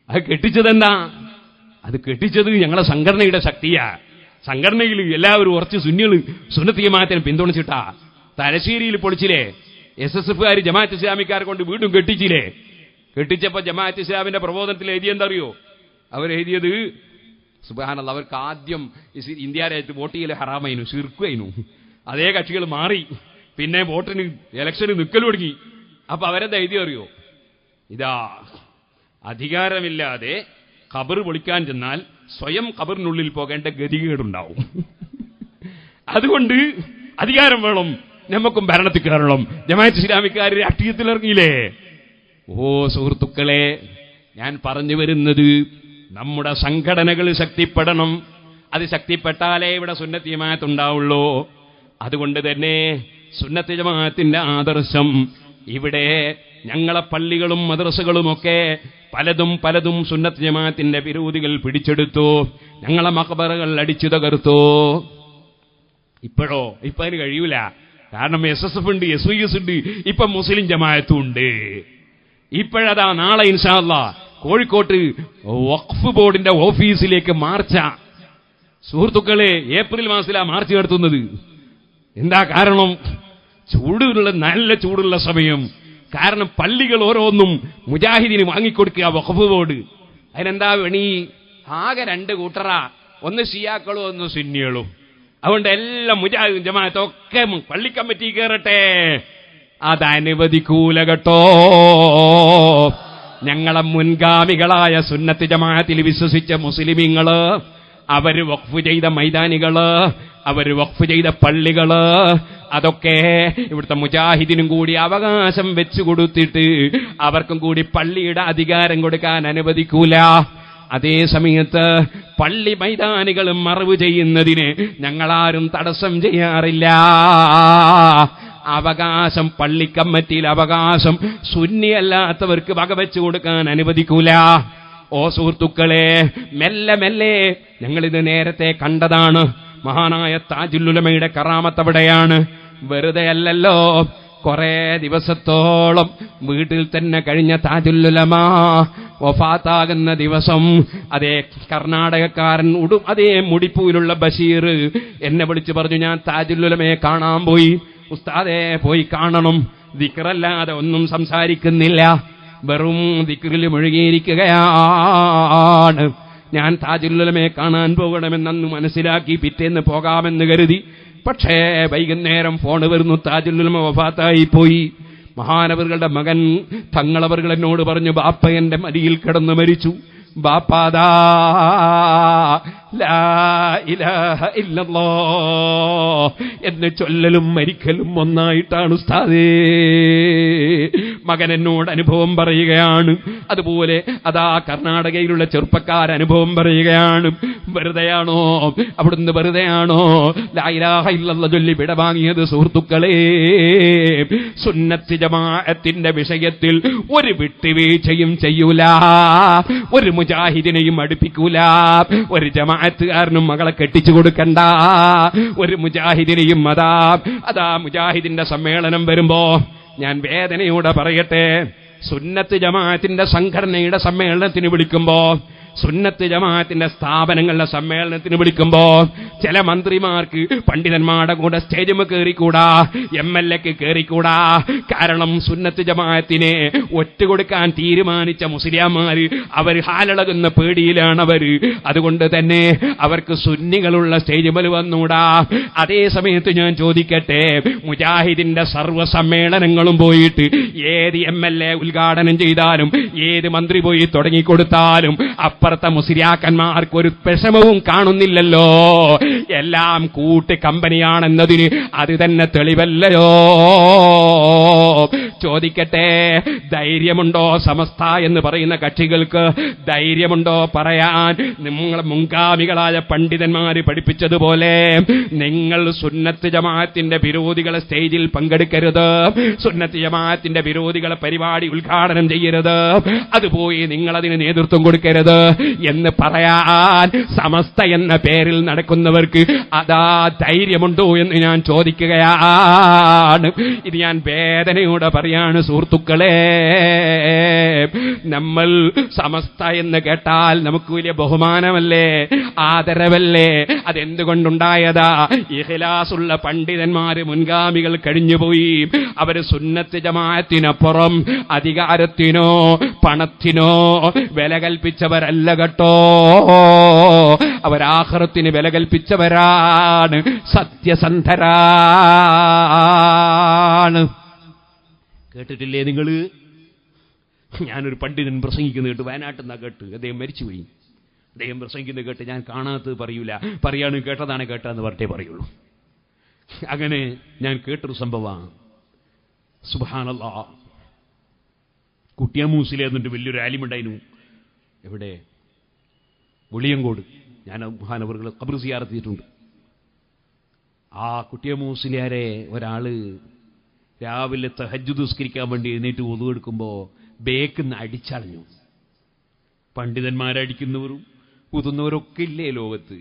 അത് കെട്ടിച്ചതെന്താ? അത് കെട്ടിച്ചത് ഞങ്ങളെ സംഘടനയുടെ ശക്തിയാ. സംഘടനയിൽ എല്ലാവരും ഉറച്ച് സുന്നികൾ സുന്നത്ത് ജമാഅത്തിനെ പിന്തുണച്ചിട്ടാ. തലശ്ശേരിയിൽ പൊളിച്ചില്ലേ? SSFകാർ ജമാഅത്ത് ഇസ്ലാമിക്കാരെ കൊണ്ട് വീണ്ടും കെട്ടിച്ചില്ലേ? കെട്ടിച്ചപ്പോ ജമാഅത്ത് ഇസ്ലാമിന്റെ പ്രബോധനത്തിൽ എഴുതിയെന്തറിയോ? അവരെഴുതിയത് സുബ്ഹാനല്ലാഹ്, അവർക്ക് ആദ്യം ഇന്ത്യ രാജ്യത്ത് വോട്ട് ചെയ്യൽ ഹറാമായിരുന്നു, ശിർക്കുമായിരുന്നു. അതേ കക്ഷികൾ മാറി, പിന്നെ വോട്ടിന് ഇലക്ഷന് നിൽക്കൽ തുടങ്ങി. അപ്പൊ അവരെന്താ എഴുതിയറിയോ? ഇതാ അധികാരമില്ലാതെ ഖബർ പൊളിക്കാൻ ചെന്നാൽ സ്വയം ഖബറിനുള്ളിൽ പോകേണ്ട ഗതികേടുണ്ടാവും. അതുകൊണ്ട് അധികാരം വേണം, നമുക്കും ഭരണത്തിൽ കയറണം. ജമാഅത്ത് ഇസ്ലാമിക്കാർ രാഷ്ട്രീയത്തിൽ ഇറങ്ങിയില്ലേ? ഓ സുഹൃത്തുക്കളെ, ഞാൻ പറഞ്ഞു വരുന്നത് നമ്മുടെ സംഘടനകൾ ശക്തിപ്പെടണം. അത് ശക്തിപ്പെട്ടാലേ ഇവിടെ സുന്നത്ത് ജമാഅത്ത് ഉണ്ടാവുള്ളൂ. അതുകൊണ്ട് തന്നെ സുന്നത്ത് ജമാഅത്തിന്റെ ആദർശം ഇവിടെ ഞങ്ങളെ പള്ളികളും മദ്രസകളുമൊക്കെ പലതും സുന്നത്ത് ജമാഅത്തിന്റെ വിരോധികൾ പിടിച്ചെടുത്തു. ഞങ്ങളെ മഖബറകൾ അടിച്ചു തകർത്തു. ഇപ്പൊ അതിന് കഴിയൂല. കാരണം SSF ഉണ്ട്, SYS ഉണ്ട്, ഇപ്പൊ മുസ്ലിം ജമാഅത്തും ഉണ്ട്. ഇപ്പോഴതാ നാളെ ഇൻഷാ അല്ലാഹ് കോഴിക്കോട്ട് വഖഫ് ബോർഡിന്റെ ഓഫീസിലേക്ക് മാർച്ച. സുഹൃത്തുക്കളെ, ഏപ്രിൽ മാസത്തിലാ മാർച്ച് നടത്തുന്നത്. എന്താ കാരണം? നല്ല ചൂടുള്ള സമയം. കാരണം പള്ളികൾ ഓരോന്നും മുജാഹിദിന് വാങ്ങിക്കൊടുക്കുക വഖഫ് ബോർഡ്. അതിനെന്താ വേണി? ആകെ 2 കൂട്ടറാ, ഒന്ന് ഷിയാക്കളും ഒന്ന് സുന്നികളും. അതുകൊണ്ട് എല്ലാം മുജാഹിദും ജമാഅത്തൊക്കെ പള്ളി കമ്മിറ്റി കയറട്ടെ. അതനുവദിക്കൂല കേട്ടോ. ഞങ്ങളെ മുൻഗാമികളായ സുന്നത്ത് ജമാഅത്തിൽ വിശ്വസിച്ച മുസ്ലിമീങ്ങള്, അവര് വഖഫ് ചെയ്ത മൈതാനികള്, അവര് വഖഫ് ചെയ്ത പള്ളികള്, അതൊക്കെ ഇവിടുത്തെ മുജാഹിദിനും കൂടി അവകാശം വെച്ചു കൊടുത്തിട്ട് അവർക്കും കൂടി പള്ളിയുടെ അധികാരം കൊടുക്കാൻ അനുവദിക്കൂല. അതേ സമയത്ത് പള്ളി മൈതാനികൾ മറവ് ചെയ്യുന്നതിന് ഞങ്ങളാരും തടസ്സം ചെയ്യാറില്ല. അവകാശം പള്ളിക്കമ്മിറ്റിയിൽ അവകാശം സുന്നിയല്ലാത്തവർക്ക് വകവെച്ചു കൊടുക്കാൻ അനുവദിക്കൂല. ഓ സുഹൃത്തുക്കളെ, മെല്ലെ ഞങ്ങളിത് നേരത്തെ കണ്ടതാണ്. മഹാനായ താജുൽ ഉലമയുടെ കറാമത്ത് അവിടെയാണ്. വെറുതെ അല്ലല്ലോ, കുറെ ദിവസത്തോളം വീട്ടിൽ തന്നെ കഴിഞ്ഞ താജുൽ ഉലമ വഫാത്താകുന്ന ദിവസം അതേ കർണാടകക്കാരൻ അതേ മുടിപ്പൂയിലുള്ള ബഷീർ എന്നെ വിളിച്ചു പറഞ്ഞു, ഞാൻ താജുൽ ഉലമയെ കാണാൻ പോയി. ഉസ്താദേ, പോയി കാണണം. ദിക്റല്ലാതെ ഒന്നും സംസാരിക്കുന്നില്ല, വെറും ദിക്റിൽ മുഴുകിയിരിക്കുകയാണ്. ഞാൻ താജുൽ ഉലമയെ കാണാൻ പോകണമെന്നു മനസ്സിലാക്കി പിറ്റേന്ന് പോകാമെന്ന് കരുതി. പക്ഷേ വൈകുന്നേരം ഫോൺ വരുന്നു, താജുൽ ഉലമ വഫാത്തായി പോയി. മഹാനവറുകളുടെ മകൻ തങ്ങളവറുകൾ എന്നോട് പറഞ്ഞു, ബാപ്പ എന്റെ മടിയിൽ കിടന്നു മരിച്ചു. ബാപ്പാദാ ലാ ഇലാഹ ഇല്ലല്ലാഹ് എന്ന് ചൊല്ലലും മരിക്കലും ഒന്നായിട്ടാണ് ഉസ്താദേ. മകൻ എന്നോട് അനുഭവം പറയുകയാണ്. അതുപോലെ അതാ കർണാടകയിലുള്ള ചെറുപ്പക്കാർ അനുഭവം പറയുകയാണ്. വെറുതെയാണോ അവിടുന്ന്, വെറുതെയാണോ ലാ ഇലാഹ ഇല്ലല്ലാഹ് ചൊല്ലി വിട വാങ്ങിയത്? സുഹൃത്തുക്കളെ, സുന്നത്ത് ജമാഅത്തിന്റെ വിഷയത്തിൽ ഒരു വിട്ടുവീഴ്ചയും ചെയ്യൂല, ഒരു മുജാഹിദിനെയും അടുപ്പിക്കൂല, ഒരു ജമാഅത്തുകാരനും മകളെ കെട്ടിച്ചു കൊടുക്കണ്ട, ഒരു മുജാഹിദിനെയും അതാ മുജാഹിദിന്റെ സമ്മേളനം വരുമ്പോ ഞാൻ വേദനയോടെ പറയട്ടെ, സുന്നത്ത് ജമാഅത്തിന്റെ സംഘടനയുടെ സമ്മേളനത്തിന് വിളിക്കുമ്പോ സുന്നത്ത് ജമാഅത്തിന്റെ സ്ഥാപനങ്ങളുടെ സമ്മേളനത്തിന് വിളിക്കുമ്പോ ചില മന്ത്രിമാർക്ക് പണ്ഡിതന്മാരുടെ കൂടെ സ്റ്റേജിൽ കയറിക്കൂടാ, MLAക്ക് കയറിക്കൂടാ. കാരണം സുന്നത്ത് ജമാഅത്തിനെ ഒറ്റുകൊടുക്കാൻ തീരുമാനിച്ച മുസ്ലിയാമാര് അവർ ഹാലളകുന്ന പേടിയിലാണവര്. അതുകൊണ്ട് തന്നെ അവർക്ക് സുന്നികളുള്ള സ്റ്റേജിൽ വന്നൂടാ. അതേ സമയത്ത് ഞാൻ ചോദിക്കട്ടെ, മുജാഹിദിന്റെ സർവ്വ സമ്മേളനങ്ങളും പോയിട്ട് ഏത് MLA ഉദ്ഘാടനം ചെയ്താലും ഏത് മന്ത്രി പോയി തുടങ്ങിക്കൊടുത്താലും അപ്പുറത്തെ മുസ്ലിയാക്കന്മാർക്ക് ഒരു വിഷമവും കാണുന്നില്ലല്ലോ. എല്ലാം കൂട്ട് കമ്പനിയാണെന്നതിന് അത് തന്നെ തെളിവല്ലയോ? ചോദിക്കട്ടെ, ധൈര്യമുണ്ടോ സമസ്ത എന്ന് പറയുന്ന കക്ഷികൾക്ക്? ധൈര്യമുണ്ടോ പറയാൻ? നിങ്ങളെ മുൻഗാമികളായ പണ്ഡിതന്മാര് പഠിപ്പിച്ചതുപോലെ നിങ്ങൾ സുന്നത്ത് ജമാഅത്തിന്റെ വിരോധികളെ സ്റ്റേജിൽ പങ്കെടുക്കരുത്, സുന്നത്ത് ജമാഅത്തിന്റെ വിരോധികളെ പരിപാടി ഉദ്ഘാടനം ചെയ്യരുത്, അതുപോയി നിങ്ങളതിന് നേതൃത്വം കൊടുക്കരുത് എന്ന് പറയാൻ സമസ്ത എന്ന പേരിൽ നടക്കുന്നവർക്ക് അതാ ധൈര്യമുണ്ടോ എന്ന് ഞാൻ ചോദിക്കുകയാണ്. ഇത് ഞാൻ വേദനയോടെ പറയാണ് സുഹൃത്തുക്കളെ. നമ്മൾ സമസ്ത എന്ന് കേട്ടാൽ നമുക്ക് വലിയ ബഹുമാനമല്ലേ, ആദരവല്ലേ? അതെന്തുകൊണ്ടുണ്ടായതാ? ഇഖ്ലാസുള്ള പണ്ഡിതന്മാര് മുൻഗാമികൾ കഴിഞ്ഞുപോയി. അവര് സുന്നത്ത് ജമാഅത്തിനപ്പുറം അധികാരത്തിനോ പണത്തിനോ വില കൽപ്പിച്ചവരല്ല കേട്ടോ. അവരാഖിറത്തിന് വില കൽപ്പിച്ചവരാണ്, സത്യസന്ധരാണ്. കേട്ടിട്ടില്ലേ നിങ്ങള്? ഞാനൊരു പണ്ഡിതൻ പ്രസംഗിക്കുന്ന കേട്ട്, വയനാട്ടിൽ നിന്നാ കേട്ട്, അദ്ദേഹം മരിച്ചുപോയി. അദ്ദേഹം പ്രസംഗിക്കുന്നത് കേട്ട് ഞാൻ കാണാത്തത് പറയൂല, പറയാണ് കേട്ടതാണ് കേട്ടതെന്ന് പറഞ്ഞേ പറയുള്ളൂ. അങ്ങനെ ഞാൻ കേട്ടൊരു സംഭവമാണ്. സുബ്ഹാനല്ലാഹ്, കുട്ടിയാമൂസിലെ എന്നിട്ട് വലിയൊരു ആലിമുണ്ടായിരുന്നു. എവിടെ? വെളിയങ്കോട്. ഞാൻ മഹാനവറുകളെ ഖബർ സിയാറത്ത് ചെയ്തിട്ടുണ്ട്. ആ കുട്ടിയാമൂസിലാരെ ഒരാള് രാവിലെ തഹജ്ജുദ് നിസ്കരിക്കാൻ വേണ്ടി എഴുന്നേറ്റ് wudu എടുക്കുമ്പോൾ ബേക്കിന്ന് അടിച്ചളഞ്ഞു. പണ്ഡിതന്മാരടിക്കുന്നവരും കുതുന്നവരൊക്കെ ഇല്ലേ ലോകത്ത്?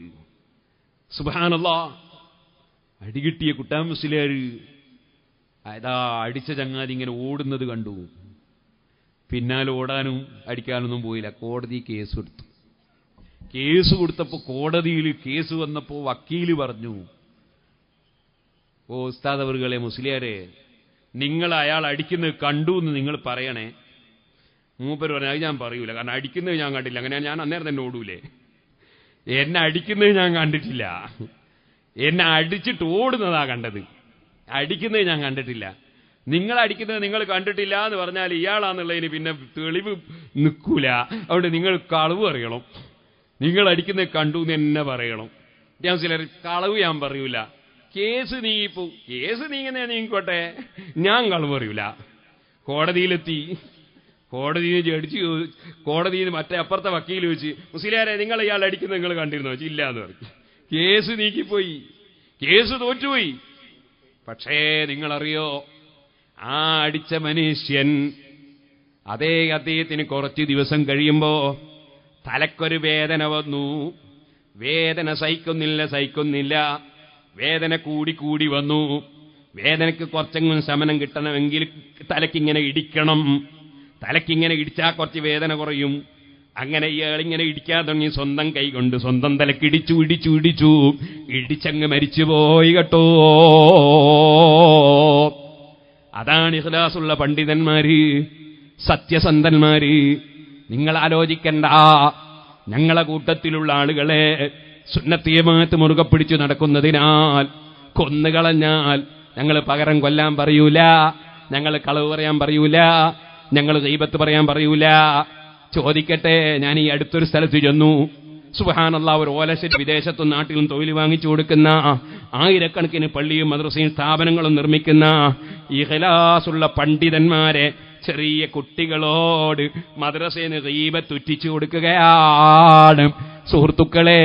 സുബ്ഹാനല്ലാഹ്, അടികിട്ടിയ കുട്ടാമുസ്ലിയാർ അതാ അടിച്ച ചങ്ങാതി ഇങ്ങനെ ഓടുന്നത് കണ്ടു. പിന്നാലെ ഓടാനും അടിക്കാനൊന്നും പോയില്ല. കോടതി കേസ് കൊടുത്തു. കേസ് കൊടുത്തപ്പോൾ കോടതിയിൽ കേസ് വന്നപ്പോൾ വക്കീല് പറഞ്ഞു, ഓ ഉസ്താദ് അവറുകളെ, മുസ്ലിയാരെ, നിങ്ങൾ അയാൾ അടിക്കുന്നത് കണ്ടു എന്ന് നിങ്ങൾ പറയണേ. മൂപ്പര് പറഞ്ഞു, അത് ഞാൻ പറയൂല, കാരണം അടിക്കുന്നത് ഞാൻ കണ്ടില്ല. അങ്ങനെ ഞാൻ അന്നേരം തന്നെ ഓടൂലേ? എന്നെ അടിക്കുന്നത് ഞാൻ കണ്ടിട്ടില്ല, എന്നെ അടിച്ചിട്ട് ഓടുന്നതാ കണ്ടത്, അടിക്കുന്നത് ഞാൻ കണ്ടിട്ടില്ല. നിങ്ങൾ അടിക്കുന്നത് നിങ്ങൾ കണ്ടിട്ടില്ല എന്ന് പറഞ്ഞാൽ ഇയാളാന്നുള്ളതിന് പിന്നെ തെളിവ് നിൽക്കൂല. അതുകൊണ്ട് നിങ്ങൾ കളവ് അറിയണം. നിങ്ങൾ അടിക്കുന്നത് കണ്ടു എന്ന് തന്നെ പറയണം. ഞാൻ ചിലർ കളവ് ഞാൻ പറയൂല, കേസ് നീങ്ങിപ്പോ, കേസ് നീങ്ങുന്നേ നീങ്ങിക്കോട്ടെ, ഞാൻ കളവ് പറയൂല. കോടതിയിലെത്തി, കോടതിയിൽ ജഡ്ജി, കോടതിയിൽ മറ്റേ അപ്പുറത്തെ വക്കീൽ വെച്ച്, മുസ്ലിയാരെ നിങ്ങൾ ഇയാൾ അടിക്കുന്നത് നിങ്ങൾ കണ്ടിരുന്നോ? ഇല്ല എന്ന് പറഞ്ഞു. കേസ് നീക്കിപ്പോയി, കേസ് തോറ്റുപോയി. പക്ഷേ നിങ്ങളറിയോ, ആ അടിച്ച മനുഷ്യൻ അദ്ദേഹത്തിന് കുറച്ച് ദിവസം കഴിയുമ്പോ തലക്കൊരു വേദന വന്നു. വേദന സഹിക്കുന്നില്ല, വേദന കൂടി വന്നു. വേദനയ്ക്ക് കുറച്ചെങ്കിലും ശമനം കിട്ടണമെങ്കിൽ തലക്കിങ്ങനെ ഇടിക്കണം. തലക്കിങ്ങനെ ഇടിച്ചാൽ കുറച്ച് വേദന കുറയും. അങ്ങനെ ഇയാളിങ്ങനെ ഇടിക്കാൻ തുടങ്ങി. സ്വന്തം കൈ കൊണ്ട് സ്വന്തം തലക്കിടിച്ചു, ഇടിച്ചങ്ങ് മരിച്ചുപോയി കേട്ടോ. അതാണ് ഇഖ്ലാസുള്ള പണ്ഡിതന്മാര്, സത്യസന്ധന്മാര്. നിങ്ങൾ ആലോചിക്കണ്ട, ഞങ്ങളെ കൂട്ടത്തിലുള്ള ആളുകളെ സുന്നത്ത് ജമാഅത്ത് മുറുകെ പിടിച്ചു നടക്കുന്നതിനാൽ കൊന്നുകളഞ്ഞാൽ ഞങ്ങൾ പകരം കൊല്ലാൻ പറയൂല, ഞങ്ങൾ കളവ് പറയാൻ പറയൂല, ഞങ്ങൾ ഗീബത്ത് പറയാൻ പറയൂല. ചോദിക്കട്ടെ, ഞാൻ ഈ അടുത്തൊരു സ്ഥലത്ത് ചെന്നു. സുബ്ഹാനല്ലാഹ്, ഒരു ഓലശരി വിദേശത്തും നാട്ടിലും തൊഴിൽ വാങ്ങിച്ചു കൊടുക്കുന്ന, ആയിരക്കണക്കിന് പള്ളിയും മദ്രസയും സ്ഥാപനങ്ങളും നിർമ്മിക്കുന്ന ഇഖ്ലാസുള്ള പണ്ഡിതന്മാരെ ചെറിയ കുട്ടികളോട് മദ്രസയിൽ ഗീബത്ത് ഉറ്റിച്ചു കൊടുക്കുകയാണ്. സുഹൃത്തുക്കളെ,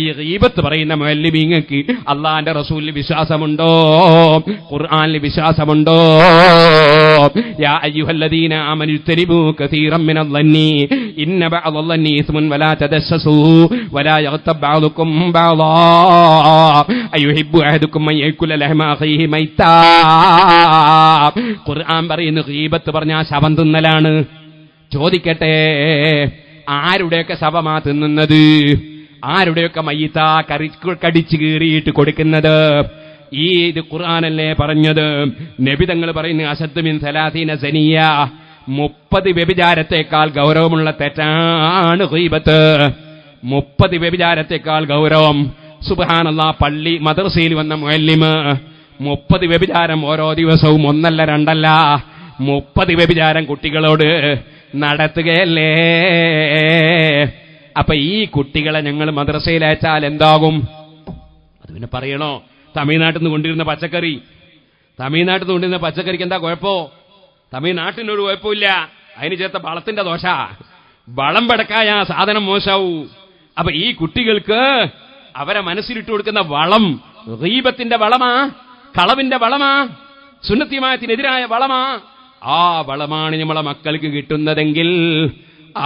ഈ ഗീബത്ത് പറയുന്ന മുഅല്ലിമീങ്ങൾക്ക് അല്ലാഹുവിന്റെ റസൂലിൽ വിശ്വാസമുണ്ടോ? ഖുർആനിൽ വിശ്വാസമുണ്ടോ? യാ അയ്യുഹല്ലദീന ആമനു ഇജ്തനിബൂ കസീറൻ മിനൽ-ളന്നി ഇന്ന ബഅദൽ-ളന്നി ഇസ്മുൻ വലാ തദസ്സസൂ വലാ യഗ്തബ് ബഅദുകും ബഅദാ അയ്യുഹിബ്ബു അഹദുകും അൻ യഅകുല ലഹമ അഖീഹി മൈതാ. ഖുർആൻ പറയുന്നു ഗീബത്ത് പറഞ്ഞാൽ ശവം തിന്നലാണ്. ചോദിക്കട്ടെ, ആരുടെയൊക്കെ ശവമാ തിന്നുന്നത്, ആരുടെയൊക്കെ മയ്യിത്താ കടിച്ചു കീറിയിട്ട് കൊടുക്കുന്നത്? ഇത് ഖുർആനല്ലേ പറഞ്ഞത്? നബി തങ്ങൾ പറയുന്നു അശദ്ദു മിൻ 30 സനിയ, 30 വ്യഭിചാരത്തെക്കാൾ ഗൗരവമുള്ള തെറ്റാണ് ഗീബത്ത്. 30 വ്യഭിചാരത്തെക്കാൾ ഗൗരവം. സുബ്ഹാനല്ലാഹ്, പള്ളി മദ്രസയിൽ വന്ന മുഅല്ലിമ് 30 വ്യഭിചാരം ഓരോ ദിവസവും, ഒന്നല്ല രണ്ടല്ല, 30 വ്യഭിചാരം കുട്ടികളോട് നടത്തുകയല്ലേ? അപ്പൊ ഈ കുട്ടികളെ ഞങ്ങൾ മദ്രസയിൽ അയച്ചാൽ എന്താകും? അത് പിന്നെ പറയണോ? തമിഴ്നാട്ടിൽ നിന്ന് കൊണ്ടിരുന്ന പച്ചക്കറി, തമിഴ്നാട്ടിൽ നിന്ന് കൊണ്ടിരുന്ന പച്ചക്കറിക്ക് എന്താ കുഴപ്പോ? തമിഴ്നാട്ടിനൊരു കുഴപ്പമില്ല, അതിന് ചേർത്ത വളത്തിന്റെ ദോഷ. വളം പടക്കായ സാധനം മോശാവൂ. അപ്പൊ ഈ കുട്ടികൾക്ക് അവരെ മനസ്സിലിട്ട് കൊടുക്കുന്ന വളം ഗീബത്തിന്റെ വളമാ, കളവിന്റെ വളമാ, സുന്നത്തിയമായത്തിനെതിരായ വളമാ. ആ വളമാണ് നമ്മളെ മക്കൾക്ക് കിട്ടുന്നതെങ്കിൽ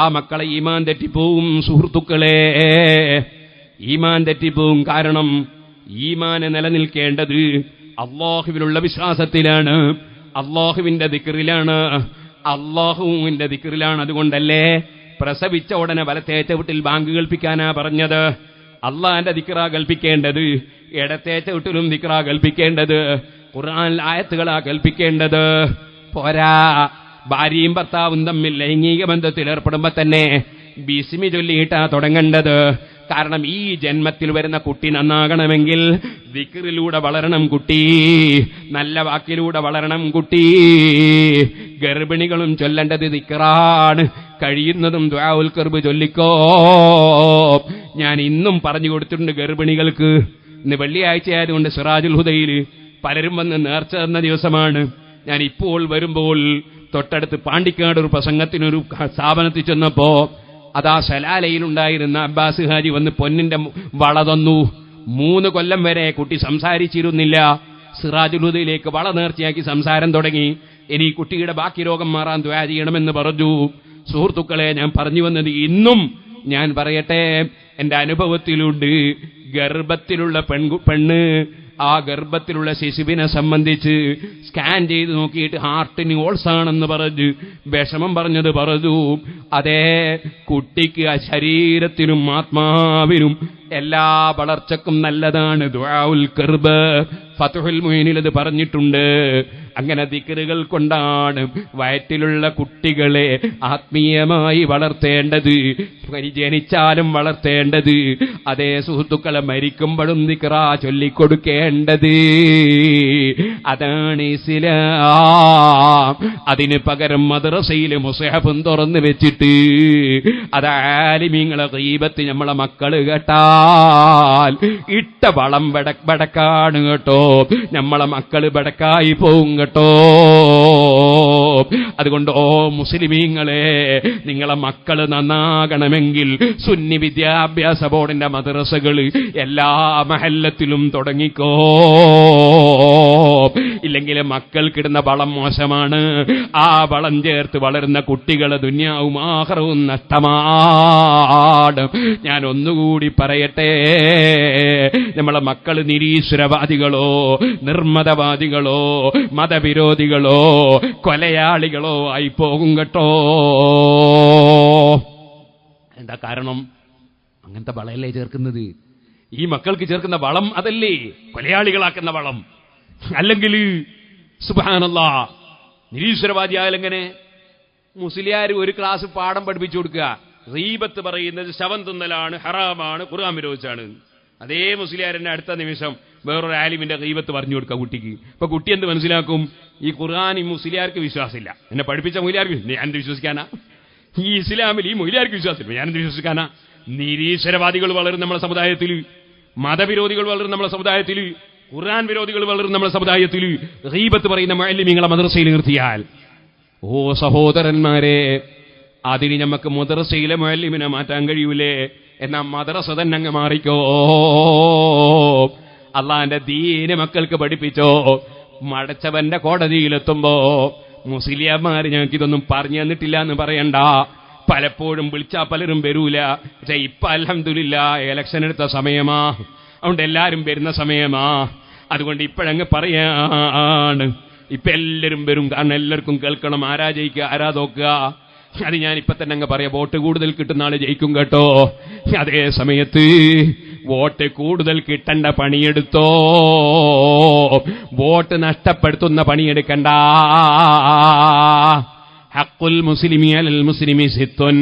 ആ മക്കളെ ഈമാൻ തെറ്റിപ്പോവും. സുഹൃത്തുക്കളെ, ഈമാൻ തെറ്റിപ്പോവും. കാരണം ഈമാന് നിലനിൽക്കേണ്ടത് അല്ലാഹുവിലുള്ള വിശ്വാസത്തിലാണ്, അല്ലാഹുവിന്റെ ദിക്റിലാണ്, അല്ലാഹുവിന്റെ ദിക്റിലാണ്. അതുകൊണ്ടല്ലേ പ്രസവിച്ച ഉടനെ വലത്തേറ്റ വീട്ടിൽ ബാങ്ക് കൽപ്പിക്കാനാ പറഞ്ഞത്? അള്ളാന്റെ ദിക്റാ കൽപ്പിക്കേണ്ടത്, ഇടത്തേറ്റ വീട്ടിലും ദിക്റാ കൽപ്പിക്കേണ്ടത്, ഖുർആൻ ആയത്തുകളാ കൽപ്പിക്കേണ്ടത്. പോരാ, ഭാര്യയും ഭർത്താവും തമ്മിൽ ലൈംഗിക ബന്ധത്തിൽ ഏർപ്പെടുമ്പോ തന്നെ ബിസ്മി ചൊല്ലിയിട്ടാ തുടങ്ങേണ്ടത്. കാരണം ഈ ജന്മത്തിൽ വരുന്ന കുട്ടി നന്നാകണമെങ്കിൽ ദിക്റിലൂടെ വളരണം കുട്ടി, നല്ല വാക്കിലൂടെ വളരണം കുട്ടി. ഗർഭിണികളും ചൊല്ലേണ്ടത് ദിക്റാണ്. കഴിയുന്നതും ദുആഉൽ ഖർബ് ചൊല്ലിക്കോ. ഞാൻ ഇന്നും പറഞ്ഞു കൊടുത്തിട്ടുണ്ട് ഗർഭിണികൾക്ക്. ഇന്ന് വെള്ളിയാഴ്ച ആയതുകൊണ്ട് സിറാജുൽ ഹുദയിൽ പലരും വന്ന് നേർച്ച തന്ന ദിവസമാണ്. ഞാൻ ഇപ്പോൾ വരുമ്പോൾ തൊട്ടടുത്ത് പാണ്ടിക്കാട് ഒരു പ്രസംഗത്തിനൊരു സ്ഥാപനത്തിൽ ചെന്നപ്പോ അതാ സലാലയിലുണ്ടായിരുന്ന അബ്ബാസ് ഹാജി വന്ന് പൊന്നിന്റെ വള തന്നു. 3 കൊല്ലം വരെ കുട്ടി സംസാരിച്ചിരുന്നില്ല. സിറാജുൽ ഹുദയിലേക്ക് വള നേർച്ചയാക്കി സംസാരം തുടങ്ങി. ഇനി കുട്ടിയുടെ ബാക്കി രോഗം മാറാൻ ദുആ ചെയ്യണമെന്ന് പറഞ്ഞു. സുഹൃത്തുക്കളെ, ഞാൻ പറഞ്ഞു വന്നത് ഇന്നും ഞാൻ പറയട്ടെ, എന്റെ അനുഭവത്തിലുണ്ട്. ഗർഭത്തിലുള്ള പെണ്ണ് ആ ഗർഭത്തിലുള്ള ശിശുവിനെ സംബന്ധിച്ച് സ്കാൻ ചെയ്ത് നോക്കിയിട്ട് ഹാർട്ടിന് ഓൾസാണെന്ന് പറഞ്ഞ് വിഷമം പറഞ്ഞത് പറഞ്ഞു. അതേ കുട്ടിക്ക് ആ ശരീരത്തിനും ആത്മാവിനും എല്ലാ വളർച്ചക്കും നല്ലതാണ് ദുആഉൽ ഖർബ്. ഫത്ഹുൽ മുഈനിൽ അത് പറഞ്ഞിട്ടുണ്ട്. അങ്ങനെ ദിക്റുകൾ കൊണ്ടാണ് വയറ്റിലുള്ള കുട്ടികളെ ആത്മീയമായി വളർത്തേണ്ടത്, ജനിച്ചാലും വളർത്തേണ്ടത്. അതേ സുഹൃത്തുക്കളെ, മരിക്കുമ്പോഴും ദിക്റാ ചൊല്ലിക്കൊടുക്കേണ്ടത്. അതാണ് ഇസ്ലാം. അതിന് പകരം മദ്രസയിൽ മുസ്ഹഫും തുറന്നു വെച്ചിട്ട് അത് ആലിമീങ്ങളെ ഗീബത്ത് നമ്മളെ മക്കള് കേട്ടാൽ ഇട്ട വളം ബടക്കാണ് കേട്ടോ. നമ്മളെ മക്കള് ബടക്കായി പോവും കേട്ടോ. അതുകൊണ്ട് ഓ മുസ്ലിമീങ്ങളെ, നിങ്ങളെ മക്കള് നന്നാകണമെങ്കിൽ സുന്നി വിദ്യാഭ്യാസ ബോർഡിന്റെ മദ്രസകൾ എല്ലാ മഹല്ലത്തിലും തുടങ്ങിക്കോ. ഇല്ലെങ്കിൽ മക്കൾക്കിടുന്ന വളം മോശമാണ്. ആ വളം ചേർത്ത് വളരുന്ന കുട്ടികളെ ദുനിയാവും ആഖിറവും നഷ്ടമാണ്. ഞാൻ ഒന്നുകൂടി പറയട്ടെ, നമ്മളെ മക്കൾ നിരീശ്വരവാദികളോ നിർമ്മതവാദികളോ മതവിരോധികളോ കൊലയാളികളോ ആയി പോകും കേട്ടോ. എന്താ കാരണം? അങ്ങനത്തെ വളയല്ലേ ചേർക്കുന്നത്. ഈ മക്കൾക്ക് ചേർക്കുന്ന വളം അതല്ലേ കൊലയാളികളാക്കുന്ന വളം. അല്ലെങ്കിൽ സുബ്ഹാനല്ലാഹ്, നിരീശ്വരവാദിയായാലെങ്ങനെ? മുസ്ലിയാർ ഒരു ക്ലാസ് പാഠം പഠിപ്പിച്ചു കൊടുക്കുക, ഗീബത്ത് പറയുന്നത് ശവം തിന്നലാണ്, ഹറാമാണ്, ഖുർആൻ വിരോധിച്ചാണ്. അതേ മുസ്ലിയാരന്റെ അടുത്ത നിമിഷം വേറൊരു ആലിമിന്റെ ഗീബത്ത് പറഞ്ഞു കൊടുക്കുക കുട്ടിക്ക്. അപ്പൊ കുട്ടി എന്ത് മനസ്സിലാക്കും? ഈ ഖുർആൻ ഈ മുസ്ലിയാർക്ക് വിശ്വാസമില്ല, എന്നെ പഠിപ്പിച്ച മൊയ്ലിയാർക്ക് ഞാനെന്ത് വിശ്വസിക്കാനാ? ഈ ഇസ്ലാമിൽ ഈ മൊയ്ലിയാർക്ക് വിശ്വാസമില്ല, ഞാനെന്ത് വിശ്വസിക്കാനാ? നിരീശ്വരവാദികൾ വളരും നമ്മുടെ സമുദായത്തിൽ, മതവിരോധികൾ വളരും നമ്മുടെ സമുദായത്തിൽ, ഖുർആൻ വിരോധികൾ വളരും നമ്മുടെ സമുദായത്തിൽ. ഗീബത്ത് പറയുന്ന മുഅല്ലിമീങ്ങളെ മദ്രസയിൽ നിർത്തിയാൽ, ഓ സഹോദരന്മാരെ, അതിന് നമുക്ക് മദ്രസയിലെ മുഅല്ലിമിനെ മാറ്റാൻ കഴിയൂലേ? എന്നാ മദ്രസ തന്നെ അങ്ങ് മാറിക്കോ. അള്ളാന്റെ ദീന് മക്കൾക്ക് പഠിപ്പിച്ചോ. മടച്ചവന്റെ കോടതിയിലെത്തുമ്പോ മുസ്ലിയാമാര് ഞങ്ങൾക്ക് ഇതൊന്നും പറഞ്ഞു തന്നിട്ടില്ല എന്ന് പറയണ്ട. പലപ്പോഴും വിളിച്ചാ പലരും വരൂല. പക്ഷെ ഇപ്പൊ അൽഹംദുലില്ലാഹ് ഇലക്ഷൻ എടുത്ത സമയമാ, അതുകൊണ്ട് എല്ലാരും വരുന്ന സമയമാ. അതുകൊണ്ട് ഇപ്പോഴങ്ങ് പറയാണ്, ഇപ്പൊ എല്ലാരും വരും. കാരണം എല്ലാവർക്കും കേൾക്കണം, ആരാ ജയിക്കുക ആരാ തോക്കുക. അത് ഞാൻ ഇപ്പൊ തന്നെ അങ്ങ് പറയാം, വോട്ട് കൂടുതൽ കിട്ടുന്ന ആള് ജയിക്കും കേട്ടോ. അതേ സമയത്ത് വോട്ട് കൂടുതൽ കിട്ടേണ്ട പണിയെടുത്തോ, വോട്ട് നഷ്ടപ്പെടുത്തുന്ന പണിയെടുക്കണ്ട. ഹഖുൽ മുസ്ലിമി അലൽ മുസ്ലിമി സിത്തുൻ.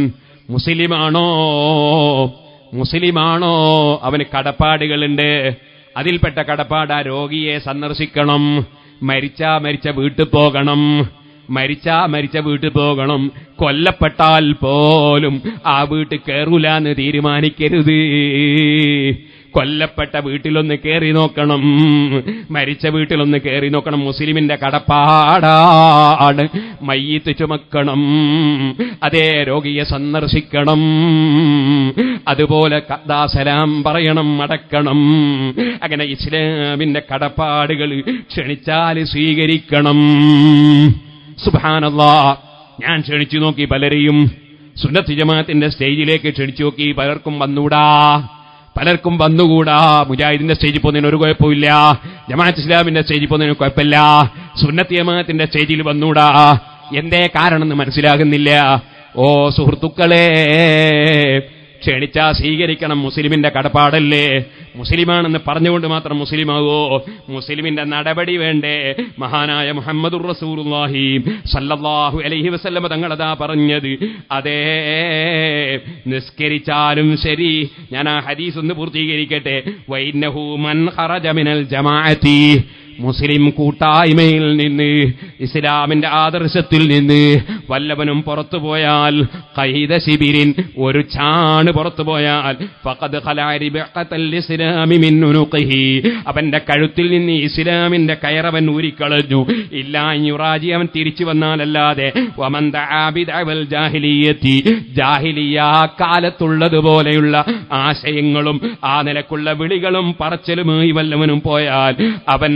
മുസ്ലിമാണോ അവന് കടപ്പാടുകളുണ്ട്. അതിൽപ്പെട്ട കടപ്പാട് രോഗിയെ സന്ദർശിക്കണം, മരിച്ച വീട്ടിൽ പോകണം, മരിച്ച വീട്ടിൽ പോകണം. കൊല്ലപ്പെട്ടാൽ പോലും ആ വീട്ടിൽ കയറൂലെന്ന് തീരുമാനിക്കരുത്. കൊല്ലപ്പെട്ട വീട്ടിലൊന്ന് കയറി നോക്കണം, മരിച്ച വീട്ടിലൊന്ന് കയറി നോക്കണം. മുസ്ലിമിന്റെ കടപ്പാടാണ്. മയ്യിത്ത് ചുമക്കണം, അതേ രോഗിയെ സന്ദർശിക്കണം, അതുപോലെ സലാം പറയണം, അടക്കണം. അങ്ങനെ ഇസ്ലാമിന്റെ കടപ്പാടുകൾ ക്ഷണിച്ചാൽ സ്വീകരിക്കണം. സുബ്ഹാനല്ലാഹ്, ഞാൻ ക്ഷണിച്ചു നോക്കി പലരെയും. സുന്നത്ത് ജമാഅത്തിന്റെ സ്റ്റേജിലേക്ക് ക്ഷണിച്ചു നോക്കി, പലർക്കും വന്നുകൂടാ. മുജാഹിദിന്റെ സ്റ്റേജിൽ പോകുന്നതിന് ഒരു കുഴപ്പമില്ല, ജമാഅത്ത് ഇസ്ലാമിന്റെ സ്റ്റേജിൽ പോകുന്നതിന് കുഴപ്പമില്ല, സുന്നത്ത് ജമാഅത്തിന്റെ സ്റ്റേജിൽ വന്നൂടാ. എന്തേ കാരണമെന്ന് മനസ്സിലാകുന്നില്ല. ഓ സുഹൃത്തുക്കളെ, ക്ഷണിച്ചാ സ്വീകരിക്കണം. മുസ്ലിമിന്റെ കടപ്പാടല്ലേ. മുസ്ലിമാണെന്ന് പറഞ്ഞുകൊണ്ട് മാത്രം മുസ്ലിമാവോ? മുസ്ലിമിന്റെ നടപടി വേണ്ടേ? മഹാനായ മുഹമ്മദുർ റസൂലുള്ളാഹി സല്ലല്ലാഹു അലൈഹി വസല്ലം തങ്ങളതാ പറഞ്ഞത്. അതേ, നിസ്കരിച്ചാലും ശരി. ഞാൻ ആ ഹദീസ് ഒന്ന് പൂർത്തീകരിക്കട്ടെ. വൈന്നഹു മൻ ഖറജ മിനൽ ജമാഅത്തി, മുസ്ലിം കൂട്ടായ്മയിൽ നിന്ന്, ഇസ്ലാമിന്റെ ആദർശത്തിൽ നിന്ന് വല്ലവനും പുറത്തുപോയാൽ, ഖൈദ ശിബിരിൻ, ഒരു ചാണ് പുറത്തുപോയാൽ, ഫഖദ് ഖലഅ റിബഖത്തൽ ഇസ്ലാമി മിൻ ഉനുഖിഹി, അവന്റെ കഴുത്തിൽ നിന്ന് ഇസ്ലാമിന്റെ കയറവൻ ഊരിക്കളഞ്ഞു. ഇല്ലാ യുറാജി, അവൻ തിരിച്ചു വന്നാലല്ലാതെ. വമൻ ദഅ ബിദഅവൽ ജാഹിലിയ്യത്തി, ജാഹിലിയ കാലത്തുള്ളതുപോലെയുള്ള ആശയങ്ങളും ആ നിലക്കുള്ള വിളികളും പറച്ചലുമായി വല്ലവനും പോയാൽ, അവൻ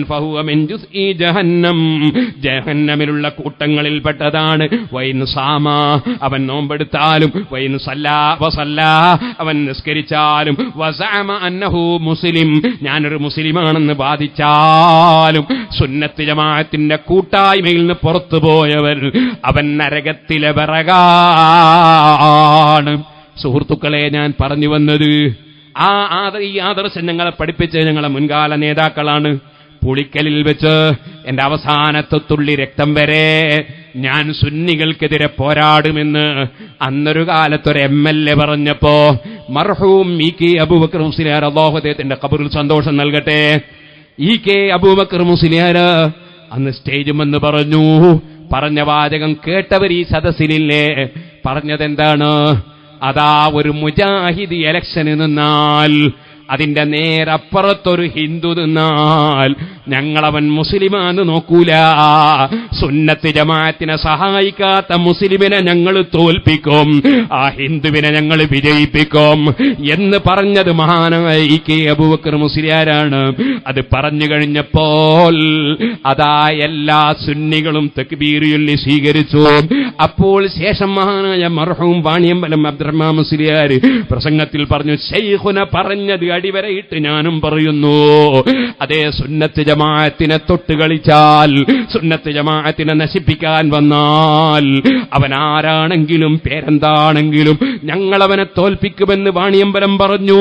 ജഹന്നമിലുള്ള കൂട്ടങ്ങളിൽപ്പെട്ടതാണ്. വൈൻ സാമ, അവൻ നോമ്പെടുത്താലും, വൈൻ സല്ലാ വസല്ലാ, അവൻ നിസ്കരിച്ചാലും, വസഅമ അന്നഹു മുസ്ലിം, ഞാനൊരു മുസ്ലിമാണെന്ന് ബാധിച്ചാലും, സുന്നത്ത് ജമാഅത്തിന്റെ കൂട്ടായ്മയിൽ നിന്ന് പുറത്തുപോയവർ അവൻ നരകത്തിലെ വിറകാണ്. സുഹൃത്തുക്കളെ, ഞാൻ പറഞ്ഞു വന്നത് ഈ ആദർശം ഞങ്ങളെ പഠിപ്പിച്ച് ഞങ്ങളെ മുൻകാല നേതാക്കളാണ്. പുളിക്കലിൽ വെച്ച് എന്റെ അവസാനത്തെ തുള്ളി രക്തം വരെ ഞാൻ സുന്നികൾക്കെതിരെ പോരാടുമെന്ന് അന്നൊരു കാലത്തൊരു MLA പറഞ്ഞപ്പോ, മർഹൂം EK അബൂബക്കർ മുസ്ലിയാർ, അല്ലാഹു അദ്ദേഹത്തിന്റെ ഖബറിൽ സന്തോഷം നൽകട്ടെ, EK അബൂബക്കർ മുസ്ലിയാർ അന്ന് സ്റ്റേജുമെന്ന് പറഞ്ഞു. പറഞ്ഞ വാചകം കേട്ടവർ ഈ സദസ്സിലില്ലേ? പറഞ്ഞതെന്താണ്? അതാ, ഒരു മുജാഹിദ് ഇലക്ഷന് നിന്നാൽ, അതിന്റെ നേരപ്പുറത്തൊരു ഹിന്ദു നിന്നാൽ ഞങ്ങളവൻ മുസ്ലിമാന്ന് നോക്കൂല. സുന്നത്ത് ജമാഅത്തിനെ സഹായിക്കാത്ത മുസ്ലിമിനെ ഞങ്ങൾ തോൽപ്പിക്കും, ആ ഹിന്ദുവിനെ ഞങ്ങൾ വിജയിപ്പിക്കും എന്ന് പറഞ്ഞത് മഹാനായ EK അബൂബക്കർ മുസ്ലിയാരാണ്. അത് പറഞ്ഞു കഴിഞ്ഞപ്പോൾ അതാ എല്ലാ സുന്നികളും തക്ബീർ ചൊല്ലി സ്വീകരിച്ചു. അപ്പോൾ ശേഷം മഹാനായ മർഹൂം വാണിയമ്പലം അബ്ദുറഹ്മാൻ മുസ്ലിയാർ പ്രസംഗത്തിൽ പറഞ്ഞു, ശൈഖുന പറഞ്ഞത് അടിവരയിട്ട് ഞാനും പറയുന്നു. അതേ, സുന്നത്ത് ജമാഅത്തിനെ തൊട്ട് കളിച്ചാൽ, സുന്നത്ത് ജമാഅത്തിനെ നശിപ്പിക്കാൻ വന്നാൽ, അവൻ ആരാണെങ്കിലും പേരെന്താണെങ്കിലും ഞങ്ങളവനെ തോൽപ്പിക്കുമെന്ന് വാണിയമ്പലം പറഞ്ഞു.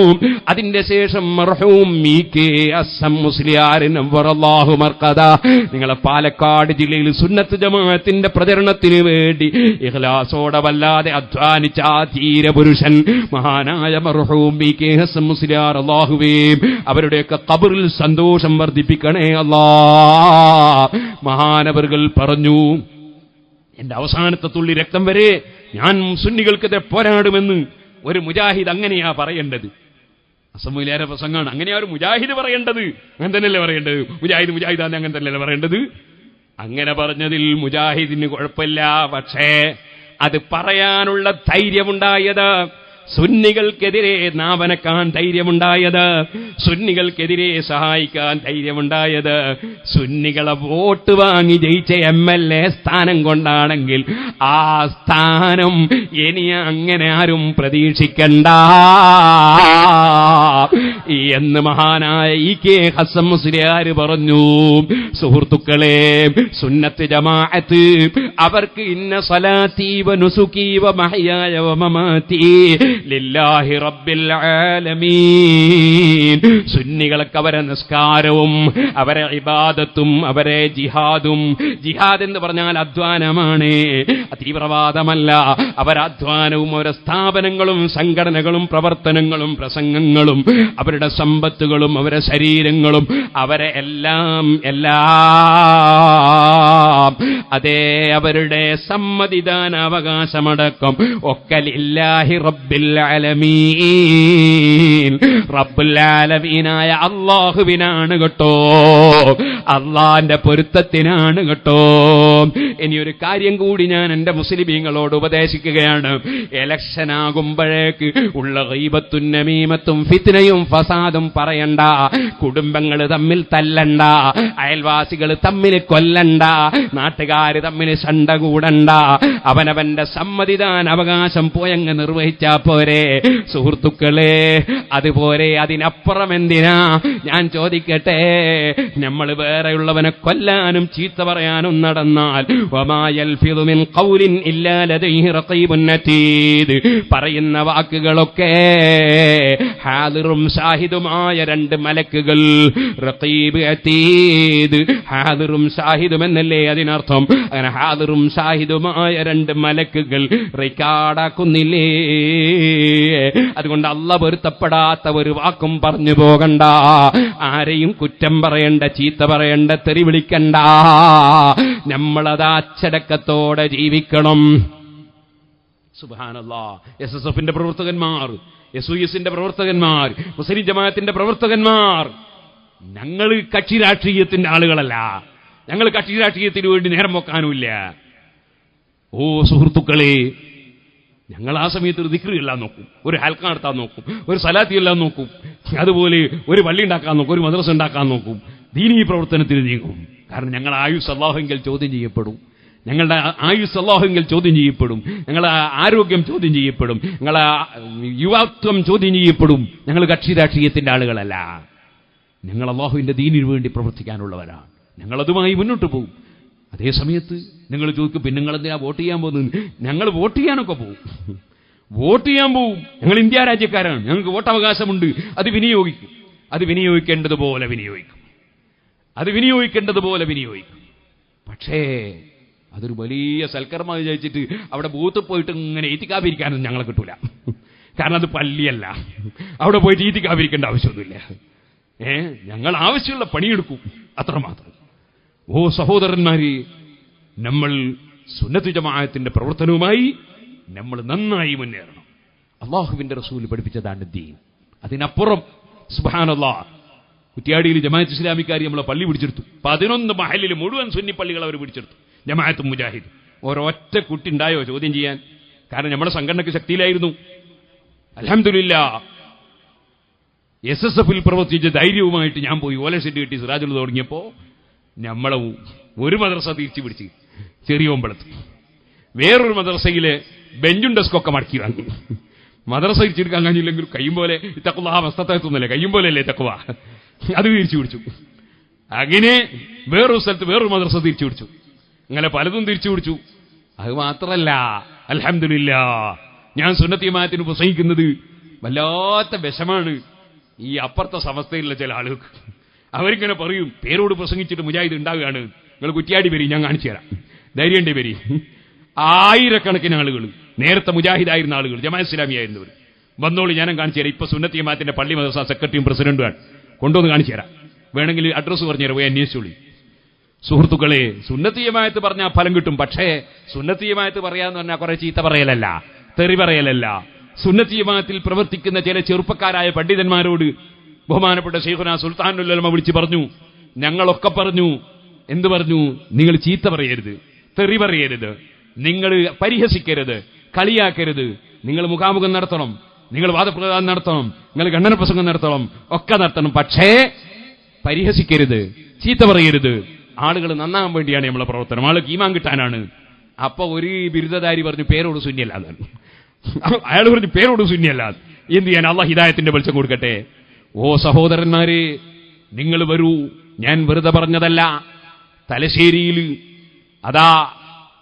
അതിന്റെ ശേഷം മർഹൂം EK അസ്സം മുസ്ലിയാരിൻ വറല്ലാഹു മർഖദ, നിങ്ങളെ പാലക്കാട് ജില്ലയിൽ സുന്നത്ത് ജമാഅത്തിന്റെ പ്രചരണത്തിന് വേണ്ടി ഇഖ്ലാസോടെ വല്ലാതെ അധ്വാനിച്ച ആ ധീരപുരുഷൻ മഹാനായ മർഹൂം EK അസ്സം മുസ്ലിയാർ, അല്ലാഹുവേ അവരുടെയൊക്കെ ഖബറിൽ സന്തോഷം വർദ്ധിപ്പിക്കണേ അല്ലാ. മഹാനവറുകൾ പറഞ്ഞു, എന്റെ അവസാനത്തെ തുള്ളി രക്തം വരെ ഞാൻ സുന്നികൾക്കെതിരെ പോരാടുമെന്ന് ഒരു മുജാഹിദ് അങ്ങനെയാ പറയേണ്ടത്. അസമുലാരെ പ്രസംഗമാണ്, അങ്ങനെയാ ഒരു മുജാഹിദ് പറയേണ്ടത്. അങ്ങനെ തന്നെയല്ലേ പറയേണ്ടത്? മുജാഹിദാന്ന് അങ്ങനെ തന്നെയല്ലേ പറയേണ്ടത്? അങ്ങനെ പറഞ്ഞതിൽ മുജാഹിദിന് കുഴപ്പമില്ല. പക്ഷേ അത് പറയാനുള്ള ധൈര്യമുണ്ടായത്, സുന്നികൾക്കെതിരെ നാവനക്കാൻ ധൈര്യമുണ്ടായത്, സുന്നികൾക്കെതിരെ സഹായിക്കാൻ ധൈര്യമുണ്ടായത്, സുന്നികളെ വോട്ട് വാങ്ങി ജയിച്ച MLA സ്ഥാനം കൊണ്ടാണെങ്കിൽ ആ സ്ഥാനം ഇനി അങ്ങനെ ആരും പ്രതീക്ഷിക്കണ്ട. എന്ന് മഹാനായ ഇ.കെ. ഹസൻ മുസ്ലിയാർ പറഞ്ഞു. സുഹൃത്തുക്കളെ, സുന്നത്ത് ജമാഅത്ത് അവർക്ക് ഇന്ന സലാത്തി വ നുസുകി വ മഹ്യായ വ മമാതി ലില്ലാഹി റബ്ബിൽ ആലമീൻ. സുന്നികൾക്ക് അവരെ നിസ്കാരവും അവരെ ഇബാദത്തും അവരെ ജിഹാദും, ജിഹാദ് എന്ന് പറഞ്ഞാൽ അധ്വാനമാണ്, തീവ്രവാദമല്ല. അവരധ്വാനവും അവരുടെ സ്ഥാപനങ്ങളും സംഘടനകളും പ്രവർത്തനങ്ങളും പ്രസംഗങ്ങളും അവരുടെ സമ്പത്തുകളും അവരുടെ ശരീരങ്ങളും അവരെ എല്ലാം അതേ അവരുടെ സമ്മതിദാനാവകാശമടക്കം ഒക്കെ ലില്ലാഹി റബ്ബിൽ ആലമീൻ, റബ്ബുൽ ആലമീനായ അല്ലാഹുവിനാണ് കേട്ടോ, അള്ളാന്റെ പൊരുത്തത്തിനാണ് കേട്ടോ. ഇനിയൊരു കാര്യം കൂടി ഞാൻ എന്റെ മുസ്ലിമീങ്ങളോട് ഉപദേശിക്കുകയാണ്. ഇലക്ഷൻ ആകുമ്പോഴേക്ക് ഉള്ള ഗീബത്തും നമീമത്തും ഫിത്നയും ഫസാദും പറയണ്ട, കുടുംബങ്ങൾ തമ്മിൽ തല്ലണ്ട, അയൽവാസികൾ തമ്മിൽ കൊല്ലണ്ട, നാട്ടുകാർ തമ്മിൽ ശണ്ട കൂടണ്ട, അവനവന്റെ സമ്മതിദാന അവകാശം പോയങ്ങ് നിർവഹിച്ചാ പോരെ സുഹൃത്തുക്കളെ. അതുപോലെ അതിനപ്പുറം എന്തിനാ? ഞാൻ ചോദിക്കട്ടെ, നമ്മൾ വേറെയുള്ളവനെ കൊല്ലാനും ചീത്ത പറയാനും നടന്നാൽ വമാ യൽഫിദു മിൻ ഖൗലിൻ ഇല്ലാ ലദൈഹി റഖീബുൻ അതീദ്, പറയുന്ന വാക്കുകളൊക്കെ ഹാദിറും ഷാഹിദുമായ രണ്ട് മലക്കുകൾ, റഖീബ് അതീദ്, ഹാദിറും ഷാഹിദും എന്നല്ലേ അതിനർത്ഥം. അങ്ങനെ ഹാദിറും ഷാഹിദുമായ രണ്ട് മലക്കുകൾ റെക്കോർഡാക്കുന്നില്ലേ? അതുകൊണ്ട് അല്ലാഹ് പൊരുത്തപ്പെടാത്ത ഒരു വാക്കും പറഞ്ഞു പോകണ്ട, ആരെയും കുറ്റം പറയണ്ട, ചീത്ത പറയണ്ട, തെറി വിളിക്കണ്ട. നമ്മളത് അച്ചടക്കത്തോടെ ജീവിക്കണം. സുബ്ഹാനല്ലാഹ്. SSFന്റെ പ്രവർത്തകന്മാർ, SOSന്റെ പ്രവർത്തകന്മാർ, മുസ്ലിം ജമാഅത്തിന്റെ പ്രവർത്തകന്മാർ, ഞങ്ങൾ കക്ഷി രാഷ്ട്രീയത്തിന്റെ ആളുകളല്ല. ഞങ്ങൾ കക്ഷി രാഷ്ട്രീയത്തിന് വേണ്ടി നേരം വെക്കാനുമില്ല. ഓ സുഹൃത്തുക്കളെ, ഞങ്ങൾ ആ സമയത്ത് ഒരു ദിക്ർ എല്ലാം നോക്കും, ഒരു ഹൽക്ക നടത്താൻ നോക്കും, ഒരു സലാത്തി എല്ലാം നോക്കും, അതുപോലെ ഒരു പള്ളി ഉണ്ടാക്കാൻ നോക്കും, ഒരു മദ്രസ ഉണ്ടാക്കാൻ നോക്കും, ദീനീ പ്രവർത്തനത്തിന് നീങ്ങും. കാരണം ഞങ്ങൾ ആയുസ് അല്ലാഹുവിൽ ചോദ്യം ചെയ്യപ്പെടും, ഞങ്ങളുടെ ആയുസ് അല്ലാഹുവിൽ ചോദ്യം ചെയ്യപ്പെടും, ഞങ്ങളെ ആരോഗ്യം ചോദ്യം ചെയ്യപ്പെടും, ഞങ്ങളെ യുവത്വം ചോദ്യം ചെയ്യപ്പെടും. ഞങ്ങൾ കക്ഷി രാഷ്ട്രീയത്തിന്റെ ആളുകളല്ല. ഞങ്ങൾ അല്ലാഹുവിന്റെ ദീനിനു വേണ്ടി പ്രവർത്തിക്കാനുള്ളവരാണ്. ഞങ്ങളതുമായി മുന്നോട്ട് പോകും. അതേ സമയത്ത് നിങ്ങൾ ചോദിക്കും, പിന്നെ നിങ്ങൾ എന്തിനാ വോട്ട് ചെയ്യാൻ പോകുന്നത്? ഞങ്ങൾ വോട്ട് ചെയ്യാനൊക്കെ പോകും, വോട്ട് ചെയ്യാൻ പോവും. ഞങ്ങൾ ഇന്ത്യ രാജ്യക്കാരാണ്, ഞങ്ങൾക്ക് വോട്ടവകാശമുണ്ട്. അത് വിനിയോഗിക്കും, അത് വിനിയോഗിക്കേണ്ടതുപോലെ വിനിയോഗിക്കും, അത് വിനിയോഗിക്കേണ്ടതുപോലെ വിനിയോഗിക്കും. പക്ഷേ അതൊരു വലിയ സൽക്കർമ്മം വിചാരിച്ചിട്ട് അവിടെ ബൂത്ത് പോയിട്ട് ഇങ്ങനെ ഈത്തിക്കാതിരിക്കാനൊന്നും ഞങ്ങളെ കിട്ടൂല. കാരണം അത് പള്ളിയല്ല, അവിടെ പോയിട്ട് ഈത്തിക്കാതിരിക്കേണ്ട ആവശ്യമൊന്നുമില്ല. ഞങ്ങൾ ആവശ്യമുള്ള പണിയെടുക്കും, അത്രമാത്രം. ഓ സഹോദരന്മാരെ, നമ്മൾ സുന്നത്ത് ജമാഅത്തിന്റെ പ്രവർത്തനവുമായി നമ്മൾ നന്നായി മുന്നേറണം. അല്ലാഹുവിന്റെ റസൂൽ പഠിപ്പിച്ചതാണ് ദീൻ. അതിനപ്പുറം സുബ്ഹാനല്ലാഹ്, കുറ്റ്യാടിയിൽ ജമാഅത്ത് ഇസ്ലാമിക്കാർ നമ്മളെ പള്ളി പിടിച്ചെടുത്തു. 11 മഹലിൽ മുഴുവൻ സുന്നി പള്ളികൾ അവർ പിടിച്ചെടുത്തു. ജമാഅത്തും മുജാഹിദ് ഒരൊറ്റ കുട്ടി ഉണ്ടായോ ചോദ്യം ചെയ്യാൻ? കാരണം നമ്മുടെ സംഘടനയ്ക്ക് ശക്തിയിലായിരുന്നു. അൽഹംദുലില്ലാഹ്, SSFൽ പ്രവർത്തിച്ച ധൈര്യവുമായിട്ട് ഞാൻ പോയി ഓലഷെഡ് കെട്ടി സിറാജുൽ തുടങ്ങിയപ്പോ നമ്മളെ ഒരു മദ്രസ തിരിച്ചു പിടിച്ച് ചെറിയോമ്പളത്ത്, വേറൊരു മദ്രസയിലെ ബെഞ്ചും ഡെസ്കൊക്കെ മടക്കി വാങ്ങി. മദ്രസ തിരിച്ചെടുക്കാൻ കഴിഞ്ഞില്ലെങ്കിൽ കയ്യും പോലെ തഖ്വ മസ്തത്തൊന്നുമില്ല, കയ്യും പോലെയല്ലേ തഖ്വ, അത് തിരിച്ചു പിടിച്ചു. അങ്ങനെ വേറൊരു സ്ഥലത്ത് വേറൊരു മദ്രസ തിരിച്ചു പിടിച്ചു. അങ്ങനെ പലതും തിരിച്ചു പിടിച്ചു. അത് മാത്രല്ല, അൽഹംദുലില്ലാഹ്, ഞാൻ സുന്നത്ത് ജമാഅത്തിന് പ്രസംഗിക്കുന്നത് വല്ലാത്ത വിഷമാണ് ഈ അപ്പുറത്തെ സമസ്തയിലുള്ള ചില ആളുകൾക്ക്. അവരിങ്ങനെ പറയും, പേരോട് പ്രസംഗിച്ചിട്ട് മുജാഹിദ് ഉണ്ടാവുകയാണ്, നിങ്ങൾ കുറ്റ്യാടി വരി, ഞാൻ കാണിച്ചു തരാം, ധൈര്യന്റെ വരി. ആയിരക്കണക്കിന് ആളുകൾ, നേരത്തെ മുജാഹിദായിരുന്ന ആളുകൾ, ജമാഅത്ത് ഇസ്ലാമിയായിരുന്നവർ, വന്നോളി, ഞാനും കാണിച്ചു തരാം. ഇപ്പൊ സുന്നത്ത് ജമാഅത്തിന്റെ പള്ളി മദ്രസ സെക്രട്ടറിയും പ്രസിഡന്റുമാണ്, കൊണ്ടുവന്ന് കാണിച്ചു തരാം. വേണമെങ്കിൽ അഡ്രസ്സ് പറഞ്ഞു തരാം, പോയി അന്വേഷിച്ചോളി. സുഹൃത്തുക്കളെ, സുന്നത്ത് ജമാഅത്ത് പറഞ്ഞാൽ ഫലം കിട്ടും. പക്ഷേ സുന്നത്ത് ജമാഅത്ത് പറയാന്ന് പറഞ്ഞാൽ കുറെ ചീത്ത പറയലല്ല, തെറി പറയലല്ല. സുന്നത്ത് ജമാഅത്തിൽ പ്രവർത്തിക്കുന്ന ചില ചെറുപ്പക്കാരായ പണ്ഡിതന്മാരോട് ബഹുമാനപ്പെട്ട ശൈഖുനാ സുൽത്താനുൽ ഉലമ വിളിച്ച് പറഞ്ഞു, ഞങ്ങളൊക്കെ പറഞ്ഞു, എന്ത് പറഞ്ഞു? നിങ്ങൾ ചീത്ത പറയരുത്, തെറി പറയരുത്, നിങ്ങൾ പരിഹസിക്കരുത്, കളിയാക്കരുത്, നിങ്ങൾ മുഖാമുഖം നടത്തണം, നിങ്ങൾ വാദപ്രതിവാദം നടത്തണം, നിങ്ങൾ ഖണ്ഡന പ്രസംഗം നടത്തണം, ഒക്കെ നടത്തണം. പക്ഷേ പരിഹസിക്കരുത്, ചീത്ത പറയരുത്. ആളുകൾ നന്നാകാൻ വേണ്ടിയാണ് നമ്മളെ പ്രവർത്തനം, ആൾക്ക് ഈമാൻ കിട്ടാനാണ്. അപ്പൊ ഒരു ബിരുദധാരി പറഞ്ഞു പേരോട് ശൂന്യല്ലാതെ, അയാൾ പറഞ്ഞു പേരോട് ശൂന്യല്ലാതെ. എന്ത് ചെയ്യാൻ? അള്ളാഹ് ഹിദായത്തിന്റെ വെളിച്ചം കൊടുക്കട്ടെ. ഓ സഹോദരന്മാരെ, നിങ്ങൾ വരൂ. ഞാൻ വെറുതെ പറഞ്ഞതല്ല. തലശ്ശേരിയിൽ അതാ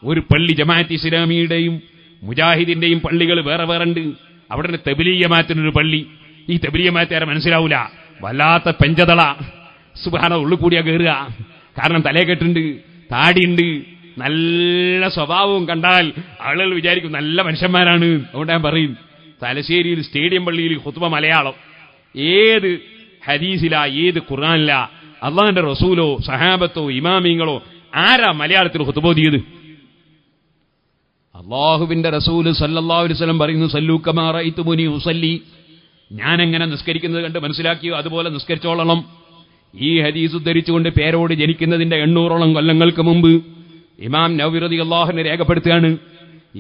ഒരു പള്ളി ജമാഅത്ത് ഇസ്ലാമിയുടെയും മുജാഹിദിന്റെയും പള്ളികൾ വേറെ വേറെ ഉണ്ട്. അവിടെ തബ്ലീഗ് ജമാഅത്തിനൊരു പള്ളി. ഈ തബ്ലീഗ് ജമാഅത്ത് ആരെ മനസ്സിലാവൂല, വല്ലാത്ത പെഞ്ചതള. സുബ്ഹാന, ഉള്ളു കൂടിയാ കയറുക. കാരണം തലയെക്കെട്ടുണ്ട്, താടിയുണ്ട്, നല്ല സ്വഭാവവും കണ്ടാൽ ആളുകൾ വിചാരിക്കും നല്ല മനുഷ്യന്മാരാണ്. അതുകൊണ്ട് ഞാൻ പറയും, തലശ്ശേരിയിൽ സ്റ്റേഡിയം പള്ളിയിൽ ഖുത്ബ മലയാളം. ഏത് ഹദീസിലാ, ഏത് ഖുർആനിലാ അള്ളാഹിന്റെ റസൂലോ സഹാബത്തോ ഇമാമിങ്ങളോ ആരാ മലയാളത്തിൽ ഖുത്ബ ഓതിയത്? അള്ളാഹുവിന്റെ റസൂല് സല്ലല്ലാഹു അലൈഹി വസല്ലം പറയുന്നു, സല്ലൂ കമാ റഅയ്തുമുനി ഉസല്ലി. ഞാൻ എങ്ങനെ നിസ്കരിക്കുന്നത് കണ്ട് മനസ്സിലാക്കിയോ അതുപോലെ നിസ്കരിച്ചോളണം. ഈ ഹദീസ് ഉദ്ധരിച്ചുകൊണ്ട് പേരോട് ജനിക്കുന്നതിന്റെ 800ഓളം കൊല്ലങ്ങൾക്ക് മുമ്പ് ഇമാം നവവി റളിയല്ലാഹു അൻഹു രേഖപ്പെടുത്തുകയാണ്.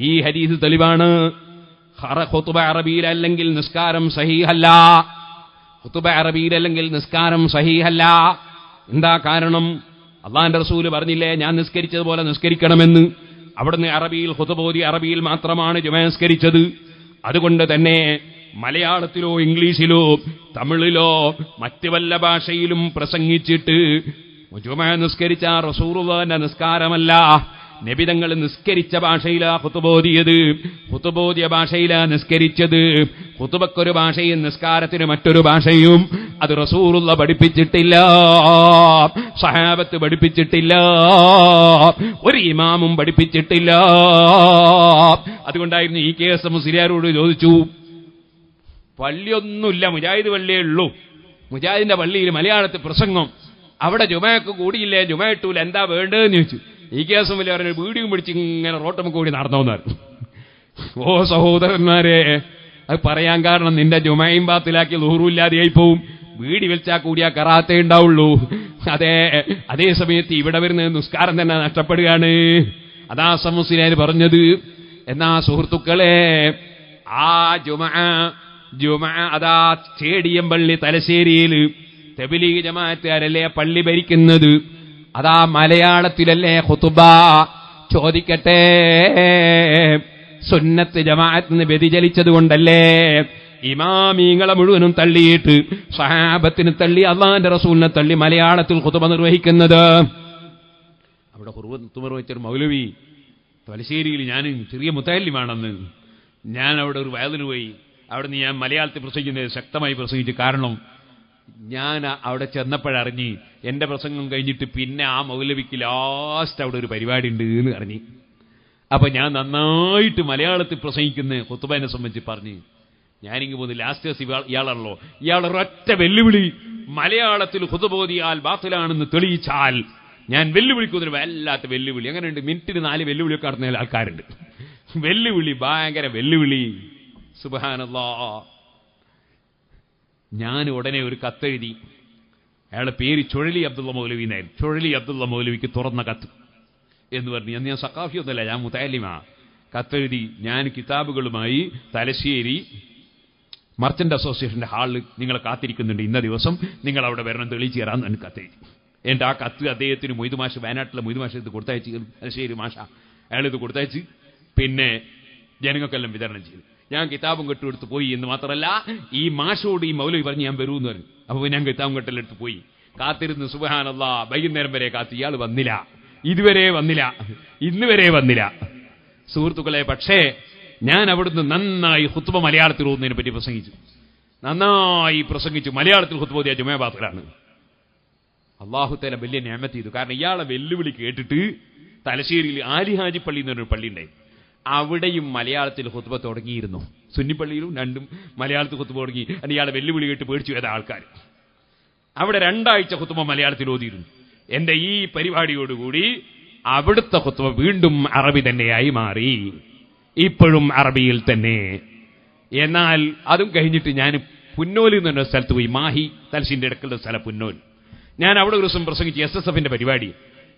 ഈ ഹദീസ് തെളിവാണ്. ഖുത്ബ അറബിയിൽ അല്ലെങ്കിൽ നിസ്കാരം സഹീഹല്ല. ഖുത്ബ അറബിയിൽ അല്ലെങ്കിൽ നിസ്കാരം സഹീഹല്ല. എന്താ കാരണം? അള്ളാഹുവിന്റെ റസൂല് പറഞ്ഞില്ലേ, ഞാൻ നിസ്കരിച്ചതുപോലെ നിസ്കരിക്കണമെന്ന്. അവിടുന്ന് അറബിയിൽ ഖുത്ബ ഓതി, അറബിയിൽ മാത്രമാണ് ജുമ നിസ്കരിച്ചത്. അതുകൊണ്ട് തന്നെ മലയാളത്തിലോ ഇംഗ്ലീഷിലോ തമിഴിലോ മറ്റ് വല്ല ഭാഷയിലും പ്രസംഗിച്ചിട്ട് ജുമ നിസ്കരിച്ച റസൂലുള്ളാഹിന്റെ നിസ്കാരമല്ല. നബിതങ്ങൾ നിസ്കരിച്ച ഭാഷയിലാ ഖുത്ബ ഓതിയത്, ഖുത്ബ ഓതിയ ഭാഷയിലാ നിസ്കരിച്ചത്. ഖുത്ബക്കൊരു ഭാഷയും നിസ്കാരത്തിന് മറ്റൊരു ഭാഷയും അത് റസൂലുള്ളാഹി പഠിപ്പിച്ചിട്ടില്ല, സഹാബത്ത് പഠിപ്പിച്ചിട്ടില്ല, ഒരു ഇമാമും പഠിപ്പിച്ചിട്ടില്ല. അതുകൊണ്ടായിരുന്നു ഈ കേസ് മുസ്ലിയാരോട് ചോദിച്ചു, പള്ളിയൊന്നുമില്ല, മുജാഹിദ് പള്ളിയേ ഉള്ളൂ, മുജാഹിദിന്റെ പള്ളിയിൽ മലയാളത്തിൽ പ്രസംഗം, അവിടെ ജുമയൊക്കെ കൂടിയില്ലേ, ജുമ ഇട്ടൂല, എന്താ വേണ്ടതെന്ന് ചോദിച്ചു. ഈ കേസും വലിയ പറഞ്ഞ വീടിയും പിടിച്ച് ഇങ്ങനെ റോട്ടം കൂടി നടന്നോന്നായിരുന്നു. ഓ സഹോദരന്മാരെ, അത് പറയാൻ കാരണം നിന്റെ ജുമയും ബാത്തിലാക്കി ളുഹൂറുമില്ലാതെയായി പോവും. വീടി വലിച്ചാൽ കൂടിയാ കറാത്തേ ഉണ്ടാവുള്ളൂ. അതേ സമയത്ത് ഇവിടെ വരുന്ന നിസ്കാരം തന്നെ നഷ്ടപ്പെടുകയാണ്. അതാ മുസ്ലിയാർ പറഞ്ഞത്. എന്നാ സുഹൃത്തുക്കളെ, ആ ജുമ അതാ സ്റ്റേഡിയം പള്ളി തലശ്ശേരിയിൽ തബ്ലീഗ് ജമാഅത്തുകാരല്ലേ പള്ളി ഭരിക്കുന്നത്, അതാ മലയാളത്തിലല്ലേ ഖുത്ബ? ചോദിക്കട്ടെ, സുന്നത്ത് ജമാഅത്തിന് വ്യതിചലിച്ചത് കൊണ്ടല്ലേ ഇമാമീങ്ങളെ മുഴുവനും തള്ളിയിട്ട് സഹാബത്തിന് തള്ളി അള്ളാഹിന്റെ റസൂലിനെ തള്ളി മലയാളത്തിൽ ഖുത്ബ നിർവഹിക്കുന്നത്? അവിടെ ഖുത്ബ നിർവഹിച്ചൊരു മൗലവി തലശ്ശേരിയിൽ, ഞാൻ ചെറിയ മുത്തല്ലിമാണെന്ന്, ഞാൻ അവിടെ ഒരു വയലിന് പോയി. അവിടെ ഞാൻ മലയാളത്തിൽ പ്രസംഗിക്കുന്നത് ശക്തമായി പ്രസംഗിച്ചു. കാരണം ഞാൻ അവിടെ ചെന്നപ്പോഴറിഞ്ഞ് എന്റെ പ്രസംഗം കഴിഞ്ഞിട്ട് പിന്നെ ആ മൗലവിക്ക് ലാസ്റ്റ് അവിടെ ഒരു പരിപാടി ഉണ്ട് എന്ന് അറിഞ്ഞ്. അപ്പൊ ഞാൻ നന്നായിട്ട് മലയാളത്തിൽ പ്രസംഗിക്കുന്ന ഖുത്ബനെ സംബന്ധിച്ച് പറഞ്ഞ് ഞാനിങ്ങ് പോകുന്നു. ലാസ്റ്റ് ഇയാളാണല്ലോ, ഇയാളൊരൊറ്റ വെല്ലുവിളി, മലയാളത്തിൽ ഖുത്ബ ഓതിയാൽ ബാത്തിലാണെന്ന് തെളിയിച്ചാൽ ഞാൻ വെല്ലുവിളിക്കുന്നതിന് വല്ലാത്ത വെല്ലുവിളി. അങ്ങനെയുണ്ട്, മിനിറ്റിന് 4 വെല്ലുവിളിയൊക്കെ നടത്തുന്ന ആൾക്കാരുണ്ട്. വെല്ലുവിളി, ഭയങ്കര വെല്ലുവിളി. സുബ്ഹാനല്ലാഹ്. ഞാൻ ഉടനെ ഒരു കത്തെഴുതി. അയാളുടെ പേര് ചുഴലി അബ്ദുള്ള മൗലവി എന്നായിരുന്നു. ചുഴലി അബ്ദുള്ള മൗലവിക്ക് തുറന്ന കത്ത് എന്ന് പറഞ്ഞു. അന്ന് ഞാൻ സഖാഫിയൊന്നുമല്ല, ഞാൻ മുതഅല്ലിമാ. കത്തെഴുതി ഞാൻ കിതാബുകളുമായി തലശ്ശേരി മർച്ചന്റ് അസോസിയേഷന്റെ ഹാളിൽ നിങ്ങളെ കാത്തിരിക്കുന്നുണ്ട്, ഇന്ന ദിവസം നിങ്ങൾ അവിടെ വരണം, തെളിയിച്ചു തരാമെന്ന് എനിക്ക് കത്തെഴുതി. എൻ്റെ ആ കത്ത് അദ്ദേഹത്തിന് മൊയ്തു മാഷ്, വയനാട്ടിലെ മൊയ്തു മാഷ് ഇത് കൊടുത്തയച്ച്, തലശ്ശേരി മാഷ അയാളിത് കൊടുത്തയച്ച് പിന്നെ ജനങ്ങൾക്കെല്ലാം വിതരണം ചെയ്തു. ഞാൻ കിതാബും കെട്ടെടുത്ത് പോയി എന്ന് മാത്രമല്ല, ഈ മാഷോട് ഈ മൗലവി പറഞ്ഞ് ഞാൻ വരൂന്ന് പറഞ്ഞു. അപ്പൊ ഞാൻ കിതാബും കെട്ടെടുത്ത് പോയി കാത്തിരുന്ന്. സുബ്ഹാനല്ലാഹ്, വൈകുന്നേരം വരെ കാത്ത്. ഇയാൾ വന്നില്ല, ഇതുവരെ വന്നില്ല, ഇന്ന് വരെ വന്നില്ല സുഹൃത്തുക്കളെ. പക്ഷേ ഞാൻ അവിടുന്ന് നന്നായി ഖുത്ബ മലയാളത്തിൽ ഓതുന്നതിനെ പറ്റി പ്രസംഗിച്ചു, നന്നായി പ്രസംഗിച്ചു. മലയാളത്തിൽ ഖുത്ബ ഓതിയ ജുമഅ ബാത്തിലാണ്. അല്ലാഹു തആല വലിയ നിഅമത്ത് ചെയ്തു. കാരണം ഇയാളെ വെല്ലുവിളി കേട്ടിട്ട് തലശ്ശേരിയിൽ ആലിഹാജി പള്ളി എന്നൊരു പള്ളി ഉണ്ടായി, അവിടെയും മലയാളത്തിൽ ഖുത്ബ തുടങ്ങിയിരുന്നു. സുന്നിപ്പള്ളിയിലും രണ്ടും മലയാളത്തിൽ ഖുത്ബ തുടങ്ങി. ഇയാളെ വെല്ലുവിളി കേട്ട് പേടിച്ചു പോയ ആൾക്കാർ അവിടെ 2 ആഴ്ച ഖുത്ബ മലയാളത്തിൽ ഓതിയിരുന്നു. എന്റെ ഈ പരിപാടിയോടുകൂടി അവിടുത്തെ ഖുത്ബ വീണ്ടും അറബി തന്നെയായി മാറി, ഇപ്പോഴും അറബിയിൽ തന്നെ. എന്നാൽ അതും കഴിഞ്ഞിട്ട് ഞാൻ പുന്നോല് എന്ന് പറഞ്ഞ സ്ഥലത്ത് പോയി. മാഹി തലശ്ശേരിന്റെ ഇടയ്ക്കുള്ള സ്ഥലം പുന്നോൽ. ഞാൻ അവിടെ ഒരു ദിവസം പ്രസംഗിച്ച് SSFന്റെ പരിപാടി.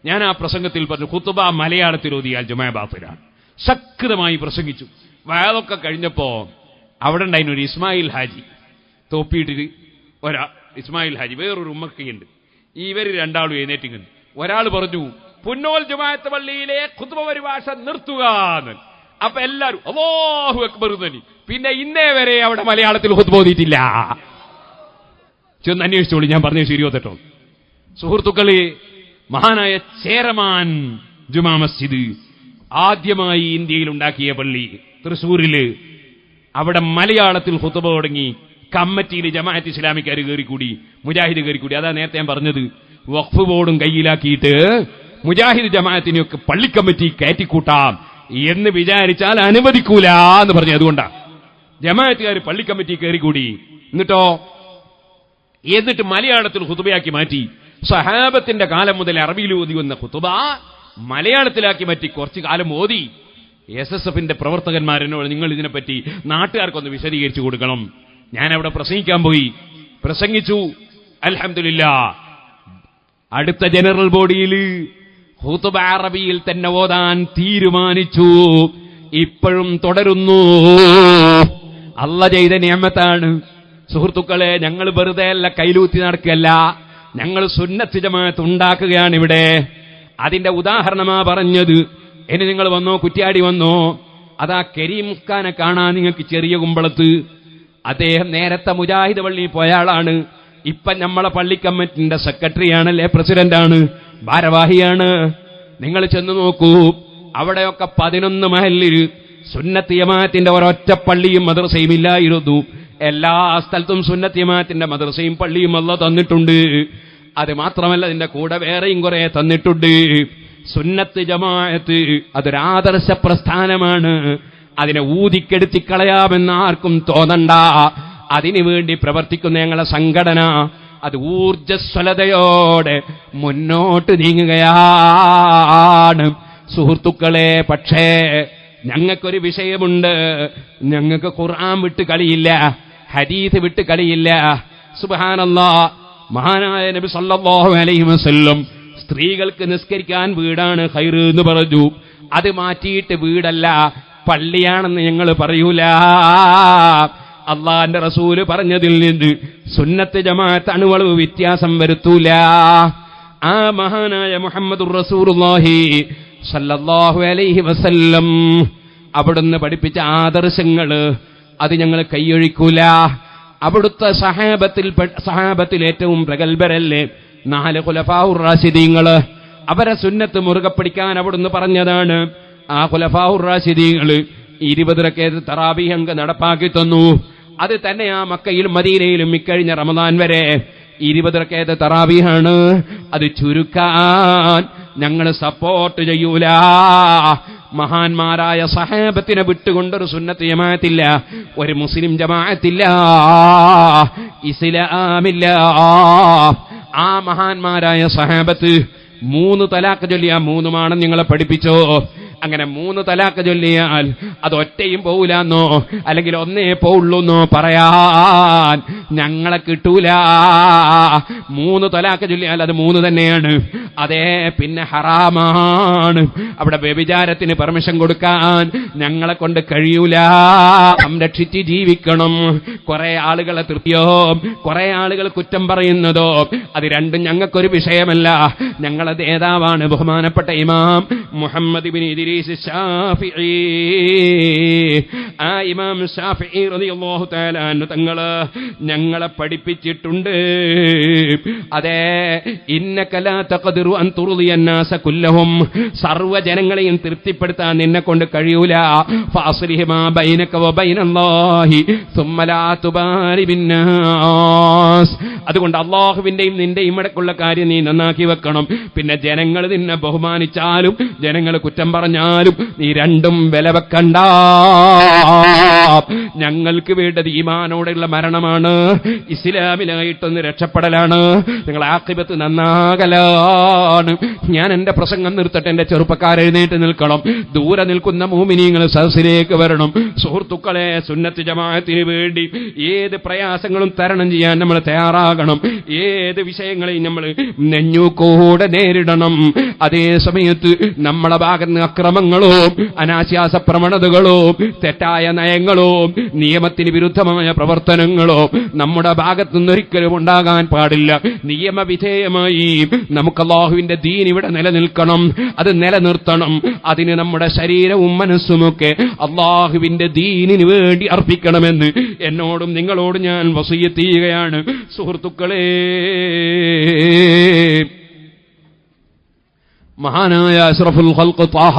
ഞാൻ ആ പ്രസംഗത്തിൽ പറഞ്ഞു, ഖുത്ബ മലയാളത്തിൽ ഓതിയാൽ ജുമഅ ബാത്തിലാണ്. ശക്തമായി പ്രസംഗിച്ചു. വയലൊക്കെ കഴിഞ്ഞപ്പോ അവിടെ ഉണ്ടായിരുന്നു ഒരു ഇസ്മായിൽ ഹാജി, തോപ്പിയിട്ടിട്ട് ഇസ്മായിൽ ഹാജി, വേറൊരു ഉമ്മക്കയുണ്ട്. ഇവർ 2 ആളും എഴുന്നേറ്റിങ്ങുന്നു. ഒരാൾ പറഞ്ഞു, പുന്നോൽ ജുമാഅത്ത് പള്ളിയിലെ ഖുത്ബ പരിഭാഷ നിർത്തുക. അപ്പൊ എല്ലാരും അല്ലാഹു അക്ബർ തന്നെ. പിന്നെ ഇന്നേ വരെ അവിടെ മലയാളത്തിൽ ഖുത്ബ ഓതിയിട്ടില്ല. ചെന്ന് അന്വേഷിച്ചോളി, ഞാൻ പറഞ്ഞു ശരിയോ തെറ്റോ. സുഹൃത്തുക്കളെ, മഹാനായ ചേരമാൻ ജുമാ മസ്ജിദ് ആദ്യമായി ഇന്ത്യയിൽ ഉണ്ടാക്കിയ പള്ളി തൃശ്ശൂരില്, അവിടെ മലയാളത്തിൽ ഖുത്ബ തുടങ്ങി. കമ്മിറ്റിയിൽ ജമാഅത്ത് ഇസ്ലാമിക്കാർ കയറിക്കൂടി, മുജാഹിദ് കയറിക്കൂടി. അതാ നേരത്തെ ഞാൻ പറഞ്ഞത്, വഖഫ് ബോർഡും കയ്യിലാക്കിയിട്ട് മുജാഹിദ് ജമാഅത്തിനെയൊക്കെ പള്ളി കമ്മിറ്റി കയറ്റിക്കൂട്ടാം എന്ന് വിചാരിച്ചാൽ അനുവദിക്കൂല എന്ന് പറഞ്ഞു. അതുകൊണ്ടാ ജമാഅത്തുകാർ പള്ളി കമ്മിറ്റി കയറിക്കൂടി. എന്നിട്ട് മലയാളത്തിൽ ഖുത്ബയാക്കി മാറ്റി. സഹാബത്തിന്റെ കാലം മുതൽ അറബിയിൽ ഓതി വന്ന ഖുത്ബ മലയാളത്തിലാക്കി മാറ്റി. കുറച്ചു കാലം ഓതി. SSFന്റെ പ്രവർത്തകന്മാരെന്നോട് നിങ്ങൾ ഇതിനെപ്പറ്റി നാട്ടുകാർക്കൊന്ന് വിശദീകരിച്ചു കൊടുക്കണം. ഞാൻ അവിടെ പ്രസംഗിക്കാൻ പോയി, പ്രസംഗിച്ചു. അൽഹംദുലില്ലാഹ്, അടുത്ത ജനറൽ ബോഡിയിൽ ഖുത്ബ അറബിയിൽ തന്നെ ഓതാൻ തീരുമാനിച്ചു. ഇപ്പോഴും തുടരുന്നു. അല്ലാഹ് ചെയ്ത നിഅമത്താണ്. സുഹൃത്തുക്കളെ, ഞങ്ങൾ വെറുതെ അല്ല കൈലൂത്തി നടക്കുകയല്ല, ഞങ്ങൾ സുന്നത്ത് ജമാഅത്ത് ഉണ്ടാക്കുകയാണ് ഇവിടെ. അതിന്റെ ഉദാഹരണമാ പറഞ്ഞത്. ഇനി നിങ്ങൾ വന്നോ, കുറ്റ്യാടി വന്നോ, അതാ കരീം ഖാനെ കാണാൻ നിങ്ങൾക്ക് ചെറിയ കുമ്പളത്ത്. അദ്ദേഹം നേരത്തെ മുജാഹിദ് പള്ളിയിൽ പോയ ആളാണ്. ഇപ്പൊ നമ്മളെ പള്ളി കമ്മിറ്റിന്റെ സെക്രട്ടറിയാണല്ലേ, പ്രസിഡന്റാണ്, ഭാരവാഹിയാണ്. നിങ്ങൾ ചെന്ന് നോക്കൂ, അവിടെയൊക്കെ 11 മഹല്ലിൽ സുന്നത്ത് ജമാഅത്തിന്റെ ഒരൊറ്റ പള്ളിയും മദ്രസയും ഇല്ലായിരുന്നു. എല്ലാ സ്ഥലത്തും സുന്നത്ത് ജമാഅത്തിന്റെ മദ്രസയും പള്ളിയും അല്ലാഹ് തന്നിട്ടുണ്ട്. അത് മാത്രമല്ല, അതിന്റെ കൂടെ വേറെയും കുറെ തന്നിട്ടുണ്ട്. സുന്നത്ത് ജമാഅത്ത് അതൊരാദർശ പ്രസ്ഥാനമാണ്. അതിനെ ഊതിക്കെടുത്തി കളയാമെന്ന് ആർക്കും തോന്നണ്ട. അതിനുവേണ്ടി പ്രവർത്തിക്കുന്ന ഞങ്ങളെ സംഘടന അത് ഊർജ്ജസ്വലതയോടെ മുന്നോട്ട് നീങ്ങുകയാണ്. സുഹൃത്തുക്കളെ, പക്ഷേ ഞങ്ങൾക്കൊരു വിഷയമുണ്ട്. ഞങ്ങൾക്ക് ഖുർആൻ വിട്ട് കളിയില്ല, ഹദീസ് വിട്ട് കളിയില്ല. സുബ്ഹാനല്ലാഹ്, മഹാനായ നബി സല്ലല്ലാഹു അലൈഹി വസല്ലം സ്ത്രീകൾക്ക് നിസ്കരിക്കാൻ വീടാണ് ഖൈർ എന്ന് പറഞ്ഞു. അത് മാറ്റിയിട്ട് വീടല്ല പള്ളിയാണെന്ന് ഞങ്ങൾ പറയൂല. അള്ളാന്റെ റസൂല് പറഞ്ഞതിൽ നിന്ന് സുന്നത്ത് ജമാഅത്ത് അണുവളവ് വ്യത്യാസം വരുത്തൂല. ആ മഹാനായ മുഹമ്മദുർ റസൂലുള്ളാഹി സല്ലല്ലാഹു അലൈഹി വസല്ലം അവിടുന്ന് പഠിപ്പിച്ച ആദർശങ്ങള് അത് ഞങ്ങൾ കൈയൊഴിക്കൂല. അവിടുത്തെ സഹാബത്തിൽ ഏറ്റവും പ്രഗത്ഭരല്ലേ 4 ഖുലഫാഉർ റാഷിദീങ്ങള്. അവരെ സുന്നത്ത് മുറുകെ പിടിക്കാൻ അവിടുന്ന് പറഞ്ഞതാണ്. ആ ഖുലഫാഉർ റാഷിദീങ്ങള് 20 റക്അത്ത് തറാവീഹ് അങ്ക് നടപ്പാക്കി തന്നു. അത് തന്നെ ആ മക്കയിലും മദീനയിലും ഇക്കഴിഞ്ഞ റമദാൻ വരെ 20 റക്അത്ത് തറാവീഹാണ്. അത് ചുരുക്കാൻ ഞങ്ങൾ സപ്പോർട്ട് ചെയ്യൂല. മഹാന്മാരായ സഹാബത്തിനെ വിട്ടുകൊണ്ടൊരു സുന്നത്ത് ജമാഅത്തില്ല, ഒരു മുസ്ലിം ജമാഅത്തില്ല, ഇസ്ലാമില്ല. ആ മഹാന്മാരായ സഹാബത്ത് 3 തലാഖ് ചൊല്ലിയ 3 മാണം നിങ്ങളെ പഠിപ്പിച്ചോ. അങ്ങനെ 3 തലാഖ് ചൊല്ലിയാൽ അത് ഒറ്റയും പോവില്ലെന്നോ അല്ലെങ്കിൽ ഒന്നേ പോവുള്ളൂന്നോ പറയാൻ ഞങ്ങളെ കിട്ടൂല. 3 തലാഖ് ചൊല്ലിയാൽ അത് 3 തന്നെയാണ്. അതേ, പിന്നെ ഹറാമാണ്. അവിടെ വ്യഭിചാരത്തിന് പെർമിഷൻ കൊടുക്കാൻ ഞങ്ങളെ കൊണ്ട് കഴിയൂല. സംരക്ഷിച്ച് ജീവിക്കണം. കുറെ ആളുകളെ തൃപ്തിയോ കുറെ ആളുകൾ കുറ്റം പറയുന്നതോ അത് രണ്ടും ഞങ്ങൾക്കൊരു വിഷയമല്ല. ഞങ്ങളെ നേതാവാണ് ബഹുമാനപ്പെട്ട ഇമാം മുഹമ്മദ് ഇബ്നു ഇദ്രീസ് ശാഫിഈ. ആ ഇമാം ശാഫിഈ റളിയല്ലാഹു തആല അൻഹു തങ്ങള് ഞങ്ങളെ പഠിപ്പിച്ചിട്ടുണ്ട്. അതെ, ഇന്നക ലാ തഖദിറു അൻ തുർദിയ അന്നാസ കുല്ലഹും, സർവ്വ ജനങ്ങളെയും തൃപ്തിപ്പെടുത്താൻ നിന്നെ കൊണ്ട് കഴിയൂല. ഫഅസ്ലിഹ് മാ ബൈനക വ ബൈനല്ലാഹി സുമ്മ ലാ തുബാരി ബിന്നാസ്. അതുകൊണ്ട് അല്ലാഹുവിന്റെയും നിന്റെയും ഇടയ്ക്കുള്ള കാര്യം നീ നന്നാക്കി വെക്കണം. പിന്നെ ജനങ്ങൾ നിന്നെ ബഹുമാനിച്ചാലും ജനങ്ങൾ കുറ്റം പറഞ്ഞാലും നീ രണ്ടും വില വെക്കണ്ട. ഞങ്ങൾക്ക് വേണ്ടത് ഈമാനോടുള്ള മരണമാണ്, ഇസ്ലാമിലായിട്ടൊന്ന് രക്ഷപ്പെടലാണ്, നിങ്ങളെ ആഖിബത്ത് നന്നാകലാണ്. ഞാൻ എന്റെ പ്രസംഗം നിർത്തട്ടെ. എന്റെ ചെറുപ്പക്കാർ എഴുന്നേറ്റ് നിൽക്കണം. ദൂരെ നിൽക്കുന്ന മുഅ്മിനീങ്ങൾ സദസ്സിലേക്ക് വരണം. സുഹൃത്തുക്കളെ, സുന്നത്ത് ജമാഅത്തിന് വേണ്ടി ഏത് പ്രയാസങ്ങളും തരണം ചെയ്യാൻ നമ്മൾ തയ്യാറാകണം. ഏത് വിഷയങ്ങളെയും നമ്മൾ നെഞ്ഞൂക്കോടെ നേരിടണം. അതേ സമയത്ത് നമ്മളെ ഭാഗത്ത് നിന്ന് അക്രമങ്ങളോ അനാശാസ പ്രവണതകളോ തെറ്റായ നയങ്ങളോ നിയമത്തിന് വിരുദ്ധമായ പ്രവർത്തനങ്ങളോ നമ്മുടെ ഭാഗത്തു നിന്നൊരിക്കലും ഉണ്ടാകാൻ പാടില്ല. നിയമവിധേയമായി നമുക്ക് അല്ലാഹു അള്ളാഹുവിന്റെ ദീൻ ഇവിടെ നിലനിൽക്കണം, അത് നിലനിർത്തണം. അതിന് നമ്മുടെ ശരീരവും മനസ്സുമൊക്കെ അള്ളാഹുവിന്റെ ദീനിന് വേണ്ടി അർപ്പിക്കണമെന്ന് എന്നോടും നിങ്ങളോട് ഞാൻ വസിയ്യത്ത് ചെയ്യുകയാണ്. സുഹൃത്തുക്കളെ, മഹാനായ അഷ്റഫുൽ ഖൽഖ് ത്വാഹ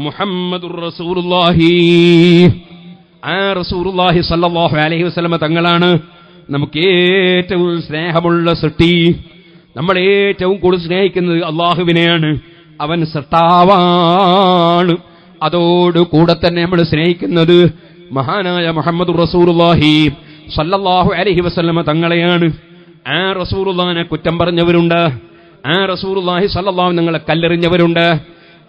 മുഹമ്മദുർ റസൂലുള്ളാഹി, ആ റസൂലുള്ളാഹി സ്വല്ലല്ലാഹു അലൈഹി വസല്ലം തങ്ങളാണ് നമുക്ക് ഏറ്റവും സ്നേഹമുള്ള സൃഷ്ടി. നമ്മൾ ഏറ്റവും കൂടുതൽ സ്നേഹിക്കുന്നത് അള്ളാഹുവിനെയാണ്. അവൻ സൃഷ്ടാവാണ്. അതോടുകൂടെ തന്നെ നമ്മൾ സ്നേഹിക്കുന്നത് മഹാനായ മുഹമ്മദുർ റസൂലുള്ളാഹി സ്വല്ലല്ലാഹു അലൈഹി വസല്ലം തങ്ങളെയാണ്. ആ റസൂലുള്ളാഹിനെ കുറ്റം പറഞ്ഞവരുണ്ട്, ആ റസൂലുള്ളാഹി സ്വല്ലല്ലാഹു തങ്ങളെ കല്ലെറിഞ്ഞവരുണ്ട്,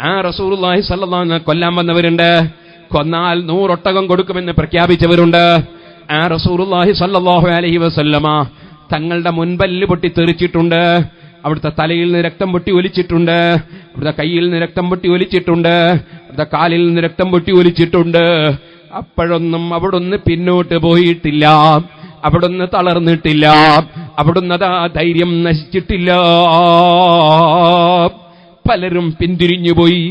ആ റസൂലുള്ളാഹി സ്വല്ലല്ലാഹു തങ്ങളെ കൊല്ലാൻ വന്നവരുണ്ട്, കൊന്നാൽ 100 ഒട്ടകം കൊടുക്കുമെന്ന് പ്രഖ്യാപിച്ചവരുണ്ട്. ആ റസൂലുള്ളാഹി സ്വല്ലല്ലാഹു അലൈഹി വസല്ലമ തങ്ങളുടെ മുൻപല്ല് പൊട്ടി തെറിച്ചിട്ടുണ്ട്, അവിടുത്തെ തലയിൽ നിന്ന് രക്തം പൊട്ടി ഒലിച്ചിട്ടുണ്ട്, അവിടുത്തെ കയ്യിൽ നിന്ന് രക്തം പൊട്ടി ഒലിച്ചിട്ടുണ്ട്, അവിടുത്തെ കാലിൽ നിന്ന് രക്തം പൊട്ടി ഒലിച്ചിട്ടുണ്ട്. അപ്പോഴൊന്നും അവിടുന്ന് പിന്നോട്ട് പോയിട്ടില്ല, അവിടുന്ന് തളർന്നിട്ടില്ല, അവിടുന്ന് അതാ ധൈര്യം നശിച്ചിട്ടില്ല. പലരും പിന്തിരിഞ്ഞുപോയി.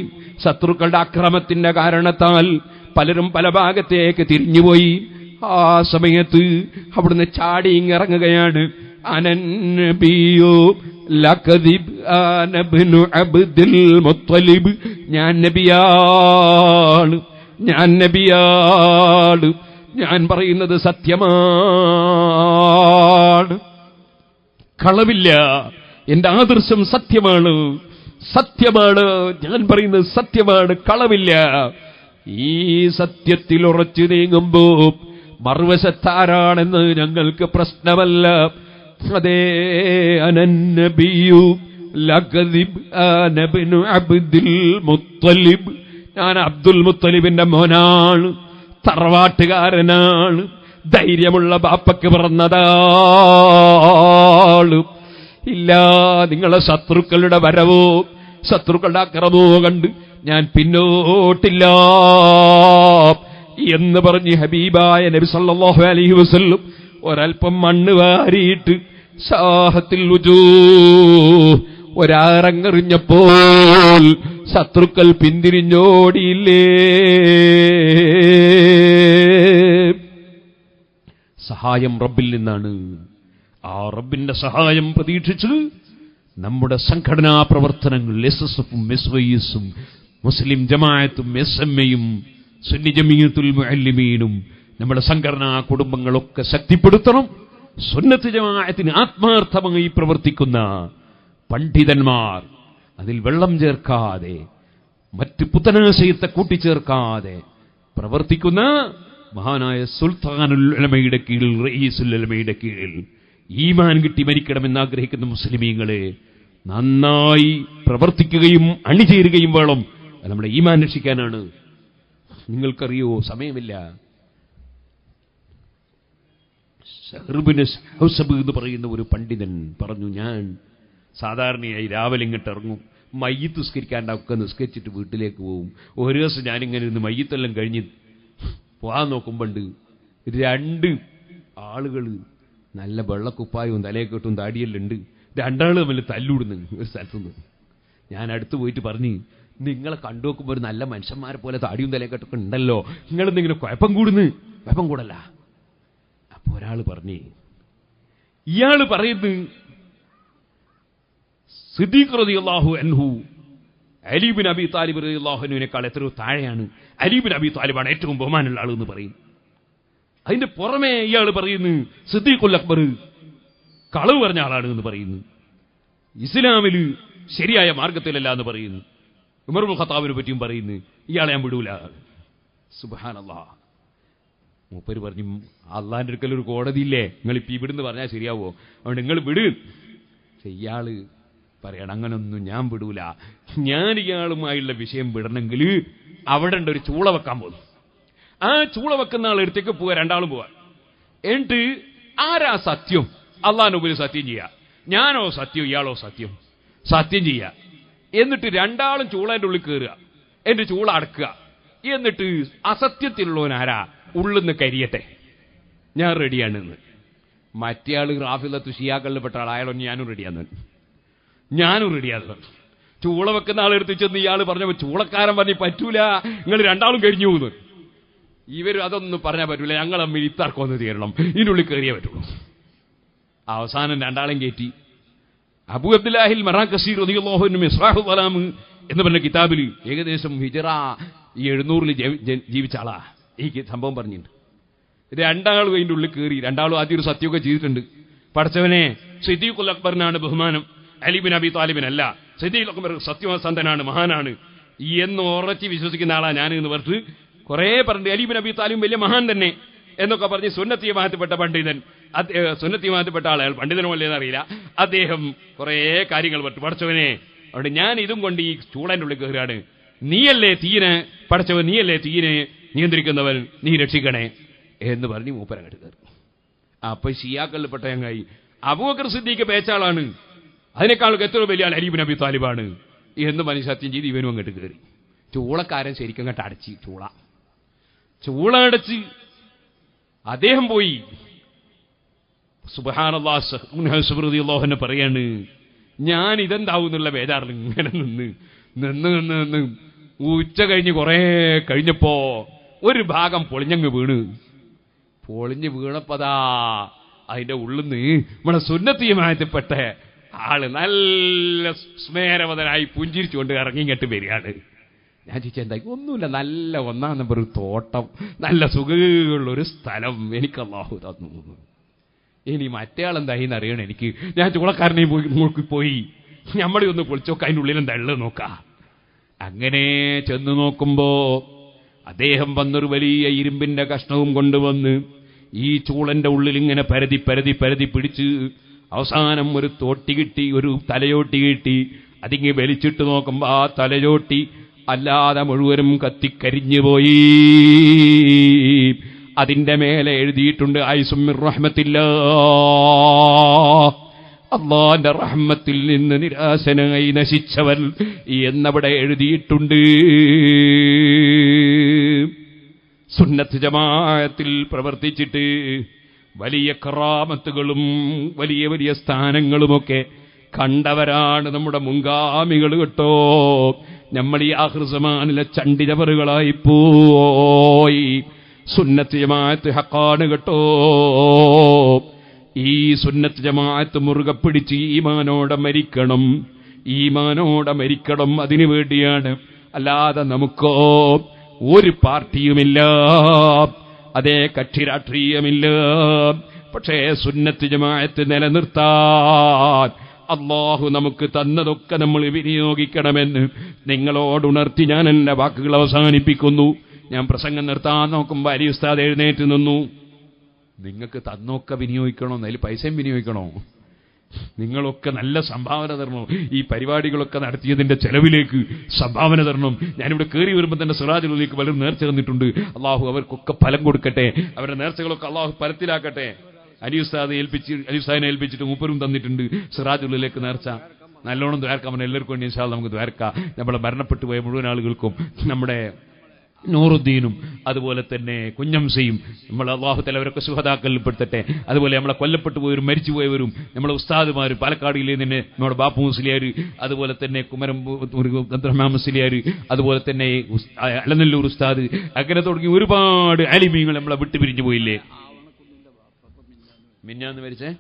ശത്രുക്കളുടെ അക്രമത്തിന്റെ കാരണത്താൽ പലരും പല ഭാഗത്തേക്ക് തിരിഞ്ഞുപോയി. ആ സമയത്ത് അവിടുന്ന് ചാടി ഇറങ്ങുകയാണ്. അനന്നബിയോ ലകദിബ് അനബ്നു അബ്ദുൽ മുത്തലിബ്, ഞാൻ നബിയാണ്, ഞാൻ നബിയാണ്, ഞാൻ പറയുന്നത് സത്യമാണ്, കളവില്ല, എന്റെ ആദർശം സത്യമാണ്, സത്യമാണ്, ഞാൻ പറയുന്നത് സത്യമാണ്, കളവില്ല. ഈ സത്യത്തിൽ ഉറച്ചു നീങ്ങുമ്പോ മറുവശത്താരാണെന്ന് ഞങ്ങൾക്ക് പ്രശ്നമല്ല. അതേ, അനന്നബിയു ലകദിബ് അനബ്നു അബ്ദുൽ മുത്തലിബ്, ഞാൻ അബ്ദുൽ മുത്തലിബിന്റെ മോനാണ്, തറവാട്ടുകാരനാണ്, ധൈര്യമുള്ള ബാപ്പയ്ക്ക് പിറന്നതാള്. ഇല്ല, നിങ്ങളെ ശത്രുക്കളുടെ വരവോ ശത്രുക്കളുടെ അക്രമോ കണ്ട് ഞാൻ പിന്നോട്ടില്ല എന്ന് പറഞ്ഞ് ഹബീബായ നബി സല്ലല്ലാഹു അലൈഹി വസല്ലം ഒരൽപ്പം മണ്ണ് വാരിയിട്ട് സാഹത്തിൽ ഒരാറങ്ങെറിഞ്ഞപ്പോൾ ശത്രുക്കൾ പിന്തിരിഞ്ഞോടിയില്ലേ? സഹായം റബ്ബിൽ നിന്നാണ്. ആ റബ്ബിന്റെ സഹായം പ്രതീക്ഷിച്ച് നമ്മുടെ സംഘടനാ പ്രവർത്തനങ്ങൾ, SSFും SYSും മുസ്ലിം ജമാഅത്തും SMAയും സുന്നി ജമീയത്തുൽ മുഅല്ലിമീനും നമ്മുടെ സംഘടനാ കുടുംബങ്ങളൊക്കെ ശക്തിപ്പെടുത്തണം. സുന്നത്ത് ജമാഅത്തിന് ആത്മാർത്ഥമായി പ്രവർത്തിക്കുന്ന പണ്ഡിതന്മാർ, അതിൽ വെള്ളം ചേർക്കാതെ മറ്റ് പുത്തനാശയത്തെ കൂട്ടിച്ചേർക്കാതെ പ്രവർത്തിക്കുന്ന മഹാനായ സുൽത്താനുൽ ഉലമയുടെ കീഴിൽ, റഈസുൽ ഉലമയുടെ കീഴിൽ ഈമാൻ കിട്ടി മരിക്കണമെന്ന് ആഗ്രഹിക്കുന്ന മുസ്ലിമീങ്ങളെ നന്നായി പ്രവർത്തിക്കുകയും അണിചേരുകയും വേണം. അത് നമ്മുടെ ഈമാൻ രക്ഷിക്കാനാണ്. നിങ്ങൾക്കറിയോ, സമയമില്ല, ഷഹ്റുബ്നു ഹൗസബ് എന്ന് പറയുന്ന ഒരു പണ്ഡിതൻ പറഞ്ഞു, ഞാൻ സാധാരണയായി രാവിലെ ഇങ്ങോട്ട് ഇറങ്ങും, മയ്യത്ത് നിസ്കരിക്കാണ്ടൊക്കെ നിസ്കരിച്ചിട്ട് വീട്ടിലേക്ക് പോകും. ഒരു ദിവസം ഞാനിങ്ങനെ ഇരുന്ന് മയ്യത്തെല്ലാം കഴിഞ്ഞ് പോകാൻ നോക്കുമ്പോണ്ട് 2 ആളുകൾ നല്ല വെള്ളക്കുപ്പായവും തലയെക്കെട്ടും താടിയെല്ലാം ഉണ്ട്. 2 ആൾ തമ്മിൽ തല്ലൂടുന്നു ഒരു സ്ഥലത്തുനിന്ന്. ഞാൻ അടുത്ത് പോയിട്ട് പറഞ്ഞു, നിങ്ങളെ കണ്ടു നോക്കുമ്പോൾ ഒരു നല്ല മനുഷ്യന്മാരെ പോലെ താടിയും തലയെക്കെട്ടൊക്കെ ഉണ്ടല്ലോ, നിങ്ങളെന്തെങ്കിലും കുഴപ്പം കൂടുന്നു? കുഴപ്പം കൂടല്ല. അപ്പൊ ഒരാൾ പറഞ്ഞു, ഇയാള് പറയുന്നു സിദ്ദീഖ് റളിയല്ലാഹു അൻഹു അലി ഇബ്നു അബി താലിബ് റളിയല്ലാഹു അൻഹുവിനേക്കാൾ എത്രയോ താഴെയാണ്. അലി ഇബ്നു അബി താലിബാണ് ഏറ്റവും ബഹുമാനമുള്ള ആളെന്ന് പറയും. അതിന്റെ പുറമെ ഇയാൾ പറയുന്നു സിദ്ദീഖുൽ അക്ബർ കളവ് പറഞ്ഞ ആളാണ് എന്ന് പറയുന്നു. ഇസ്ലാമിൽ ശരിയായ മാർഗത്തിലല്ല എന്ന് പറയുന്നു. ഉമർ ഇബ്നുൽ ഖത്താബിനെ പറ്റിയും പറയുന്നു, ഇയാളെ ഞാൻ വിടൂല. സുബ്ഹാനല്ലാഹ്. മൂപ്പര് പറഞ്ഞു, അള്ളാന്റെ അടുക്കൽ ഒരു കോടതിയില്ലേ, നിങ്ങൾ ഇപ്പം ഇവിടുന്ന് പറഞ്ഞാൽ ശരിയാവോ, അതുകൊണ്ട് നിങ്ങൾ വിട്. ഇയാള് പറയണം, അങ്ങനൊന്നും ഞാൻ വിടൂല, ഞാൻ ഇയാളുമായുള്ള വിഷയം വിടണമെങ്കിൽ അവിടെ ഉണ്ട് ഒരു ചൂള വെക്കാൻ പോകുന്നു. ആ ചൂള വെക്കുന്ന ആൾ എടുത്തേക്ക് പോവുക, 2 ആളും പോവാ. എന്നിട്ട് ആരാ സത്യം? അള്ളാന്റെ മുമ്പിൽ സത്യം ചെയ്യുക, ഞാനോ സത്യം ഇയാളോ സത്യം, സത്യം ചെയ്യുക. എന്നിട്ട് 2 ആളും ചൂളേന്റെ ഉള്ളിൽ കയറുക, എന്നിട്ട് ചൂള അടക്കുക. എന്നിട്ട് അസത്യത്തിലുള്ളവനാരാ ഉള്ളിന്ന് കരിയട്ടെ, ഞാൻ റെഡിയാണെന്ന്. മറ്റേ ആള് റാഫിദത്ത് ഷിയാക്കളിൽ പെട്ട ആൾ, അയാളൊന്നും ഞാനും റെഡിയാന്ന്. ഞാനും റെഡിയാകുക. ചൂള വെക്കുന്ന ആളെടുത്ത് ചെന്ന് ഇയാൾ പറഞ്ഞപ്പോൾ ചൂളക്കാരൻ പറഞ്ഞ് പറ്റൂല, നിങ്ങൾ രണ്ടാളും കഴിഞ്ഞു പോകുന്നു. ഇവർ അതൊന്നും പറഞ്ഞാൽ പറ്റൂല, ഞങ്ങൾ തമ്മിൽ ഇത്തർക്കൊന്ന് തീരണം, ഇതിനുള്ളിൽ കയറിയേ പറ്റുള്ളൂ. അവസാനം രണ്ടാളും കയറ്റി. അബൂ അബ്ദുല്ലാഹിൽ മറാഖസി റളിയല്ലാഹു അൻഹു മിസ്റാഹു സലാം എന്ന് പറഞ്ഞ കിതാബിൽ ഏകദേശം ഹിജറ 700 ജീവിച്ച ആളാ ഈ സംഭവം പറഞ്ഞിട്ടുണ്ട്. രണ്ടാളും അതിൻ്റെ ഉള്ളിൽ കയറി. രണ്ടാളും ആദ്യം ഒരു സത്യമൊക്കെ ചെയ്തിട്ടുണ്ട്. പടച്ചവനെ, സിദ്ദീഖുൽ അക്ബറിനാണ് ബഹുമാനം, അലി ബിൻ അബി താലിബിനല്ല. സിദ്ദീഖുൽ അക്ബർ സത്യസന്ധനാണ്, മഹാനാണ് എന്ന് ഉറച്ച് വിശ്വസിക്കുന്ന ആളാ ഞാൻ എന്ന് പറഞ്ഞിട്ട് കുറെ പറഞ്ഞു. അലി ബിൻ അബി താലിബ് വലിയ മഹാൻ തന്നെ എന്നൊക്കെ പറഞ്ഞ് സുന്നത്തി ജമാഅത്തിൽപ്പെട്ട പണ്ഡിതൻ, സുന്നത്തി ജമാഅത്തിൽപ്പെട്ട ആൾ, പണ്ഡിതനോ അല്ലേന്ന് അറിയില്ല, അദ്ദേഹം കുറെ കാര്യങ്ങൾ പറഞ്ഞു. പടച്ചവനെ, അതുകൊണ്ട് ഞാൻ ഇതും കൊണ്ട് ഈ ചൂളന്റെ ഉള്ളിൽ കയറുകയാണ്. നീയല്ലേ തീനെ പടച്ചവൻ, നീയല്ലേ തീനെ നിയന്ത്രിക്കുന്നവൻ, നീ രക്ഷിക്കണേ എന്ന് പറഞ്ഞ് മൂപ്പരങ്ങട്ട് കയറി. അപ്പൊ ഷിയാക്കളിൽപ്പെട്ട ചങ്ങായി അബൂബക്കർ സിദ്ദീഖ് പേച്ചാളാണ്, അതിനേക്കാൾ എത്ര വലിയ ആൾ അലി ബിൻ അബി താലിബാണ് എന്ന് മനസ്സിൽ സത്യം ചെയ്ത് ഇവനും അങ്ങോട്ട് കയറി. ചൂളക്കാരൻ ശരിക്കും അങ്ങോട്ട് അടച്ച് ചൂള അടച്ച് അദ്ദേഹം പോയി. സുബ്ഹാനല്ലാഹ്, റളിയല്ലാഹു പറയാണ്, ഞാൻ ഇതെന്താവും എന്നുള്ള ബേജാറിൽ ഇങ്ങനെ നിന്ന് ഉച്ച കഴിഞ്ഞ് കുറെ കഴിഞ്ഞപ്പോ ഒരു ഭാഗം പൊളിഞ്ഞങ്ങ് വീണപ്പതാ അതിന്റെ ഉള്ളിൽ നിന്ന് നമ്മളെ സുന്നത്തി ജമാഅത്തിൽപ്പെട്ട ആള് നല്ല സ്മേരവതനായി പുഞ്ചിരിച്ചുകൊണ്ട് ഇറങ്ങിങ്ങട്ട് വരികയാണ്. ഞാൻ ചോദിച്ചെന്തായി? ഒന്നുമില്ല, നല്ല 1-ാം നമ്പർ തോട്ടം, നല്ല സുഖമുള്ളൊരു സ്ഥലം എനിക്ക് അല്ലാഹു തന്നു. ഇനി മറ്റേ ആളെന്തായിന്ന് അറിയണം എനിക്ക്. ഞാൻ ചൂളക്കാരനെയും പോയി നമ്മളെ ഒന്ന് പൊളിച്ചോക്ക, അതിൻ്റെ ഉള്ളിൽ എന്താ ഉള്ളത് നോക്കാം. അങ്ങനെ ചെന്ന് നോക്കുമ്പോ അദ്ദേഹം വന്നൊരു വലിയ ഇരുമ്പിന്റെ കഷ്ണവും കൊണ്ടുവന്ന് ഈ ചൂളന്റെ ഉള്ളിൽ ഇങ്ങനെ പരതി പിടിച്ച് അവസാനം ഒരു തോട്ടി കിട്ടി, ഒരു തലയോട്ടി കിട്ടി. അതിങ്ങ് വലിച്ചിട്ട് നോക്കുമ്പോ ആ തലയോട്ടി അല്ലാതെ മുഴുവനും കത്തിക്കരിഞ്ഞു പോയി. അതിന്റെ മേലെ എഴുതിയിട്ടുണ്ട് ആയിസും മിർ റഹ്മത്തില്ലാഹ്, അല്ലാഹുവിന്റെ റഹ്മത്തിൽ നിന്ന് നിരാശനായി നശിച്ചവൻ എന്നവിടെ എഴുതിയിട്ടുണ്ട്. സുന്നത്ത് ജമാഅത്തിൽ പ്രവർത്തിച്ചിട്ട് വലിയ കറാമത്തുകളും വലിയ വലിയ സ്ഥാനങ്ങളുമൊക്കെ കണ്ടവരാണ് നമ്മുടെ മുൻഗാമികൾ കേട്ടോ. നമ്മൾ ഈ ആഖിർസമാനിലെ ചണ്ടിജവറുകളായി പോയി. സുന്നത്ത് ജമാഅത്ത് ഹഖാണ് കേട്ടോ. ഈ സുന്നത്ത് ജമാഅത്ത് മുറുകെ പിടിച്ച് ഈമാനോടെ മരിക്കണം. അതിനു വേണ്ടിയാണ്. അല്ലാതെ നമുക്കോ ഒരു പാർട്ടിയുമില്ല, അതേ കക്ഷി രാഷ്ട്രീയമില്ല. പക്ഷേ സുന്നത്ത് ജമാഅത്ത് നിലനിർത്താൻ അല്ലാഹു നമുക്ക് തന്നതൊക്കെ നമ്മൾ വിനിയോഗിക്കണമെന്ന് നിങ്ങളോടുണർത്തി ഞാൻ എന്റെ വാക്കുകൾ അവസാനിപ്പിക്കുന്നു. ഞാൻ പ്രസംഗം നിർത്താൻ നോക്കുമ്പോൾ അലി ഉസ്താദ് എഴുന്നേറ്റ് നിന്നു. നിങ്ങൾക്ക് തന്നൊക്കെ വിനിയോഗിക്കണോ? അതിൽ പൈസയും വിനിയോഗിക്കണോ? നിങ്ങളൊക്കെ നല്ല സംഭാവന തരണം. ഈ പരിപാടികളൊക്കെ നടത്തിയതിന്റെ ചെലവിലേക്ക് സംഭാവന തരണം. ഞാനിവിടെ കയറി വരുമ്പോൾ തന്നെ സിറാജുലേക്ക് പലരും നേർച്ച തന്നിട്ടുണ്ട്. അള്ളാഹു അവർക്കൊക്കെ ഫലം കൊടുക്കട്ടെ. അവരുടെ നേർച്ചകളൊക്കെ അള്ളാഹു ഫലത്തിലാക്കട്ടെ. അലി ഉസ്താദിനെ ഏൽപ്പിച്ചിട്ട് മൂപ്പരും തന്നിട്ടുണ്ട് സിറാജുലേക്ക് നേർച്ച. നല്ലോണം ദ്വാരക്കാം. എല്ലാവർക്കും വേണ്ടി ഇൻഷാ അല്ലാഹ് നമുക്ക് ദ്വാരക്കാം. നമ്മളെ മരണപ്പെട്ടു പോയ മുഴുവൻ ആളുകൾക്കും, നമ്മുടെ നൂറുദ്ദീനും അതുപോലെ തന്നെ കുഞ്ഞംസയും നമ്മൾ അല്ലാഹു തആല അവരൊക്കെ ശുഹദാക്കളിൽ പെടുത്തട്ടെ. അതുപോലെ നമ്മളെ കൊല്ലപ്പെട്ടു പോയവരും മരിച്ചുപോയവരും നമ്മളെ ഉസ്താദുമാരും പാലക്കാടിലെ തന്നെ നമ്മുടെ ബാപ്പു മുസ്ലിയാർ, അതുപോലെ തന്നെ കുമരം അബ്ദുറഹ്മാൻ മുസ്ലിയാർ, അതുപോലെ തന്നെ അലനല്ലൂർ ഉസ്താദ്, അങ്ങനെ തുടങ്ങി ഒരുപാട് ആലിമീങ്ങൾ നമ്മളെ വിട്ടുപിരിഞ്ഞു പോയില്ലേ. മിന്നാന്ന് മരിച്ചേ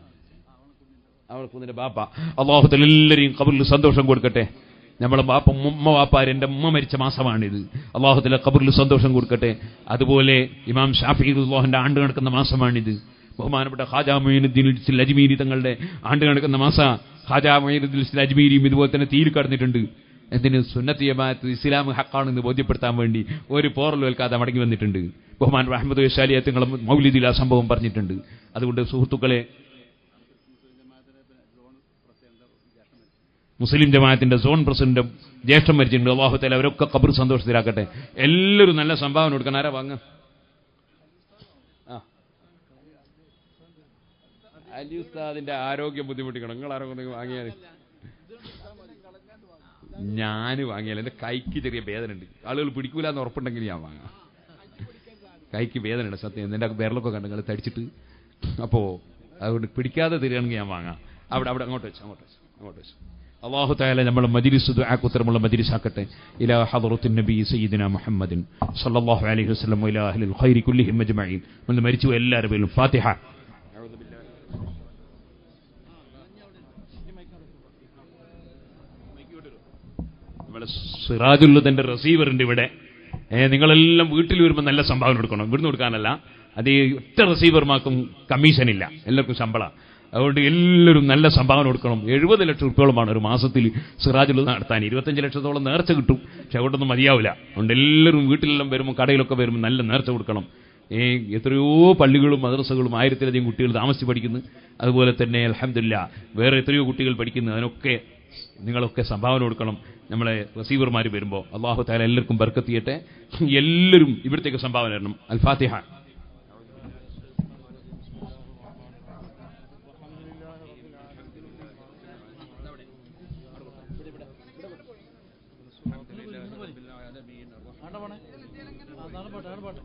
അവൾക്കുന്നിന്റെ ബാപ്പ. അല്ലാഹു തആല എല്ലാവരെയും ഖബറിൽ സന്തോഷം കൊടുക്കട്ടെ. നമ്മളെ ബാപ്പ ഉമ്മ വാപ്പാർ, എൻ്റെ ഉമ്മ മരിച്ച മാസമാണിത്. അല്ലാഹു തആല ഖബറിൽ സന്തോഷം കൊടുക്കട്ടെ. അതുപോലെ ഇമാം ഷാഫി റളിയല്ലാഹുവിന്റെ ആണ്ട് നടക്കുന്ന മാസമാണിത്. ബഹുമാനപ്പെട്ട ഖാജാ മൊയ്നുദ്ദീൻ അജ്മീരി തങ്ങളുടെ ആണ്ട് നടക്കുന്ന മാസ. ഖാജാ മൊയ്നുദ്ദീൻ അജ്മീരിയും ഇതുപോലെ തന്നെ തീയിൽ കടന്നിട്ടുണ്ട്. എന്തിന്? സുന്നത്ത് ജമാഅത്ത് ഇസ്ലാം ഹക്കാണെന്ന് ബോധ്യപ്പെടുത്താൻ വേണ്ടി ഒരു പോറൽ വെൽക്കാതെ മടങ്ങി വന്നിട്ടുണ്ട്. ബഹുമാൻ അഹ്മദ് വൈശാലി തങ്ങൾ മൗലിദിൽ ആ സംഭവം പറഞ്ഞിട്ടുണ്ട്. അതുകൊണ്ട് സുഹൃത്തുക്കളെ, മുസ്ലിം ജമാഅത്തിന്റെ സോൺ പ്രസിഡന്റും ജ്യേഷ്ഠം മരിച്ചിട്ടുണ്ട്. അല്ലാഹു തആല അവരൊക്കെ ഖബർ സന്തോഷത്തിലാക്കട്ടെ. എല്ലാവരും നല്ല സംഭാവന കൊടുക്കണം. ആരാ വാങ്ങ? അലി ഉസ്താദിന്റെ ആരോഗ്യം ബുദ്ധിമുട്ടിക്കണം. നിങ്ങൾ ആരോഗ്യം വാങ്ങിയാൽ ഞാൻ വാങ്ങിയാൽ എന്റെ കൈക്ക് ചെറിയ വേദന ഉണ്ട്. ആളുകൾ പിടിക്കൂല എന്ന് ഉറപ്പുണ്ടെങ്കിൽ ഞാൻ വാങ്ങാം. കൈക്ക് വേദന ഉണ്ട് സത്യം. എന്റെ വിരലൊക്കെ കണ്ട് നിങ്ങൾ തടിച്ചിട്ട്. അപ്പോ അതുകൊണ്ട് പിടിക്കാതെ തരികയാണെങ്കിൽ ഞാൻ വാങ്ങാം. അവിടെ അങ്ങോട്ട് വെച്ചു. അല്ലാഹു തആല നമ്മുടെ മജ്ലിസ് ദുആക്ക് ഉത്തരമുള്ള മജ്ലിസാക്കട്ടെ. ഇലാ ഹദ്റത്തിൻ നബി സയ്യിദിനാ മുഹമ്മദിൻ സല്ലല്ലാഹു അലൈഹി വസല്ലം വഇലാ അഹ്ലിൽ ഖൈരി കുല്ലിഹിം അജ്മഈൻ. നമ്മൾ മരിച്ചു എല്ലാവരുടെ പേരിലും ഫാത്തിഹ. നമ്മളെ സിറാജുല്ലതന്റെ റിസീവർ ഉണ്ട് ഇവിടെ. നിങ്ങളെല്ലാം വീട്ടിൽ വരുമ്പോൾ നല്ല സംഭാവന കൊടുക്കണം. ഇവിടുന്ന് കൊടുക്കാനല്ല, അത് ഒറ്റ റിസീവർമാർക്കും കമ്മീഷനില്ല, എല്ലാവർക്കും ശമ്പളം. അതുകൊണ്ട് എല്ലാവരും നല്ല സംഭാവന കൊടുക്കണം. 70 ലക്ഷം റുപ്യോളമാണ് ഒരു മാസത്തിൽ സിറാജുൽ നടത്താൻ. 25 ലക്ഷത്തോളം നേർച്ച കിട്ടും, പക്ഷെ അതുകൊണ്ടൊന്നും മതിയാവില്ല. അതുകൊണ്ട് എല്ലാവരും വീട്ടിലെല്ലാം വരുമ്പോൾ കടയിലൊക്കെ വരുമ്പോൾ നല്ല നേർച്ച കൊടുക്കണം. എത്രയോ പള്ളികളും മദ്രസകളും 1000-ലധികം കുട്ടികൾ താമസിച്ച് പഠിക്കുന്നു. അതുപോലെ തന്നെ അൽഹംദുലില്ലാ വേറെ എത്രയോ കുട്ടികൾ പഠിക്കുന്നു. അതിനൊക്കെ നിങ്ങളൊക്കെ സംഭാവന കൊടുക്കണം. നമ്മളെ റിസീവർമാർ വരുമ്പോൾ അല്ലാഹു തആല എല്ലാവർക്കും ബർക്കത്ത് ചെയ്യട്ടെ. എല്ലാവരും ഇവിടത്തേക്ക് സംഭാവന തരണം. അൽ ഫാത്തിഹ. പോട്ടെ